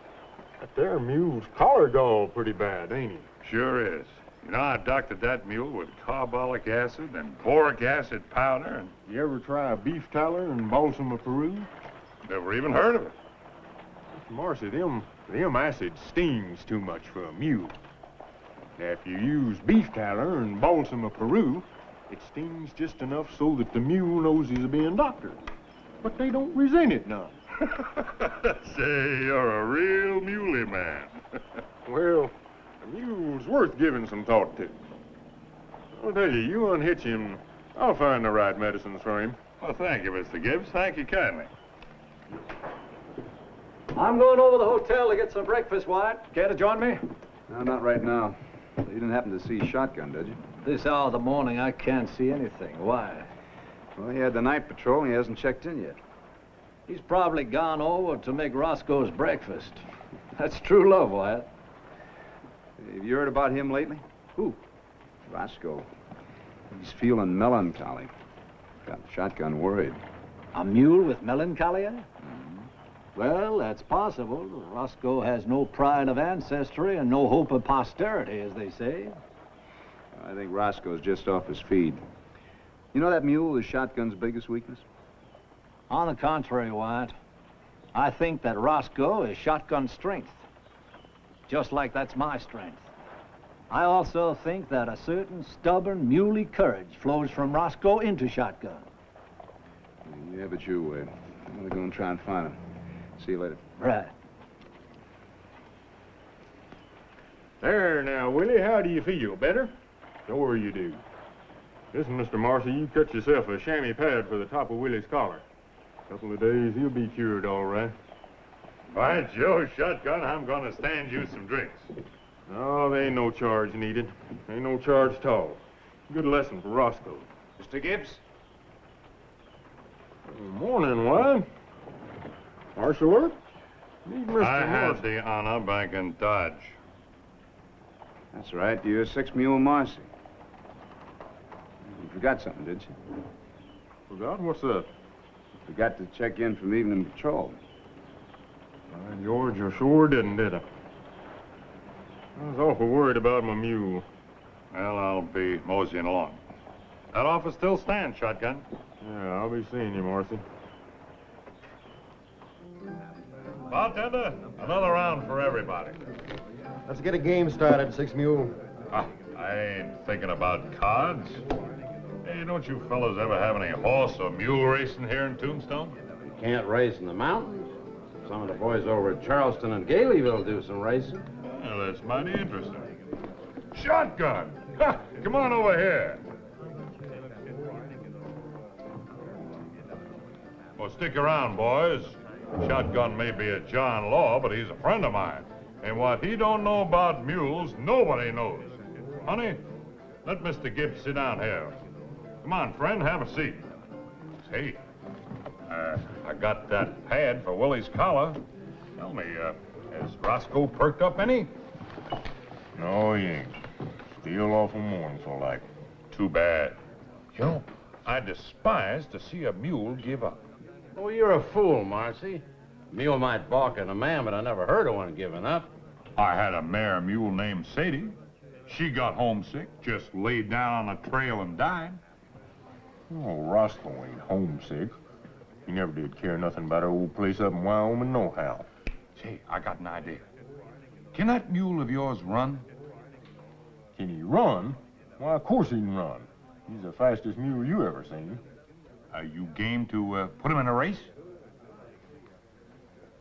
that there mule's collar galled pretty bad, ain't he? Sure is. You know, I doctored that mule with carbolic acid and boric acid powder and... You ever try beef tallow and balsam of Peru? Never even heard of it. Marcy, them acids stings too much for a mule. Now, if you use beef tallow and balsam of Peru, it stings just enough so that the mule knows he's being doctored. But they don't resent it none. Say, you're a real muley man. Well, a mule's worth giving some thought to. I'll tell you unhitch him. I'll find the right medicines for him. Well, thank you, Mr. Gibbs. Thank you kindly. I'm going over to the hotel to get some breakfast, Wyatt. Care to join me? No, not right now. You didn't happen to see Shotgun, did you? This hour of the morning, I can't see anything. Why? Well, he had the night patrol and he hasn't checked in yet. He's probably gone over to make Roscoe's breakfast. That's true love, Wyatt. Have you heard about him lately? Who? Roscoe. He's feeling melancholy. Got Shotgun worried. A mule with melancholia? Well, that's possible. Roscoe has no pride of ancestry and no hope of posterity, as they say. I think Roscoe's just off his feed. You know that mule is Shotgun's biggest weakness? On the contrary, Wyatt, I think that Roscoe is Shotgun's strength. Just like that's my strength. I also think that a certain stubborn, muley courage flows from Roscoe into Shotgun. You have it your way. I'm going to go and try and find him. See you later. Right. There now, Willie, how do you feel? Better? Sure you do. Listen, Mr. Marcy, you cut yourself a chamois pad for the top of Willie's collar. Couple of days, he'll be cured all right. By Joe, Shotgun, I'm gonna stand you some drinks. No, there ain't no charge needed. Ain't no charge at all. Good lesson for Roscoe. Mr. Gibbs? Morning, Wyatt. Marshal Earp? Meet Mr. I had Marcy. the honor back in Dodge. That's right. You're 6 Mule Marcy. You forgot something, did you? Forgot? What's that? Forgot to check in from evening patrol. By George, you sure didn't, did I? I was awful worried about my mule. Well, I'll be moseying along. That office still stands, Shotgun. Yeah, I'll be seeing you, Marcy. Bartender, another round for everybody. Let's get a game started, 6 Mule. I ain't thinking about cards. Hey, don't you fellas ever have any horse or mule racing here in Tombstone? Can't race in the mountains. Some of the boys over at Charleston and Galeyville do some racing. Well, that's mighty interesting. Shotgun! Ha, come on over here. Well, stick around, boys. Shotgun may be a John Law, but he's a friend of mine. And what he don't know about mules, nobody knows. Honey, let Mr. Gibbs sit down here. Come on, friend, have a seat. Say, I got that pad for Willie's collar. Tell me, has Roscoe perked up any? No, he ain't. Still awful mournful like. Too bad. You know, I despise to see a mule give up. Oh, you're a fool, Marcy. Mule might balk at a man, but I never heard of one giving up. I had a mare mule named Sadie. She got homesick, just laid down on a trail and died. Oh, Roscoe ain't homesick. He never did care nothing about our old place up in Wyoming, nohow. Say, I got an idea. Can that mule of yours run? Can he run? Why, of course he can run. He's the fastest mule you ever seen. Are you game to put him in a race?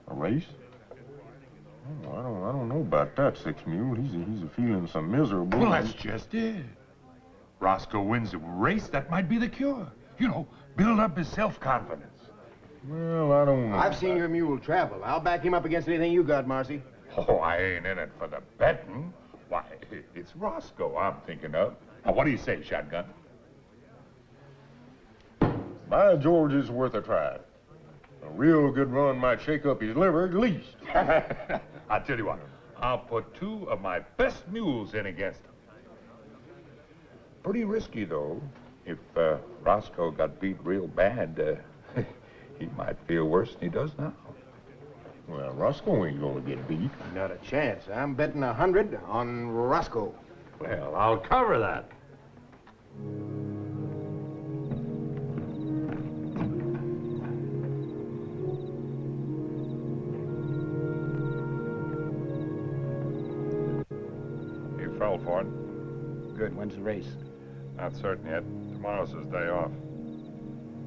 A race? Oh, I don't know about that, 6 Mule. He's a feeling some miserable. Well, that's just it. Roscoe wins the race, that might be the cure. You know, build up his self-confidence. Well, I don't know. I've seen your mule travel. I'll back him up against anything you got, Marcy. Oh, I ain't in it for the betting. Why, it's Roscoe I'm thinking of. Now, what do you say, Shotgun? By George, it's worth a try. A real good run might shake up his liver at least. I'll tell you what, I'll put 2 of my best mules in against him. Pretty risky, though. If Roscoe got beat real bad, he might feel worse than he does now. Well, Roscoe ain't gonna get beat. Not a chance. I'm betting 100 on Roscoe. Well, I'll cover that. You fell for it. Good. When's the race? Not certain yet. Tomorrow's his day off.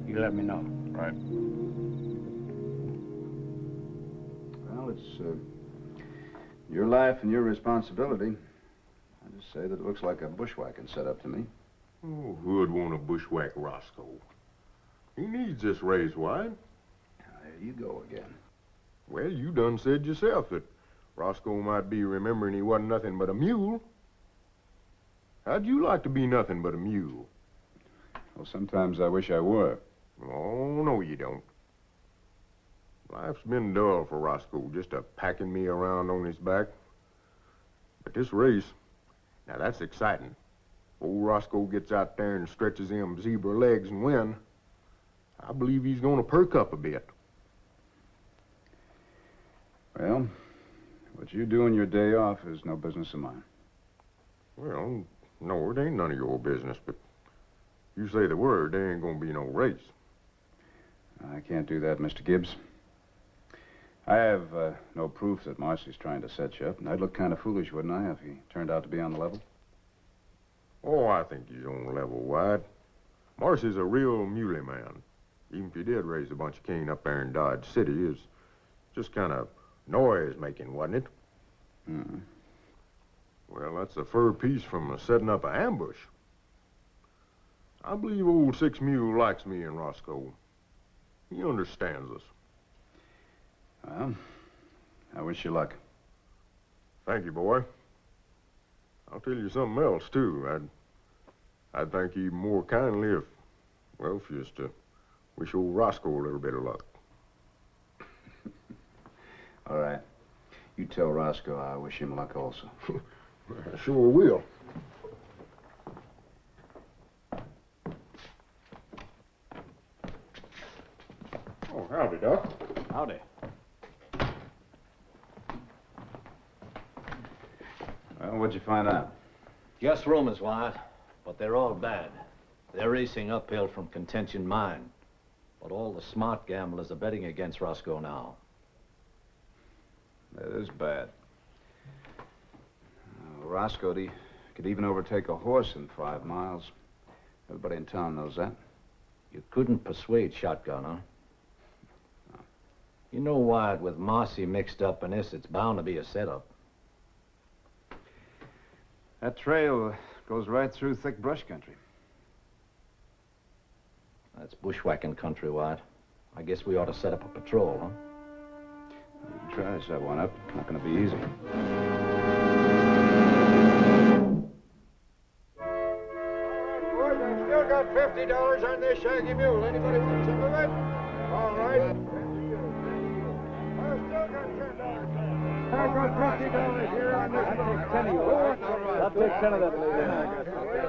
You let me know. Right. Well, it's your life and your responsibility. I just say that it looks like a bushwhacking setup to me. Oh, who'd want to bushwhack Roscoe? He needs this race, Wyatt. There you go again. Well, you done said yourself that Roscoe might be remembering he wasn't nothing but a mule. How'd you like to be nothing but a mule? Well, sometimes I wish I were. Oh, no, you don't. Life's been dull for Roscoe, just a packing me around on his back. But this race, now that's exciting. Old Roscoe gets out there and stretches them zebra legs and win. I believe he's gonna perk up a bit. Well, what you do on your day off is no business of mine. Well, no, it ain't none of your business, but you say the word, there ain't gonna be no race. I can't do that, Mr. Gibbs. I have no proof that Marcy's trying to set you up, and I'd look kind of foolish, wouldn't I, if he turned out to be on the level? Oh, I think he's on the level, Wyatt. Marcy's a real muley man. Even if you did raise a bunch of cane up there in Dodge City, it's just kind of noise-making, wasn't it? Mm-hmm. Well, that's a fur piece from setting up an ambush. I believe old Six Mule likes me and Roscoe. He understands us. Well, I wish you luck. Thank you, boy. I'll tell you something else, too. I'd thank you more kindly if, well, if you just wish old Roscoe a little bit of luck. All right. You tell Roscoe I wish him luck also. I sure will. Oh, howdy, Doc. Howdy. Well, what'd you find out? Just rumors, Wyatt, but they're all bad. They're racing uphill from Contention Mine, but all the smart gamblers are betting against Roscoe now. That is bad. Roscoe, he could even overtake a horse in 5 miles. Everybody in town knows that. You couldn't persuade Shotgun, huh? No. You know, Wyatt, with Marcy mixed up in this, it's bound to be a setup. That trail goes right through thick brush country. That's bushwhacking country, Wyatt. I guess we ought to set up a patrol, huh? We can try to set one up. Not going to be easy. Boys, I've still got $50 on this shaggy mule. Anybody want some of it? All right. I've still got $10. I've got $50 here on this mule. I'll take 10 of that.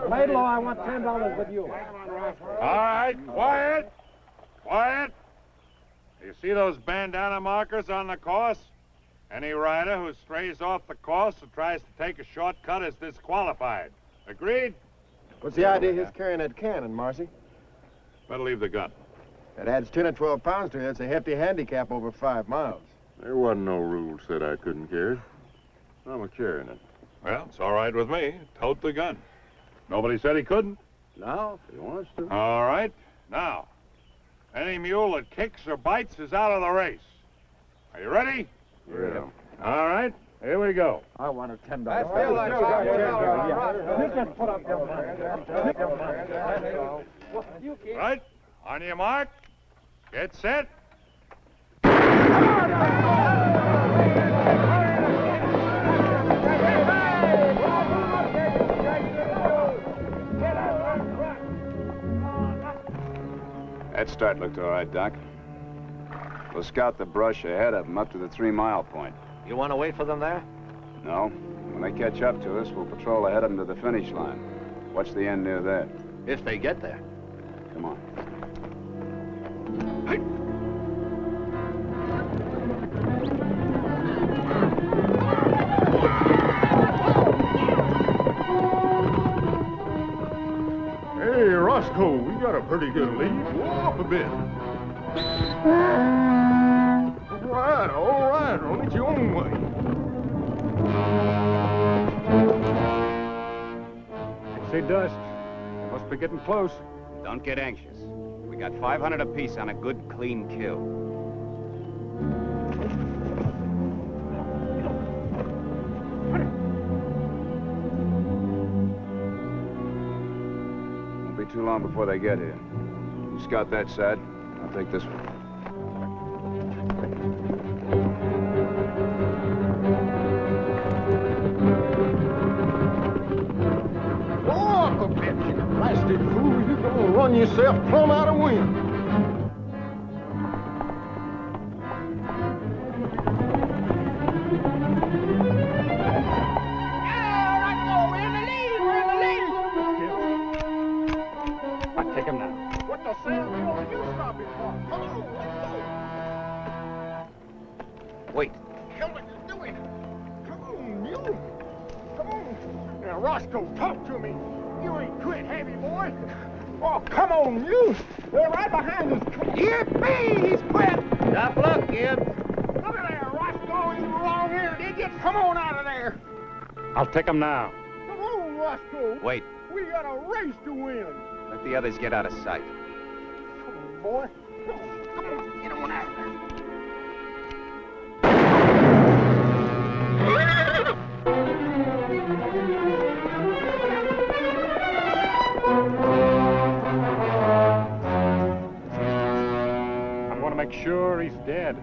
Laidlaw, I want $10 with you. All right, quiet. Quiet. You see those bandana markers on the course? Any rider who strays off the course or tries to take a shortcut is disqualified. Agreed? What's the idea of his carrying that cannon, Marcy? Better leave the gun. It adds 10 or 12 pounds to it. It's a hefty handicap over 5 miles. There wasn't no rule said I couldn't carry it. I'm a carrying it. Well, it's all right with me. Tote the gun. Nobody said he couldn't. No, if he wants to. All right. Now, any mule that kicks or bites is out of the race. Are you ready? Yeah. All right. Here we go. I want a $10. I feel like You just put up your Right. On your mark. Get set. That start looked all right, Doc. We'll scout the brush ahead of them up to the 3-mile point. You want to wait for them there? No. When they catch up to us, we'll patrol ahead of them to the finish line. Watch the end near there. If they get there. Come on. Hey, Roscoe, we got a pretty good lead. Go up a bit. All right, on it your own way. I see dust. They must be getting close. Don't get anxious. We got 500 apiece on a good, clean kill. Won't be too long before they get here. You scout that side. I'll take this one. Go up a bit, you blasted fool. You're gonna run yourself plumb out of wind. I'll take him now. What the Sam Hill are you stopping for? Come on, let's go. Wait. Hell are you doing? Come on, you. Come on. Now, Roscoe, talk to me. You ain't quit, have you, boy? Oh, come on, you. They're right behind us. Yippee, he's quit. Tough luck, Gibbs. Look at there, Roscoe, you long-haired idiot. Come on out of there. I'll take him now. Come on, Roscoe. Wait. We got a race to win. Let the others get out of sight. Come on, boy. Come on, get on out of there. to make sure he's dead.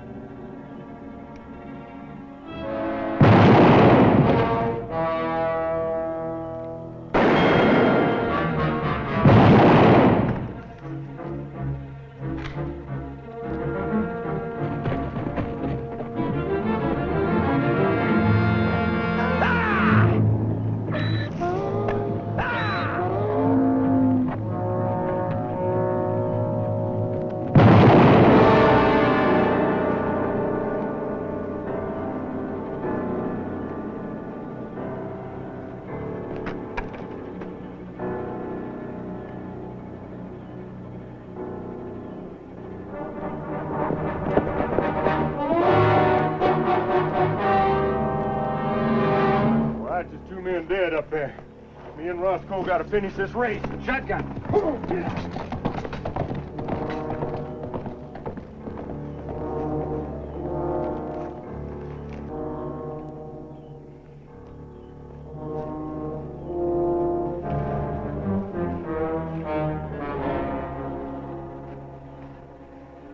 Dead up there. Me and Roscoe got to finish this race. Shotgun.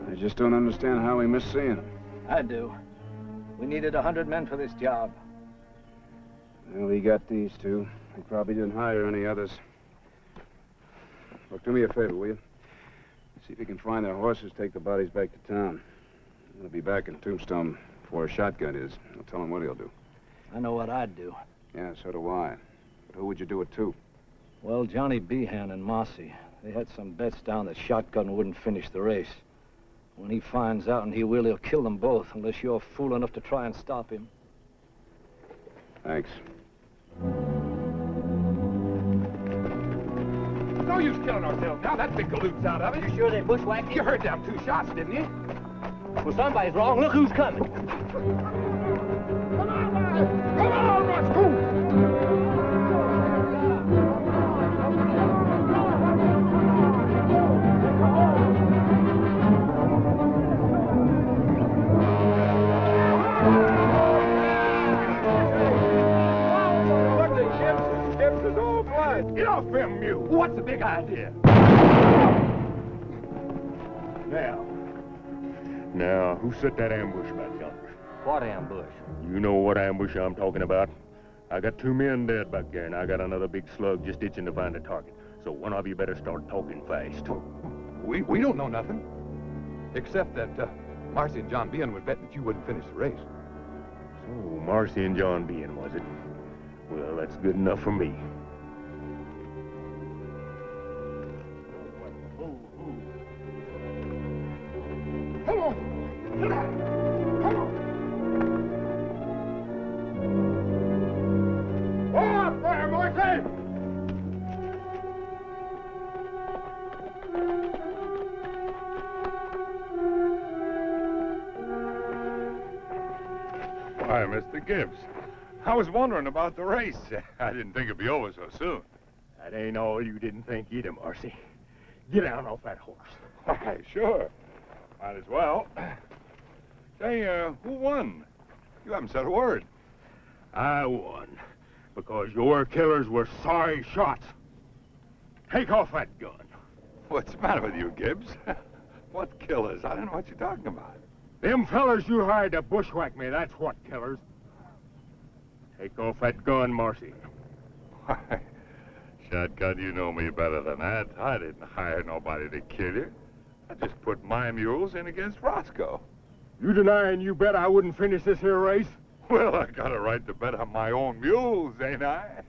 I just don't understand how we missed seeing him. I do. We needed 100 men for this job. Well, he got these two. He probably didn't hire any others. Look, do me a favor, will you? See if you can find their horses, take the bodies back to town. He'll be back in Tombstone before a shotgun is. I'll tell him what he'll do. I know what I'd do. Yeah, so do I. But who would you do it to? Well, Johnny Behan and Mossy. They had some bets down that Shotgun wouldn't finish the race. When he finds out, and he will, he'll kill them both, unless you're fool enough to try and stop him. Thanks. No use killing ourselves now. That big galoot's out of it. You sure they bushwhacked You heard them 2 shots, didn't you? Well, somebody's wrong. Look who's coming. Come on, Roscoe! Get off them mules. What's the big idea? Now, who set that ambush back yonder? What ambush? You know what ambush I'm talking about. I got 2 men dead back there, and I got another big slug just itching to find a target. So one of you better start talking fast. We don't know nothing. Except that Marcy and John Behan would bet that you wouldn't finish the race. So, Marcy and John Behan, was it? Well, that's good enough for me. Come on! Get out! Come on! Go up there, Marcy! Why, Mr. Gibbs, I was wondering about the race. I didn't think it'd be over so soon. That ain't all you didn't think either, Marcy. Get down off that horse. Why, sure. Might as well. Say, who won? You haven't said a word. I won because your killers were sorry shots. Take off that gun. What's the matter with you, Gibbs? What killers? I don't know what you're talking about. Them fellers you hired to bushwhack me, that's what killers. Take off that gun, Marcy. Why, Shotgun, you know me better than that. I didn't hire nobody to kill you. I just put my mules in against Roscoe. You denying you bet I wouldn't finish this here race? Well, I got a right to bet on my own mules, ain't I?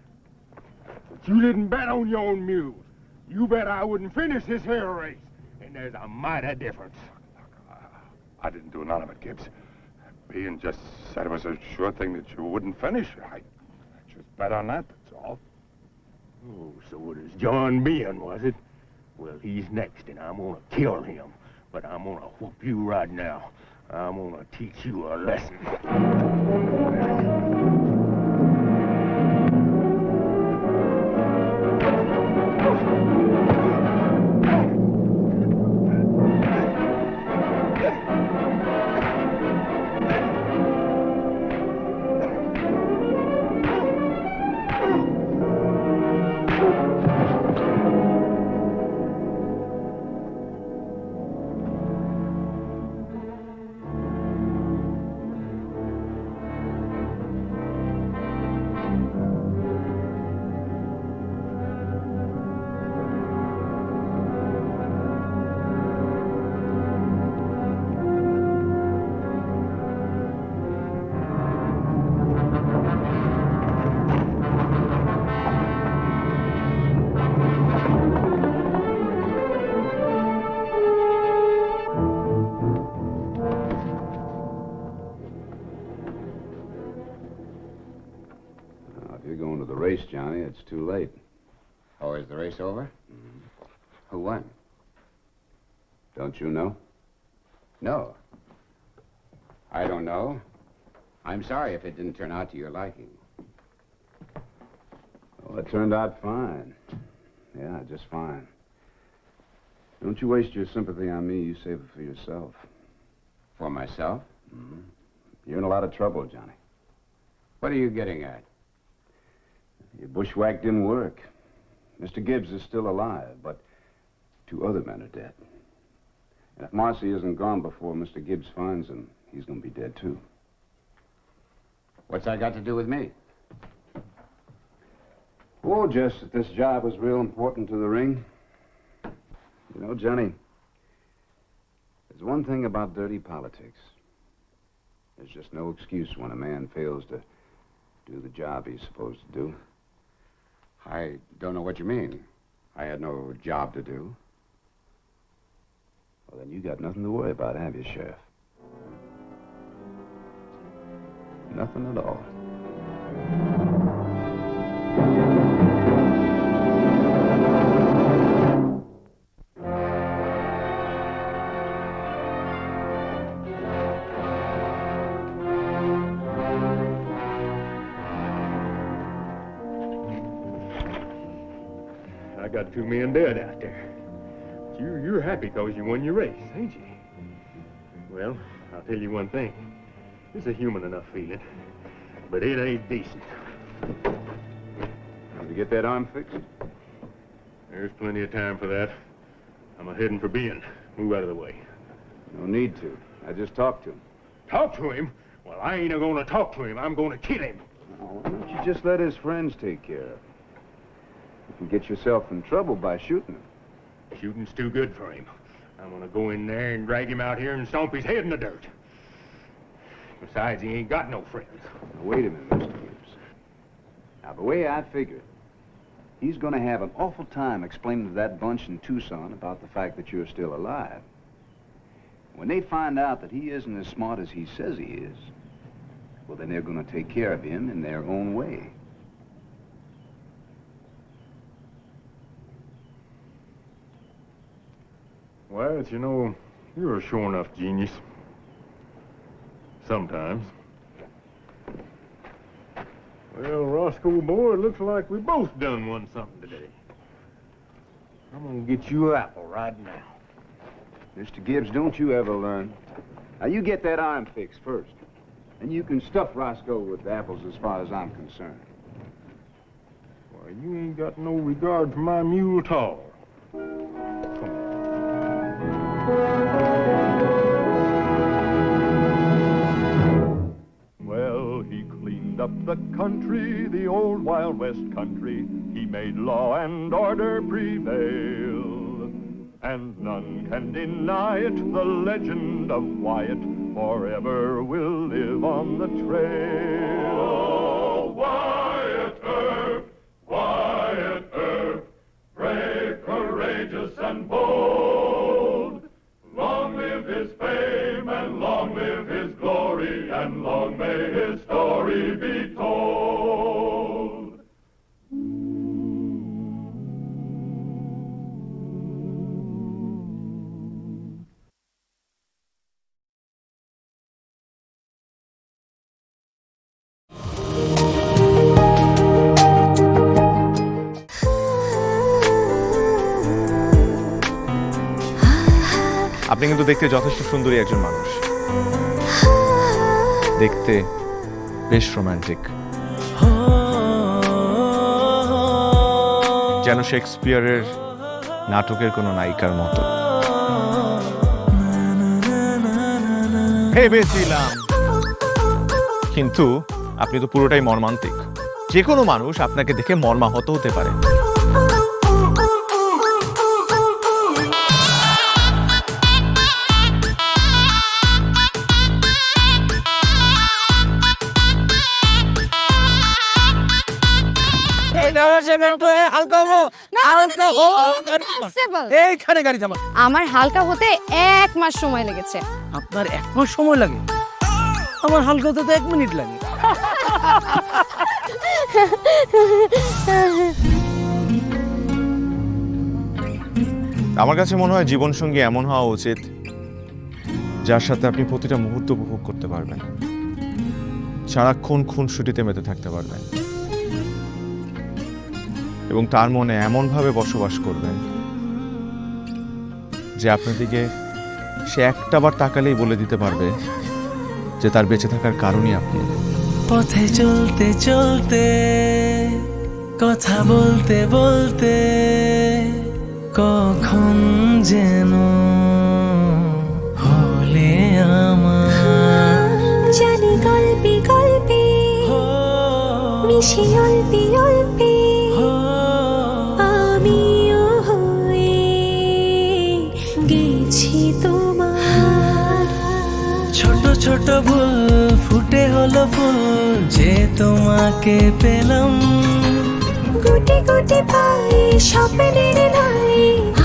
But you didn't bet on your own mules. You bet I wouldn't finish this here race. And there's a mighty difference. I didn't do none of it, Gibbs. Behan just said it was a sure thing that you wouldn't finish. I just bet on that, that's all. Oh, so it is John Behan, was it? Well, he's next, and I'm gonna kill him. But I'm gonna whoop you right now. I'm gonna teach you a lesson. race, Johnny. It's too late. Oh, is the race over? Who won? Don't you know? No. I don't know. I'm sorry if it didn't turn out to your liking. Well, it turned out fine. Yeah, just fine. Don't you waste your sympathy on me. You save it for yourself. For myself? Mm-hmm. You're in a lot of trouble, Johnny. What are you getting at? Your bushwhack didn't work. Mr. Gibbs is still alive, but 2 other men are dead. And if Marcy isn't gone before Mr. Gibbs finds him, he's going to be dead, too. What's that got to do with me? Oh, just that this job was real important to the ring. You know, Johnny, there's one thing about dirty politics. There's just no excuse when a man fails to do the job he's supposed to do. I don't know what you mean. I had no job to do. Well, then you got nothing to worry about, have you, Sheriff? Nothing at all. I got 2 men dead out there. But you're happy because you won your race, ain't you? Well, I'll tell you one thing. It's a human enough feeling, but it ain't decent. Time to get that arm fixed? There's plenty of time for that. I'm a-heading for Ben. Move out of the way. No need to. I just talked to him. Talk to him? Well, I ain't going to talk to him. I'm going to kill him. Oh, why don't you just let his friends take care of it? You can get yourself in trouble by shooting him. Shooting's too good for him. I'm going to go in there and drag him out here and stomp his head in the dirt. Besides, he ain't got no friends. Now, wait a minute, Mr. Gibbs. Now, the way I figure it, he's going to have an awful time explaining to that bunch in Tucson about the fact that you're still alive. When they find out that he isn't as smart as he says he is, well, then they're going to take care of him in their own way. Wyatt, you know, you're a sure enough genius. Sometimes. Well, Roscoe, boy, it looks like we both done won something today. I'm gonna get you an apple right now. Mr. Gibbs, don't you ever learn. Now, you get that arm fixed first. And you can stuff Roscoe with apples as far as I'm concerned. Why, you ain't got no regard for my mule at all. Well, he cleaned up the country, the old Wild West country. He made law and order prevail. And none can deny it, the legend of Wyatt forever will live on the trail. Oh, Wyatt Earp, brave, courageous, and bold. Long live his fame, and long live his glory, and long may his story be told. আপনি কিন্তু দেখতে যথেষ্ট সুন্দরী একজন মানুষ, দেখতে বেশ romantic, যেন শেক্সপিয়ারের নাটকের কোনো নায়িকার মতো। ভেবেছিলাম, কিন্তু আপনি তো পুরোটাই মর্মান্তিক। যে কোনো মানুষ আপনাকে দেখে মর্মাহত হতে পারে। আমার হালকা হতে 1 মাস সময় লেগেছে। আপনার 1 মাস সময় লাগে? আমার হালকা হতে তো 1 মিনিট লাগে। আমার কাছে মনে হয় জীবনসঙ্গী এমন হওয়া উচিত যার সাথে আপনি প্রতিটা মুহূর্ত উপভোগ করতে পারবেন, সারাক্ষণ খুনসুটিতে মেতে থাকতে পারবেন এবং তার মনে এমনভাবে বসবাস করবেন যে আপনার দিকে সে একটাবার তাকালেই বলে দিতে পারবে যে তার বেঁচে থাকার কারণই আপনি। পথে চলতে চলতে, কথা বলতে বলতে, কখন যেন হলে আমার, জানি গল্পে গল্পে মিশে অল্পে অল্পে আমিও হয়ে গেছি তোমার। ছোট ছোট ভুল ফুটে হলো ফুল যে তোমাকে পেলাম, গুটি গুটি পায়ে স্বপ্নের নাই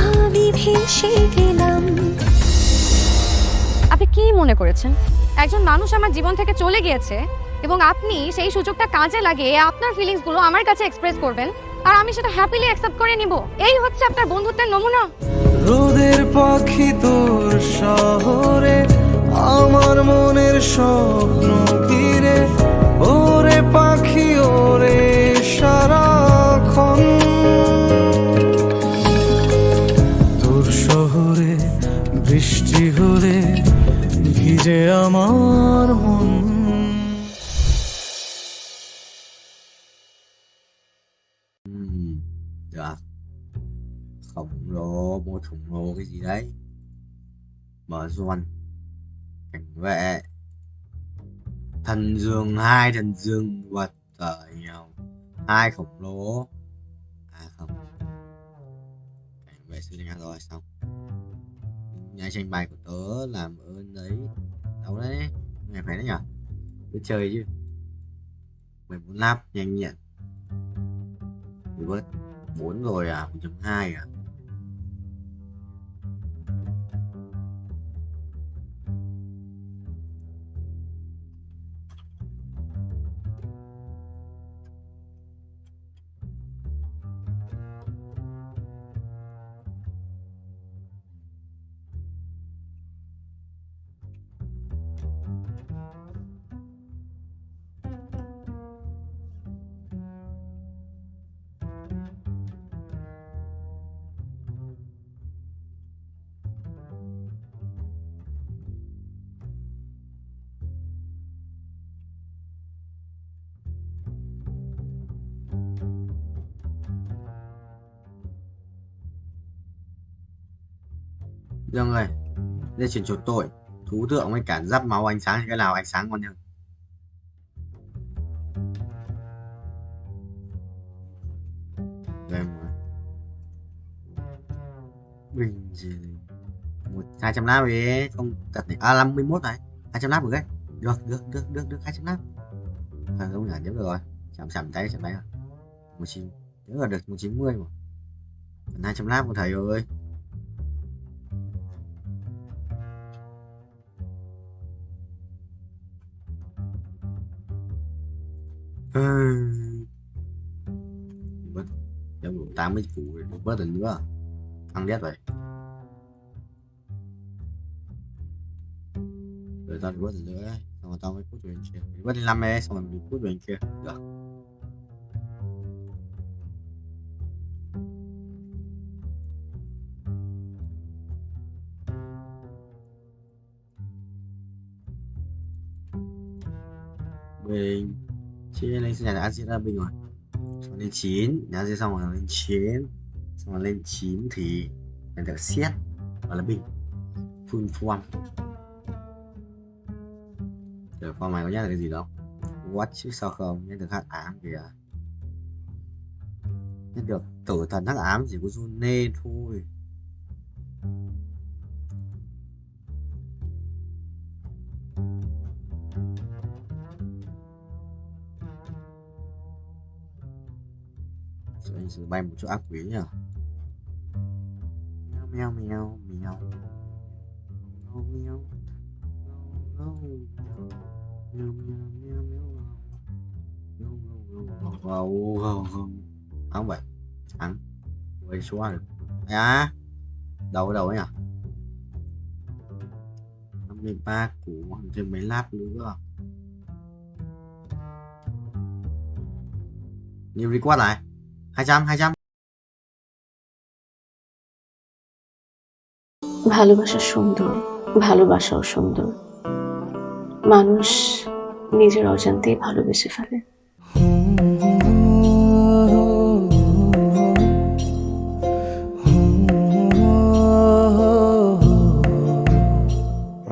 আমি ভেসে গেলাম। আপনি কি মনে করেছেন একজন মানুষ আমার জীবন থেকে চলে গিয়েছে এবং আপনি সেই সুযোগটা কাজে লাগিয়ে আপনার ফিলিংসগুলো আমার কাছে এক্সপ্রেস করবেন আর আমি সেটা হ্যাপিলি অ্যাকসেপ্ট করে নিব? এই হচ্ছে আপনার বন্ধুত্বের নমুনা? রোদের পাখি তোর শহরে, আমার মনের স্বপ্ন ঘিরে, ওরে পাখি ওরে সারাক্ষণ, তোর শহরে বৃষ্টি হলে ভিজে আমার মন। Dạ, khổng lồ, một khổng lồ cái gì đấy, mở doan, cảnh vệ, thần dương, hai thần dương vật ở nhau, hai khổng lồ, à không, cảnh vệ xử lý rồi xong, nhà tranh bài của tớ làm ơn đấy, đâu đấy, mày phải đấy nhở, cứ chơi chứ, 14 lap nhanh nhẹn, bớt 4 rồi à, 1.2 à. Dương ơi, đây chuyển chuột tội, thú thượng với cả giáp máu ánh sáng, cái nào ánh sáng ngon hơn? Đây mà. Bình gì 200 lát về không tật này, à 51 này, 200 lát được đấy, được 200 lát, à không nhả nhớ được rồi, chạm tay rồi, 19, nhớ là được 190 mà, 200 lát của thầy ơi. Bớt chẳng đủ 80 củ bớt lần nữa ăn đét vậy rồi tao bớt lần nữa xong rồi tao mới cút về kia bớt 5 ấy xong rồi mình cút về kia được mình chia lên nhà đã chia ra bình rồi xong lên 9 đã chia xong rồi lên 9 xong rồi lên 9 thì mình được xét và là bình full form rồi form này có nhắc được cái gì đâu what chứ sao không nhắc được hắc ám kìa nhắc được tử thần hắc ám chỉ có June thôi anh sẽ bay một chỗ ác quỷ nhỉ mèo mèo mèo mèo Không vậy. Thắng. Quay xuống được. À, đầu ấy nhỉ? 53 của thêm mấy lát nữa. Nhiều request lại. 200. ভালোবাসা সুন্দর, ভালোবাসাও সুন্দর। মানুষ নিজের অজান্তেই ভালোবেসে ফেলে।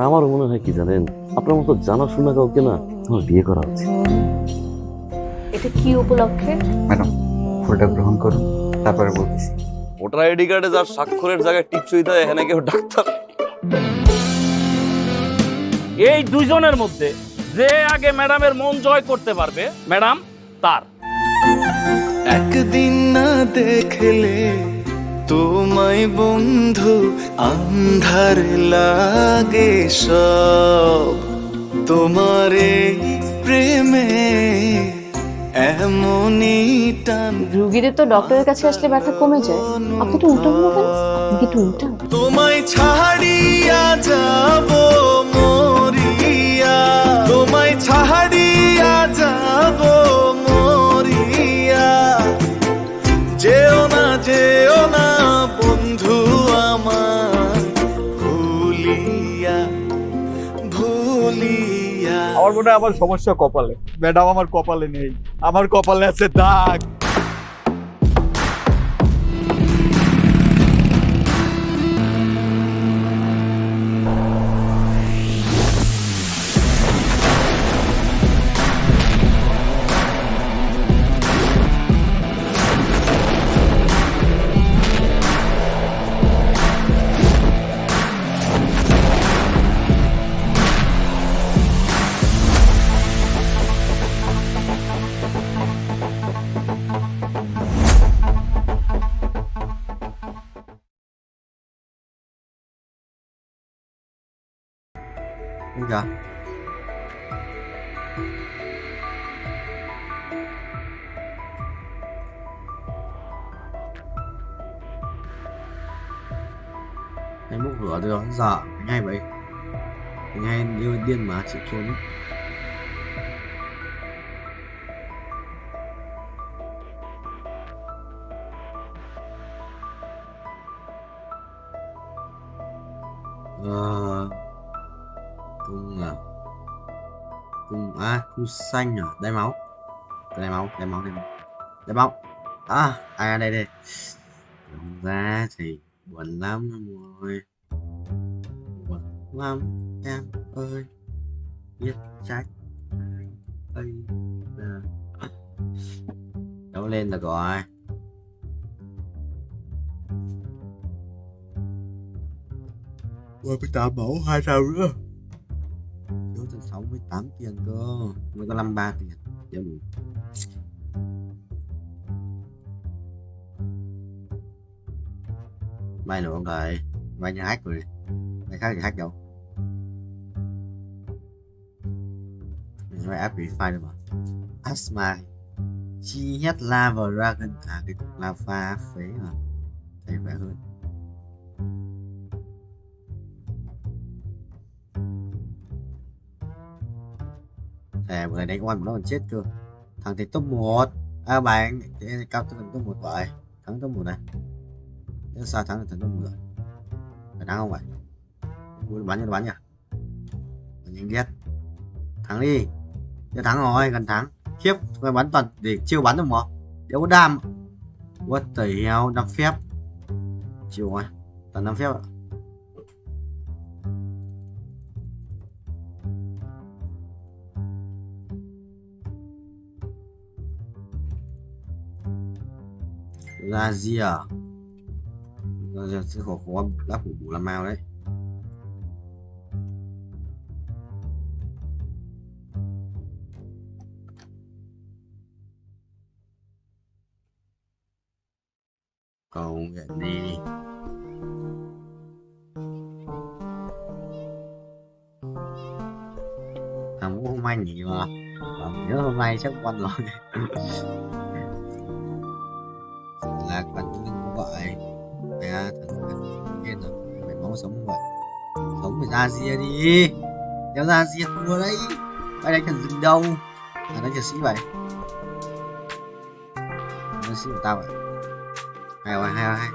আমার মনে হয় কি জানেন, আপনার মতো জানাশোনা কাউকে না আমার বিয়ে করা উচিত। এটা কি উপলক্ষে? ম্যাডাম, ফুলটা গ্রহণ করুন, তারপরে বলতেছি। ভোটার আইডি কার্ডে যার স্বাক্ষরের জায়গায় টিপসই দেয়, এখানে কেউ ডাক্তার। এই দুইজনের মধ্যে যে আগে ম্যাডামের মন জয় করতে পারবে, ম্যাডাম তার। একদিন না দেখলে তোমায় বন্ধু আন্ধার লাগে সব, তোমার এই প্রেমে এমনই টান। রুগীদের তো ডক্টরের কাছে আসলে ব্যথা কমে যায়, আপনি তো উল্টো বলবেন। আপনি কি একটু উল্টা? তোমায় ছাড়িয়া যাব মরিয়া, তোমায় ছাড়িয়া যাব মরিয়া, যেও না বন্ধু আমার, ভুলিয়া। আমার মনে হয় আমার সমস্যা কপালে। ম্যাডাম আমার কপালে নেই, আমার কপালে আছে দাগ। Kìa. Cái múc lửa từ đó giờ anh hay vậy, anh hay như điên mà chịu trốn. Cung xanh à, đáy máu, đáy máu. Đây Không ra thì buồn lắm rồi, buồn lắm em ơi, biết trách bây giờ. Đấu lên được rồi. Qua 18 mẫu 200 nữa. Thiếu từ 68 tiền cơ, mới có 53 tiền. Chưa đủ. May nữa không thầy? May như hack rồi. May khác thì hack đâu. May app file được mà. Asma chi nhất lava dragon, cái lava phế mà. Thầy khỏe hơn. Bữa nay đánh oan của nó còn chết cơ. Thằng thì top 1. Bạn cao thằng top 1 vậy. Thắng top 1 này. Nếu sao thắng là thằng top 1 rồi. Phải thắng không vậy? Bắn nhỉ? Nhanh ghét. Thắng đi. Chưa thắng rồi, gần thắng. Khiếp, phải bắn toàn để chiêu bắn được mà. Đéo có đam. What the hell, 5 phép. Chiều rồi. Toàn 5 phép ạ. Ra gì à? Ra sẽ khó đáp của bù làm mao đấy. Cầu nguyện đi. Thằng cũng không anh nhỉ mà. Nhớ hôm nay chắc quanh rồi. Lạc bạn cũng đừng có gọi. À, thằng kia rồi, mày máu sống không vậy? Sống phải ra ria đi. Đéo ra ria thua đấy. Mày đánh thằng rừng đâu? À, đánh thằng sĩ vậy. Đánh sĩ của tao vậy. Hay rồi, hay rồi, hay.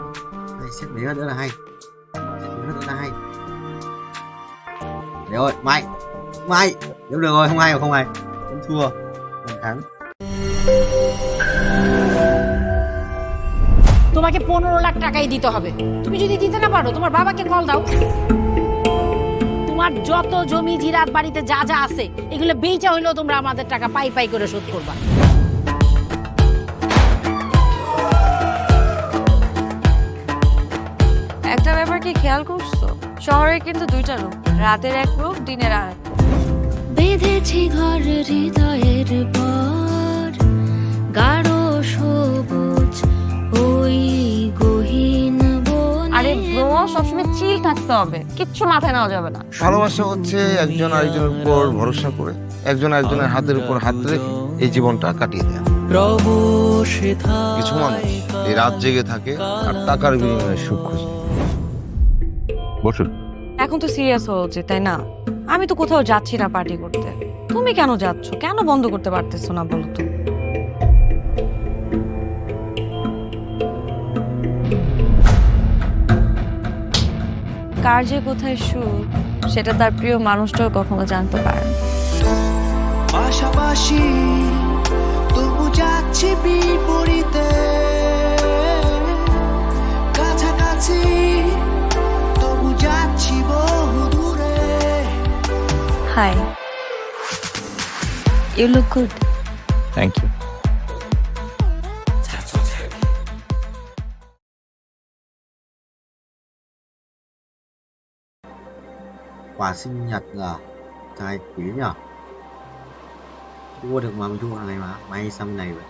Hay, xét mấy nữa là hay. Xét mấy nữa là hay. Đấy rồi, mày. Mày. Nếu được rồi, không hay rồi, không hay. Không thua. Không thắng. তোমাকে 15 লাখ টাকাই দিতে হবে। তুমি যদি দিতে না পারো তোমার বাবাকে কল দাও। তোমার যত জমি জিরাত বাড়িতে যা যা আছে এগুলো বেচা হইলেও তোমরা আমাদের টাকা পাই পাই করে শোধ করবা। একটা ব্যাপার কি খেয়াল করছো? শহরে কিন্তু দুইটা রূপ, রাতের এক রূপ, দিনের আর এক রূপ। বেঁধেছি ঘর হৃদয়ের পর গাঢ় সবুজ ওই গহীন বনে। আরে ব্রো, সবসময় চিল থাকতে হবে, কিচ্ছু মাথায় নেওয়া যাবে না। ভালোবাসা হচ্ছে একজন আরেকজনের উপর ভরসা করে, একজন আরেকজনের হাতের উপর হাত রেখে এই জীবনটা কাটিয়ে দেয়। কিছু মানুষ এই রাত জেগে থাকে আর টাকার বিনিময়ে সুখ খোঁজে। বসুন। এখন তো সিরিয়াস হওয়া উচিত, তাই না? আমি তো কোথাও যাচ্ছি না পার্টি করতে। তুমি কেন যাচ্ছ? কেন বন্ধ করতে পারতেছো না বলো তো? কার যে কোথায় সুখ সেটা তার প্রিয় মানুষটাও কখনো জানতে পারে না। পাশাপাশি তবু যাচ্ছি বিপরীতে, কাছাকাছি তবু যাচ্ছি বহু দূরে। Hi, you look good. Thank you. Quà sinh nhật là trai quý nhở? Mua được mà mình thua này mà. May sang bên này vậy.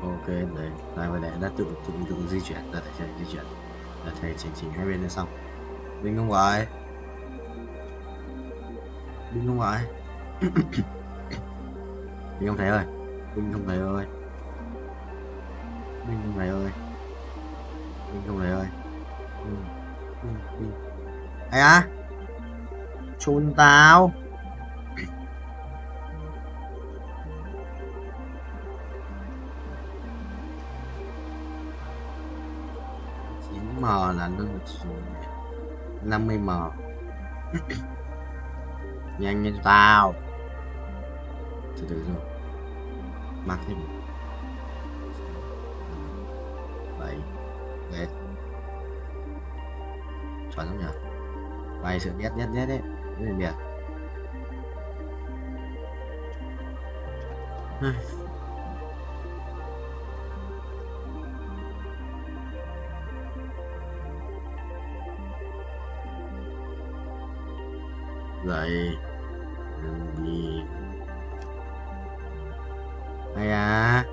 Ok, đấy, lại về đây đã tự di chuyển, đã thầy di chuyển, đã thầy chỉnh hai bên là xong. Bình không phải, Bình không phải, Bình không thầy ơi, Bình không thầy ơi, Bình không thầy ơi, Bình không thầy ơi, Bình, ai á, chôn tao. M là nó 50m. Nhanh lên tao. Từ từ rồi. Mặc thêm 7 Đấy. Chuẩn không nhỉ? Vài sự nét đấy. Đấy là biệt. Dậy đi. Hay à,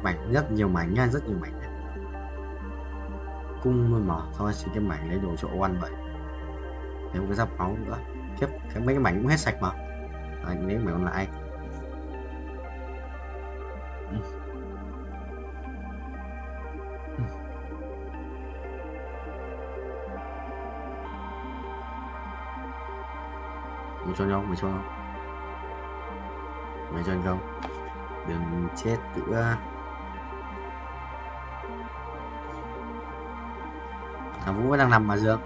mảnh rất nhiều mảnh nha, rất nhiều mảnh này. Cung luôn mà, thôi xin cái mảnh lấy đồ chỗ ăn vậy. Thêm cái giáp máu nữa. Kiếp, mấy cái mảnh cũng hết sạch mà. Anh lấy mảnh còn lại. Mày cho nhau, mày cho nhau. Mày cho anh không? Đừng chết nữa. Thằng Vũ đang nằm mà Dương.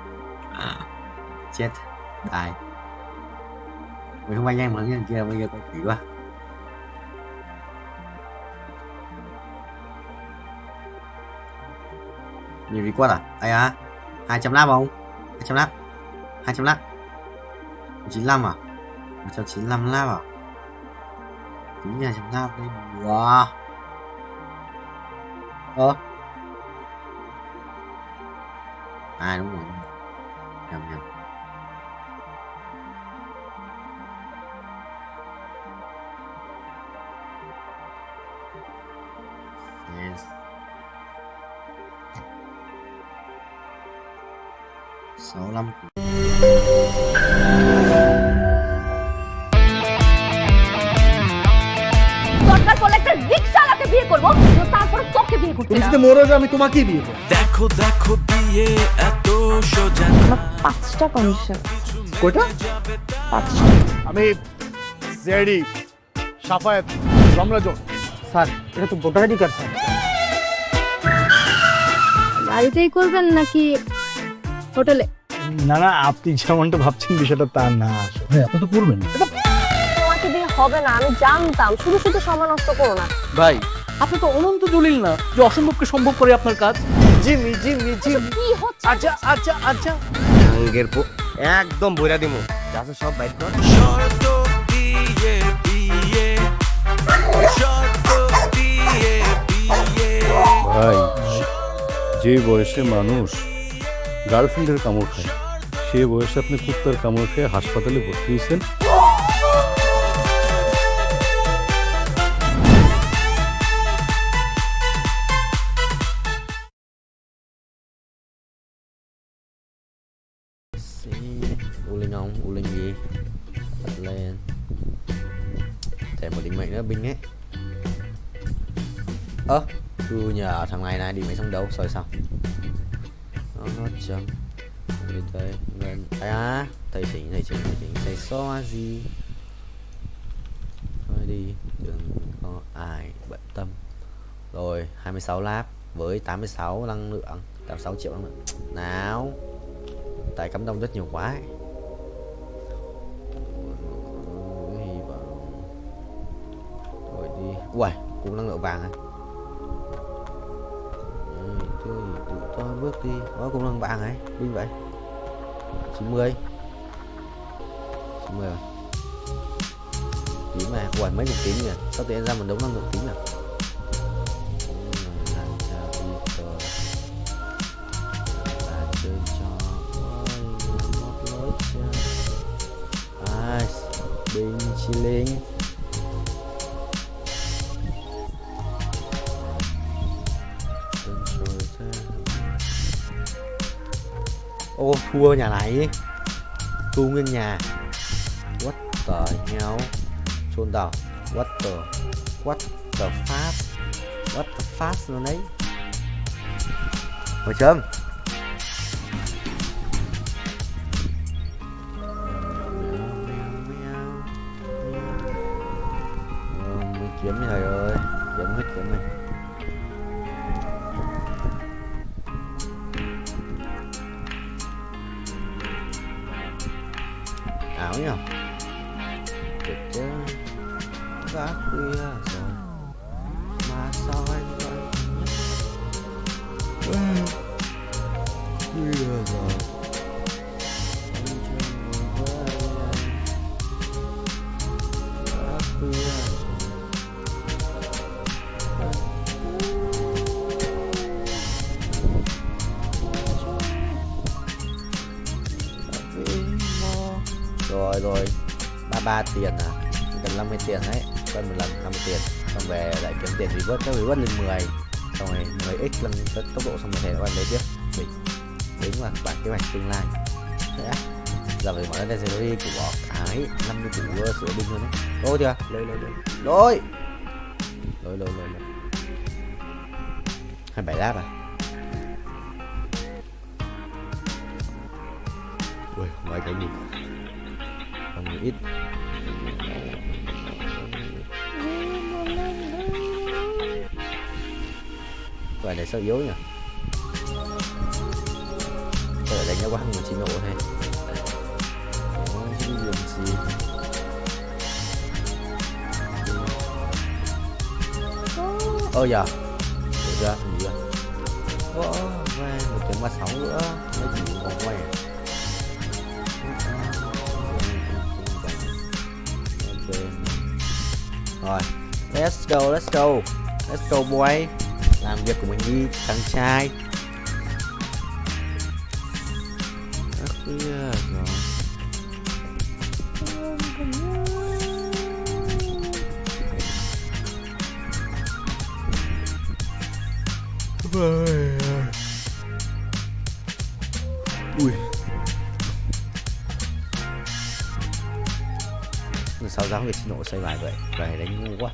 Chết. Tài. Mày không bay nhanh mà cái kia bây giờ có quỷ quá. Nhiều vì quất à? Ai à? 200 lap không? 200 lap. 200 lap. 95 à? 195 lap à? Tính nhà 100 lap đây. Wow. À đúng rồi. Nhầm. Yes. 65. দরকার পড়লে একটা রিকশাওয়ালাকে বিয়ে করবো, তারপরে তোকে বিয়ে করতে তুমি যদি মরে যাও আমি তোমাকেই বিয়ে করব। দেখো দেখো বিয়ে এত সোজা আমার 5টা কন্ডিশন। কয়টা? 5টা। আমি সিআইডি সাফায়েত রমরাজন। স্যার এটা তো ভোটার আইডি কার্ড স্যার। বাড়িতেই করবেন নাকি হোটেলে? না না, আপনি যেমনটা ভাবছেন বিষয়টা তা না। ভাই আপনি তো করবেন। তোমাকে দিয়ে হবে না, আমি জানতাম। শুধু শুধু সময় নষ্ট করো না। ভাই আপনি তো অনন্ত দলিল না যে অসম্ভবকে সম্ভব করে আপনার কাজ। জিমি কি হচ্ছে? আচ্ছা আঙ্গের একদম বইরা দিমু। যাচ্ছে সব বাইক কর। শর্ত দিয়ে বিয়ে শর্ত দিয়ে বিয়ে ভাই যে বয়সে মানুষ গার্লফ্রেন্ডের কামড় খায় সে বয়সে আপনি কুত্তার কামড় খেয়ে হাসপাতালে ভর্তি হয়েছেন। U linh gì? Bật lên. Thêm một định mệnh nữa Binh ấy. Tôi nhờ thằng này đi mày xong đâu rồi sao? Nó chấm. Như thế nên thầy chỉnh thầy xóa gì? Thôi đi, đừng có ai bận tâm. Rồi 26 lap với 86 năng lượng, 86 triệu năng lượng. Nào. Tại cắm đông rất nhiều quá ấy. Hy vọng. Rồi đi. Uầy, cũng năng lượng vàng hả? Thôi tự tôi bước đi. Có cũng năng vàng ấy. Đinh vậy. 90 rồi. Tím mà. Uầy, mấy điểm tím nhỉ? Sao tự nhiên ra mình đấu năng lượng tím nhỉ? Bình chi linh. Ô thua nhà này. Thua nguyên nhà. What the hell? Chôn đầu. What the fast? What the fast luôn đấy. Hồi chấm. Kiếm đi thầy ơi, kiếm hết kiếm này. Ảo nhỉ? Được chứ. Đã khuya rồi mà sao anh vẫn nhắc? Khuya rồi. Anh chưa ngồi với anh. Đã khuya rồi. Rồi 33 tiền à, cần 50 tiền đấy, cần một lần 50 tiền, xong về lại kiếm tiền revert lên 10, xong rồi 10x lần tốc độ, xong rồi thẻ lại lấy tiếp. Đúng là bản kế hoạch tương lai. Đấy, giờ phải mở ra sẽ đi của cái 50 củ sữa binh luôn đấy. Lôi chưa? Lôi. 27 lap à? Ui, mấy cái gì? Còn ít. Quả này sao yếu nhỉ? Tôi đánh nhau quá một chi nổ này. Cái điểm gì? Ôi giờ. Được chưa? Gì vậy? Về 1.36 nữa. Mấy chỉ còn quay. Rồi, let's go boy. Làm việc của mình đi, thằng trai. khuya rồi. Ui. Sao giáo Việt nổ xoay bài vậy? Bài đánh ngu quá.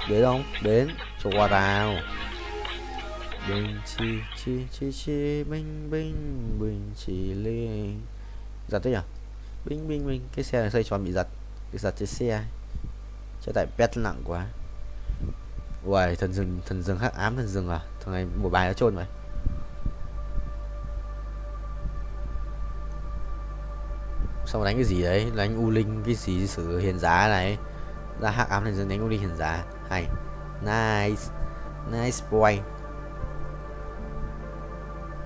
Đến không? Đến. Cho qua tao. Bình chi bình chỉ lên. Giật đấy à? Bình cái xe này xoay tròn bị giật. Bị giật trên xe. Chứ tại pet nặng quá. Uầy, thần rừng hắc ám thần rừng à? Thằng này một bài nó trôn vậy. Sao đánh cái gì đấy? Đánh U Linh cái gì sử hiền giá này. Ra hắc ám thần rừng đánh U Linh hiền giá. Hay. Nice boy.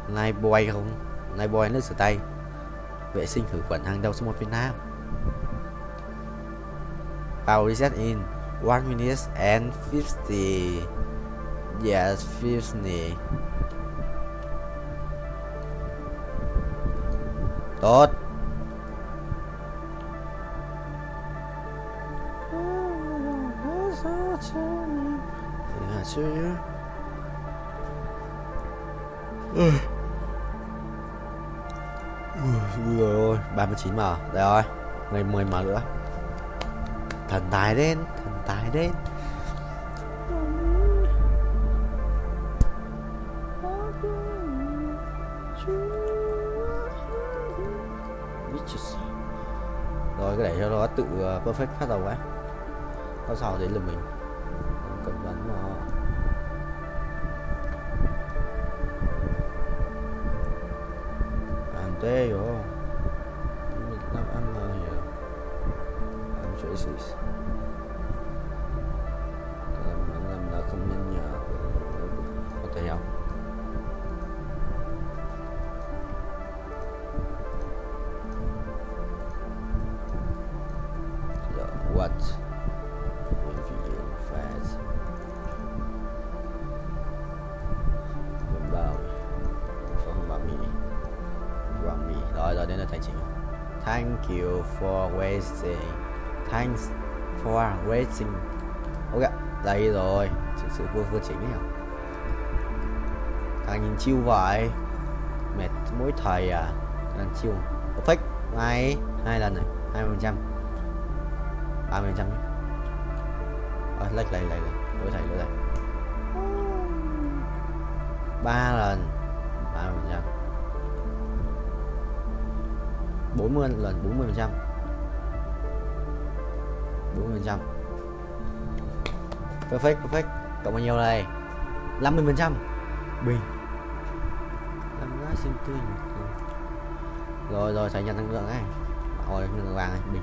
Nice boy không? Nice boy nước rửa tay. Vệ sinh khử khuẩn hàng đầu số 1 Việt Nam. Power reset in 1 minute and 50. Yes, 50. Tốt. Rồi ôi, 39 mà. Đây rồi. Ngày 10 mà nữa. Thần tài đến. Rồi cái để cho nó tự perfect phát đầu ấy. Sau đấy là mình cần bắn mà. There you go. I'm here. I'm choices. Làm là không nhân nhở. Có thể không? What? Fast. Không bảo mì. Rồi đến là tài chính. Thank you for waiting. Thanks for waiting. Ok, đây rồi. Sự vừa chính nhỉ. Thằng nhìn chiêu vậy. Mệt mỗi thời à. Thằng chiêu. Perfect. Hai lần này. 20%. 30% nhé. Lệch. Lỗi thầy. 3 lần. 30%. 40 lần 40%. 40%. Perfect. Cộng bao nhiêu đây? 50%. Bình. Làm gái xin tươi. Rồi phải nhận năng lượng này. Rồi năng lượng vàng này, bình.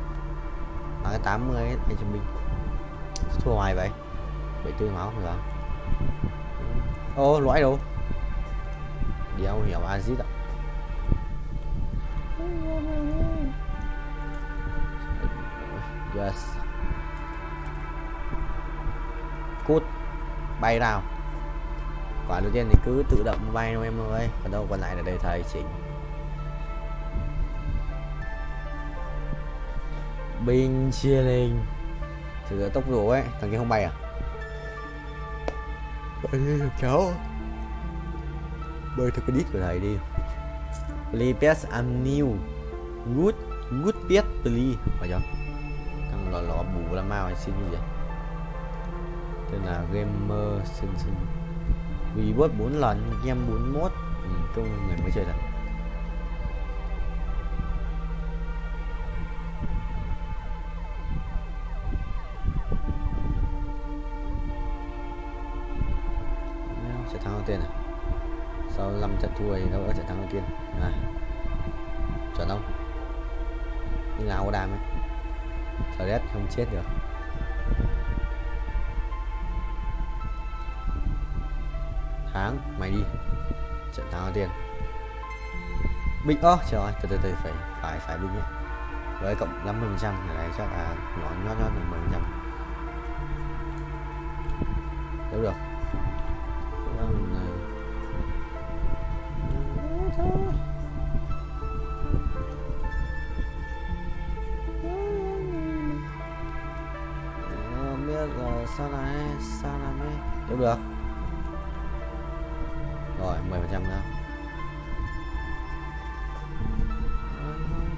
Nó cái 80 ấy, anh cho bình. Thua hoài vậy. 74 máu rồi. Ô, lõi đâu? Đéo hiểu Azit ạ. Yes. Cút. Bay nào. Quả đầu tiên thì cứ tự động bay thôi em ơi. Còn đâu còn lại là đây thầy chỉnh. Bình chia lên. Thử tốc độ ấy. Thằng kia không bay à? Bay đi cháu. Bơi theo cái đít của thầy đi. Please I'm new. Good pet please. Phải chưa? Thằng lọ bù là mau hay xin gì vậy? Tên là gamer xin. Vì bớt 4 lần, game 41. Chung người mới chơi thật. Sẽ thắng đầu tiên này. Sau 5 trận thua thì đâu có trận thắng đầu tiên. Chuẩn không? Nhưng nào có đam ấy. Thread không chết được. Thắng, mày đi. Trận thắng đầu tiên. Binh trời ơi, từ phải binh nhé. Với cộng 50% này chắc là nhót được 10%. Đâu được. Tiếp được. Rồi 10% nữa.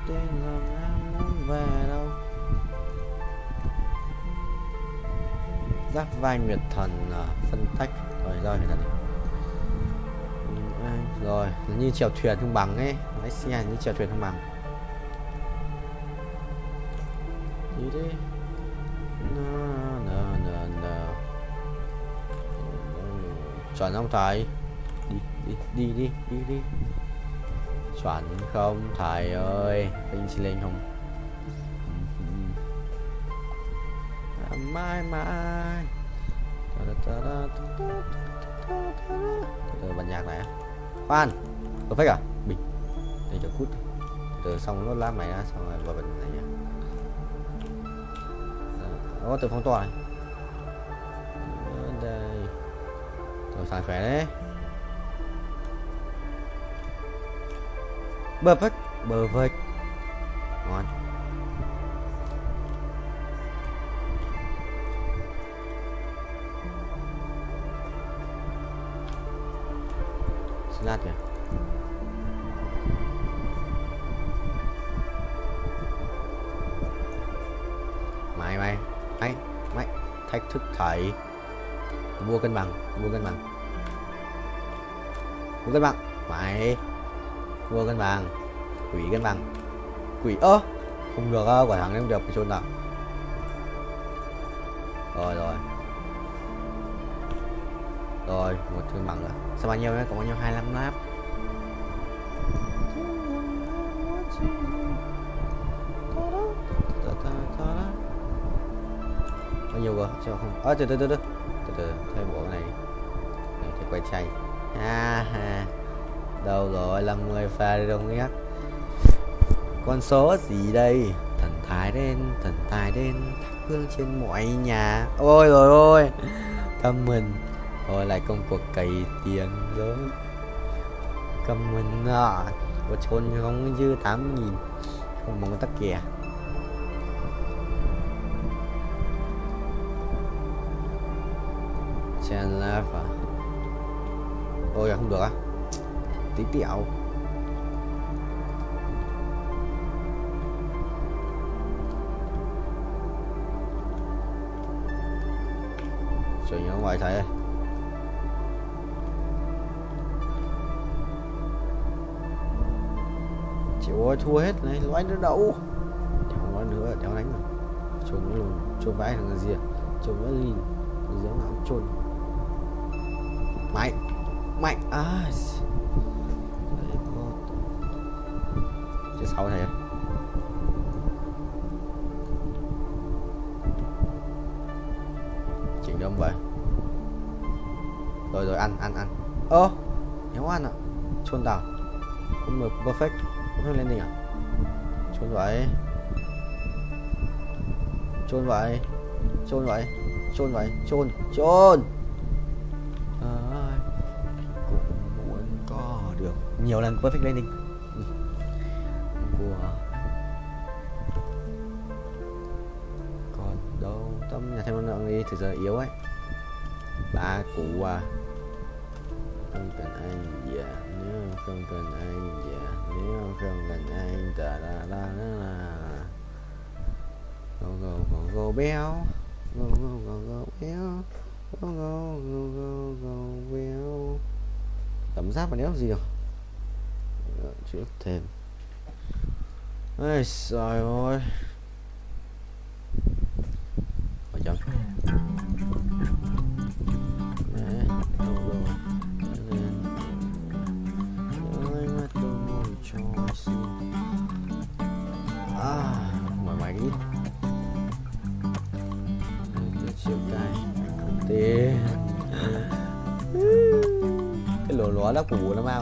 Tên là em muốn về đâu. Giáp vai nguyệt thần phân tách. Rồi người ta đi. Rồi như chèo thuyền không bằng ấy, lái xe như chèo thuyền không bằng. Đi đi. Chuẩn không thầy? Đi. Chuẩn không thầy ơi? Anh xin lên không? Mãi bật nhạc này. Khoan, perfect à? Bình để cho cút. Từ xong nó lát mày ra, xong rồi vào bật này nhá. Đó, từ phong tỏa này. Đây. Rồi xài khỏe đấy. Perfect. Ngon. Lát kìa. Mày thách thức thầy. Vua cân bằng. Mày vua cân bằng. Quỷ cân bằng. Quỷ không được quả thằng em được cái chôn nào. Rồi một cân bằng rồi. Sao bao nhiêu đấy? Có bao nhiêu? 25 lap. Bao nhiêu cơ? Sao không? Từ từ thay bộ cái này. Thì quay chay. Đâu rồi? 50 pha đi đâu nhé. Con số gì đây? Thần thái đến thắp hương trên mọi nhà. Ôi rồi ôi. Comment. Rồi lại công cuộc cày tiền rồi. Comment có trốn không dư 8.000. Không mong tắc kìa. Chen left à? Ôi không được á. Tí tẹo. Chuyện ở ngoài thầy ơi. Chịu ơi, thua hết này, loanh nữa đâu. Đéo nói nữa, đéo đánh rồi. Trôn nó luôn, trôn vãi thằng gì à? Trôn nó lìn, giống nào cũng trôn. Mày chứ sao thầy ơi. Chỉnh đâu vậy? Rồi ăn. Nếu ăn ạ. Chôn tao. Không được perfect. Không lên đỉnh à? Chôn vậy. Cũng muốn có được nhiều lần perfect landing của còn đâu tâm nhà thêm năng lượng đi. Thực giờ yếu ấy. Ba củ à. Không cần anh dạ. Nếu không cần anh dạ. Nếu không cần anh ta la go béo. Go béo. Go béo. Tấm giáp mà đéo gì đâu. Chữa thêm. Ây trời ơi. Ở chấm. Nè, đâu rồi. Mở máy ít. Chiều tay tiền. Cái lỗ ló lá củ nó mau.